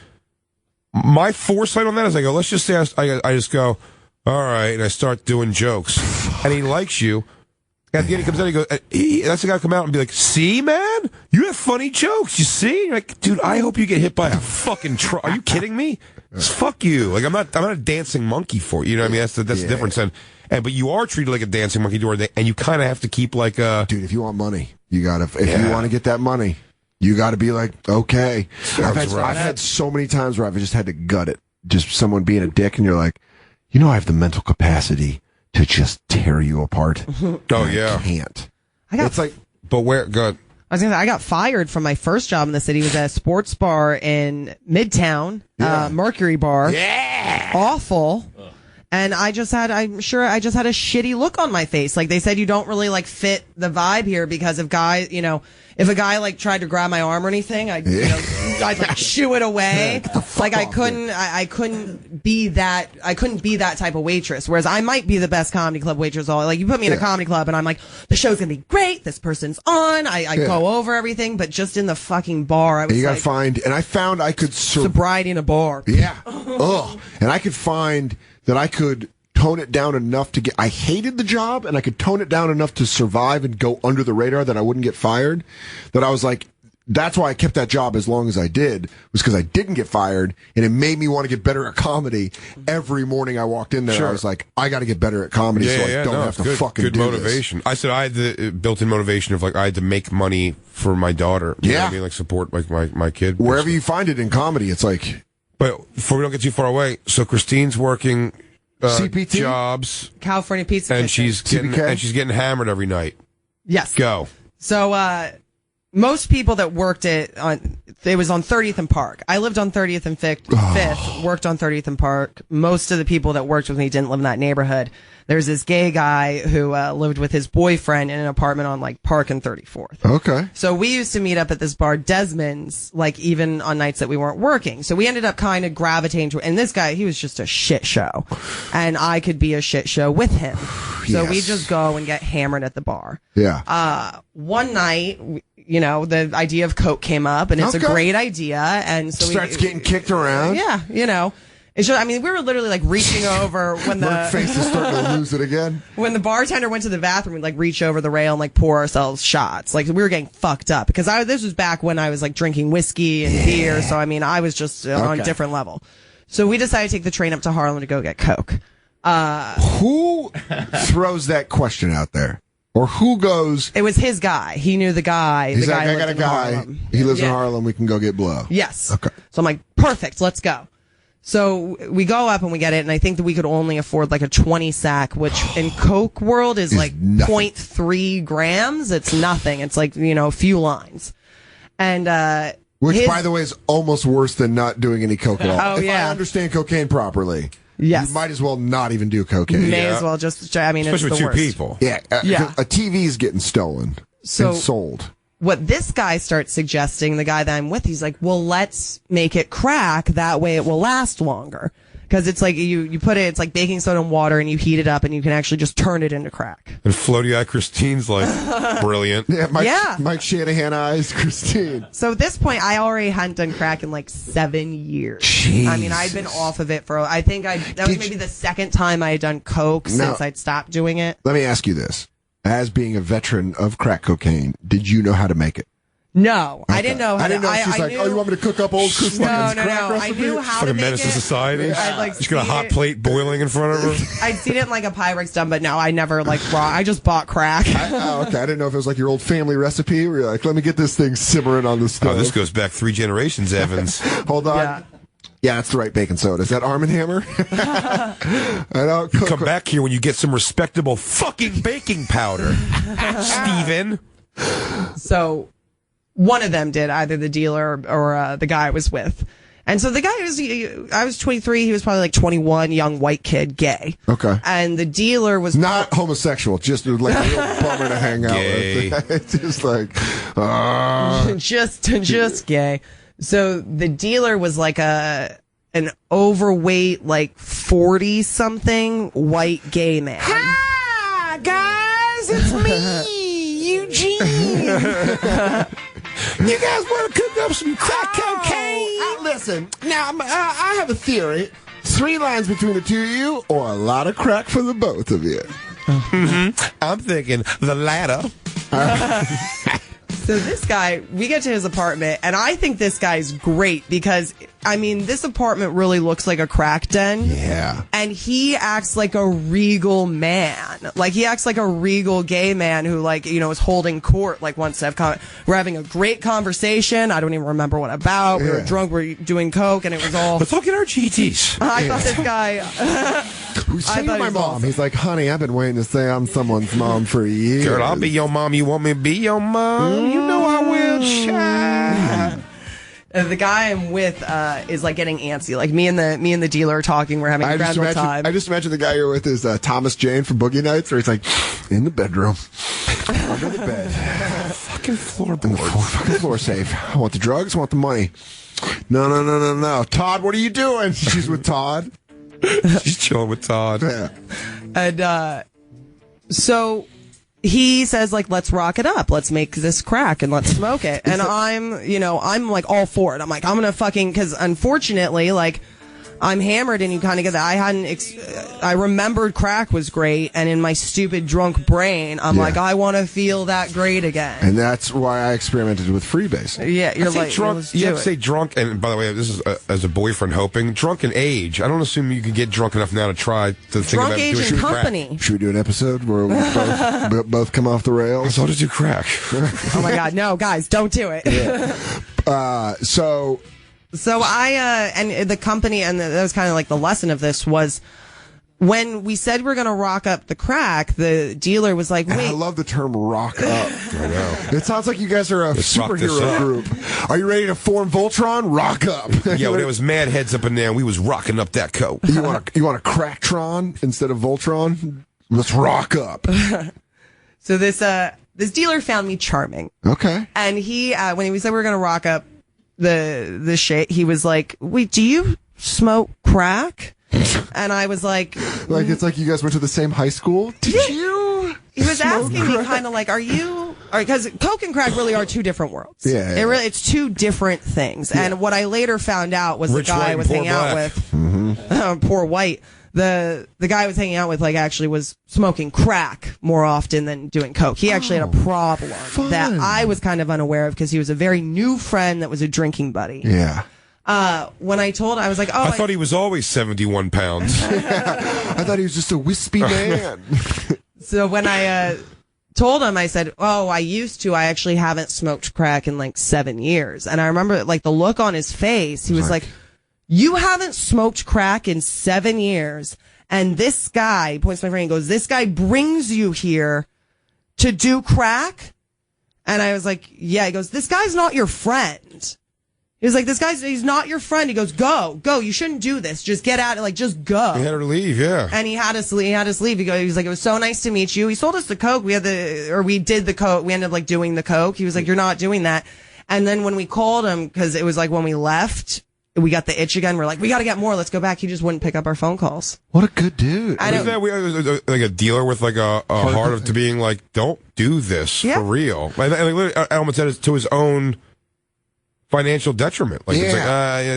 my foresight on that is I go, let's just say I just go, all right, and I start doing jokes, and he likes you. At the end, he comes out, he goes, that's the guy to come out and be like, see, man, you have funny jokes, you see? You're like, dude, I hope you get hit by a fucking truck. Are you kidding me? Fuck you. Like, I'm not a dancing monkey for you. You know what I mean? That's the difference. But you are treated like a dancing monkey during the day, and you kind of have to keep like dude, if you want money, you gotta, if you want to get that money, you gotta be like, okay. I've had so many times where I've just had to gut it. Just someone being a dick, and you're like, I have the mental capacity to just tear you apart. Oh yeah, I can't. It's like, but where? Good. I was gonna say, I got fired from my first job in the city. It was at a sports bar in Midtown, Mercury Bar. Yeah, awful. And I'm sure I just had a shitty look on my face. Like, they said, you don't really like fit the vibe here, because if a guy like tried to grab my arm or anything, I'd like shoo it away. Like, I couldn't be that type of waitress. Whereas I might be the best comedy club waitress. Like, you put me in a comedy club and I'm like, the show's gonna be great. This person's on. I go over everything, but just in the fucking bar, I was I found I could sobriety in a bar. Yeah. And I could find that I could tone it down enough to I hated the job, and I could tone it down enough to survive and go under the radar that I wouldn't get fired. That I was like, that's why I kept that job as long as I did, was because I didn't get fired, and it made me want to get better at comedy. Every morning I walked in there, Sure. I was like, I got to get better at comedy so I don't have to fucking good do motivation. this. I said I had the built-in motivation of like I had to make money for my daughter. You know what Yeah. I mean, like support like my kid. Wherever you find it in comedy, it's like But before we don't get too far away, so Christine's working CPT? jobs, California Pizza and Kitchen. she's getting hammered every night. Yes. Go. So, most people that worked it was on 30th and Park. I lived on 30th and 5th, worked on 30th and Park. Most of the people that worked with me didn't live in that neighborhood. There's this gay guy who lived with his boyfriend in an apartment on like Park and 34th. okay. So we used to meet up at this bar, Desmond's, like even on nights that we weren't working. So we ended up kind of gravitating to, and this guy, he was just a shit show. And I could be a shit show with him. So we Yes. just go and get hammered at the bar. Yeah. One night, you know, the idea of Coke came up, and it's a Okay. great idea. And so Starts getting kicked around. Yeah, you know. It's just, I mean, we were literally like reaching over when Merc face is starting to lose it again. when the bartender went to the bathroom, we'd like reach over the rail and like pour ourselves shots. Like we were getting fucked up because this was back when I was like drinking whiskey and beer. So I mean, I was just on a different level. So we decided to take the train up to Harlem to go get Coke. Who throws that question out there? Or who goes, It was his guy. He knew the guy. he's the like, guy I got a lived in guy. Harlem. He lives in Yeah. Harlem. We can go get blow. Yes. Okay. So I'm like, perfect, let's go. So we go up and we get it, and I think that we could only afford like a 20 sack, which in Coke world is like nothing. 0.3 grams. It's nothing. It's like, you know, a few lines. And, Which, by the way, is almost worse than not doing any coke at all. Oh, if yeah. I understand cocaine properly, Yes. you might as well not even do cocaine. may as well just, I mean, Especially it's with the two worst. people. Yeah, Yeah. a TV's getting stolen So- and sold. What this guy starts suggesting, the guy that I'm with, he's like, well, let's make it crack. That way it will last longer. Because it's like you put it, it's like baking soda and water, and you heat it up, and you can actually just turn it into crack. And floaty eye Christine's like brilliant. Yeah, Yeah. Mike Shanahan eyes, Christine. So at this point, I already hadn't done crack in like 7 years. I mean, I'd been off of it for, I think that was Did maybe you- the second time I had done coke No. since I'd stopped doing it. Let me ask you this. As being a veteran of crack cocaine, did you know how to make it? No, I didn't know how I didn't know. to. She's like, knew, oh, you want me to cook up old Chris No, Fucking no, crack no. I recipe? knew how Fucking to make menace it. to society. I'd like She's got a seen hot it. plate boiling in front of her. I'd seen it in like a Pyrex done, but no, I never like raw. I just bought crack. Oh, okay. I didn't know if it was like your old family recipe where you're like, let me get this thing simmering on the stove. Oh, this goes back 3 generations, Evans. Hold on. Yeah. Yeah, that's the right baking soda. Is that Arm & Hammer? I don't cook. Come back here when you get some respectable fucking baking powder, Steven. So one of them did, either the dealer or the guy I was with. And so the guy I was 23, he was probably like 21, young white kid, gay. Okay. And the dealer was Not homosexual, just like a real bummer to hang out Gay. with. It's just like, just gay. So the dealer was like an overweight, like 40 something white gay man. Hi, guys, it's me, Eugene. you guys want to cook up some crack cocaine? Listen, now I have a theory. 3 lines between the two of you, or a lot of crack for the both of you. I'm thinking the latter. So this guy, we get to his apartment, and I think this guy's great because, I mean, this apartment really looks like a crack den. Yeah. And he acts like a regal man. Like, he acts like a regal gay man who, like, you know, is holding court, like, wants to have we're having a great conversation. I don't even remember what about. We were Yeah. drunk, we were doing coke, and it was all... Let's all get our GTs. I thought this guy... Say thought my he was mom. awesome. He's like, honey, I've been waiting to say I'm someone's mom for years. Girl, I'll be your mom. You want me to be your mom? You know I will, child. The guy I'm with is like getting antsy. Like me and the dealer are talking. We're having a grand old time. I just imagine the guy you're with is Thomas Jane from Boogie Nights, where he's like, in the bedroom, under the bed, Fucking in the fucking floor safe. I want the drugs, I want the money. No. Todd, what are you doing? She's with Todd. She's chilling with Todd. Yeah. And so he says, like, let's rock it up. Let's make this crack and let's smoke it. And I'm like all for it. I'm like, I'm gonna fucking, because unfortunately, like, I'm hammered, and you kind of get that. I remembered crack was great, and in my stupid drunk brain, I'm like, I want to feel that great again. And that's why I experimented with freebasing. Yeah, you're like, drunk. You have to say drunk, and by the way, this is as a boyfriend hoping, drunk in age. I don't assume you can get drunk enough now to try to think drunk about age doing and crack. company. Should we do an episode where we both come off the rails? So I'll just do crack. Oh my God, no, guys, don't do it. So I, and the company, and that was kind of like the lesson of this was when we said we're going to rock up the crack, the dealer was like, wait. I love the term rock up. I know. It sounds like you guys are a superhero group. Are you ready to form Voltron? Rock up. Yeah, when it was mad heads up and down, we was rocking up that coat. You want a Cracktron instead of Voltron? Let's rock up. So this dealer found me charming. Okay. And he, when we said we were going to rock up the shit, he was like, wait, do you smoke crack? And I was like, it's like you guys went to the same high school? Did you? He was asking me kind of like, are you, because coke and crack really are two different worlds. Yeah. It's two different things. Yeah. And what I later found out was Rich the guy I was hanging out with, poor white, the guy I was hanging out with actually was smoking crack more often than doing coke. He actually had a problem that I was kind of unaware of because he was a very new friend that was a drinking buddy. Yeah. When I told him, I was like, I thought he was always 71 pounds. I thought he was just a wispy man. So when I told him, I said, I actually haven't smoked crack in like 7 years. And I remember like the look on his face. He was like, you haven't smoked crack in 7 years. And this guy, points to my friend, and goes, this guy brings you here to do crack? And I was like, yeah. He goes, this guy's not your friend. He was like, he's not your friend. He goes, go. You shouldn't do this. Just get out. Like, just go. He had her leave, yeah. And he had us leave. He was like, it was so nice to meet you. He sold us the coke. We did the coke. We ended up like doing the coke. He was like, you're not doing that. And then when we called him, because it was like when we left, we got the itch again. We're like, we got to get more. Let's go back. He just wouldn't pick up our phone calls. What a good dude. Was like a dealer with like a heart of to being like, don't do this for real. Like, Elman said it to his own financial detriment. Like, it's like,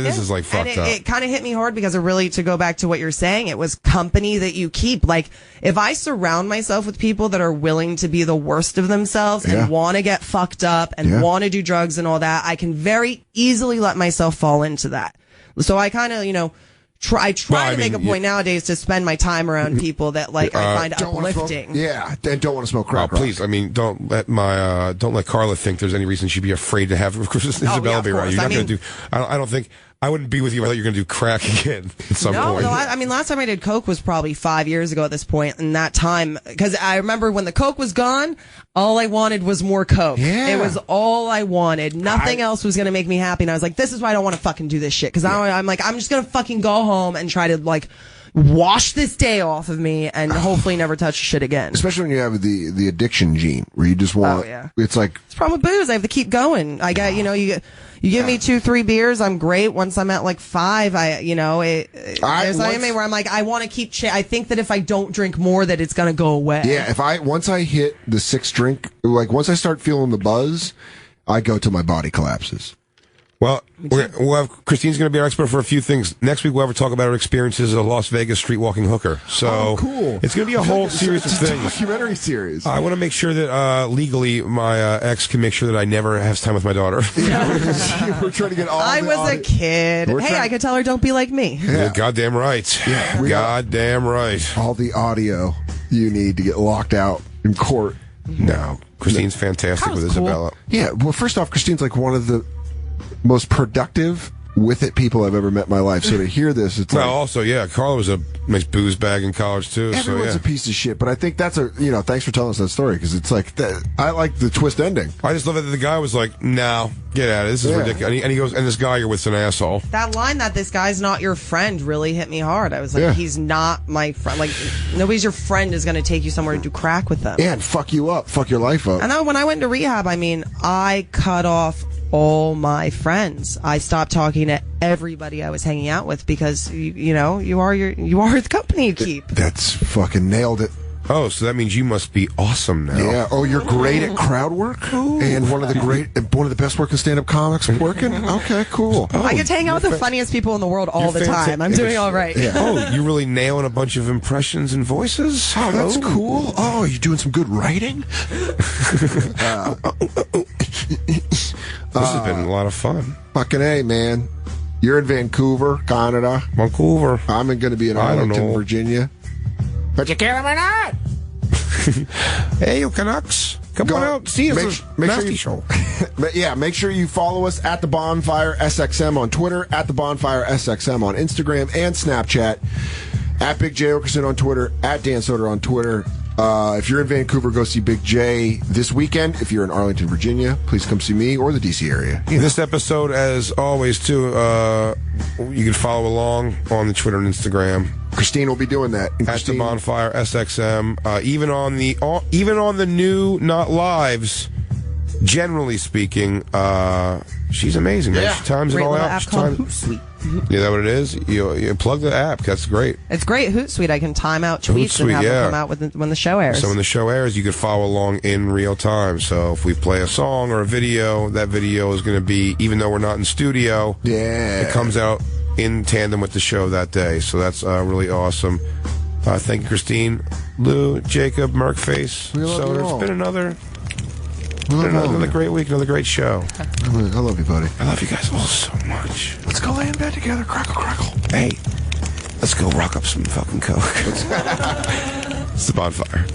this is like fucked up. It kind of hit me hard because to go back to what you're saying, it was company that you keep. Like, if I surround myself with people that are willing to be the worst of themselves and want to get fucked up and want to do drugs and all that, I can very easily let myself fall into that. So I kind of, I try to make a point nowadays to spend my time around people that I find uplifting. And don't want to smoke crack. Please, don't let Carla think there's any reason she'd be afraid to have Isabella be around. You're not going to do. I don't think. I wouldn't be with you. I thought you were going to do crack again at some point. No, last time I did coke was probably 5 years ago at this point. And that time, because I remember when the coke was gone, all I wanted was more coke. Yeah. It was all I wanted. Nothing else was going to make me happy. And I was like, this is why I don't want to fucking do this shit. Because I'm like, I'm just going to fucking go home and try to like wash this day off of me and hopefully never touch shit again. Especially when you have the addiction gene where you just want, it's like. It's the problem with booze. I have to keep going. I got, you give me 2-3 beers, I'm great. Once I'm at like 5, there's something where I'm like, I want to keep. I think that if I don't drink more, that it's gonna go away. Yeah, once I hit the 6th drink, like once I start feeling the buzz, I go till my body collapses. Well, we'll have Christine's going to be our expert for a few things. Next week, we'll ever talk about her experiences as a Las Vegas street walking hooker. So cool. It's going to be a whole series of things. Documentary series. I want to make sure that legally my ex can make sure that I never have time with my daughter. We're trying to get all. I was a kid. Hey, I could tell her don't be like me. Yeah. Goddamn right. Yeah, goddamn right. All the audio you need to get locked out in court. No, Christine's fantastic with Isabella. Cool. Yeah. Well, first off, Christine's like one of the most productive with it people I've ever met in my life. So to hear this, it's also, Carla was a nice booze bag in college too. Everyone's a piece of shit, but I think that's thanks for telling us that story because it's like I like the twist ending. I just love that the guy was like, "No, get out of it. This is ridiculous." And he goes, "And this guy you're with's an asshole." That line that this guy's not your friend really hit me hard. I was like, he's not my friend. Like nobody's your friend is going to take you somewhere to do crack with them. Yeah, and fuck you up, fuck your life up. And when I went to rehab, I cut off all my friends. I stopped talking to everybody I was hanging out with because you are the company you keep. That's fucking nailed it. Oh, so that means you must be awesome now. Yeah. Oh, you're great at crowd work, and one of the best working stand-up comics working. Okay, cool. I get to hang out with the funniest people in the world all the time. I'm doing all right. Yeah. Oh, you're really nailing a bunch of impressions and voices? Oh, that's cool. Oh, you're doing some good writing? This has been a lot of fun. Fucking A, man. You're in Vancouver, Canada. Vancouver. I'm going to be in Arlington, Virginia. But you care or not? Hey, you Canucks. Come on out. See us. Make Nasty sure you, show. Yeah, make sure you follow us at The Bonfire SXM on Twitter, at The Bonfire SXM on Instagram and Snapchat, at Big J Oakerson on Twitter, at Dan Soder on Twitter. If you're in Vancouver, go see Big J this weekend. If you're in Arlington, Virginia, please come see me or the DC area. This episode, as always, too, you can follow along on the Twitter and Instagram. Christine will be doing that. At the Bonfire SXM, even on the new Not Lives. Generally speaking, she's amazing. Man. She times it all out. App called Hootsuite. Yeah, that what it is? You plug the app. That's great. It's great. Hootsuite. I can time out tweets and have them come out when the show airs. So when the show airs, you can follow along in real time. So if we play a song or a video, that video is going to be, even though we're not in studio, it comes out in tandem with the show that day. So that's really awesome. Thank you, Christine, Lou, Jacob, Merkface, Soder. It's been another great week, another great show. I love you, buddy. I love you guys all so much. Let's go lay in bed together. Crackle, crackle. Hey, let's go rock up some fucking coke. It's the Bonfire.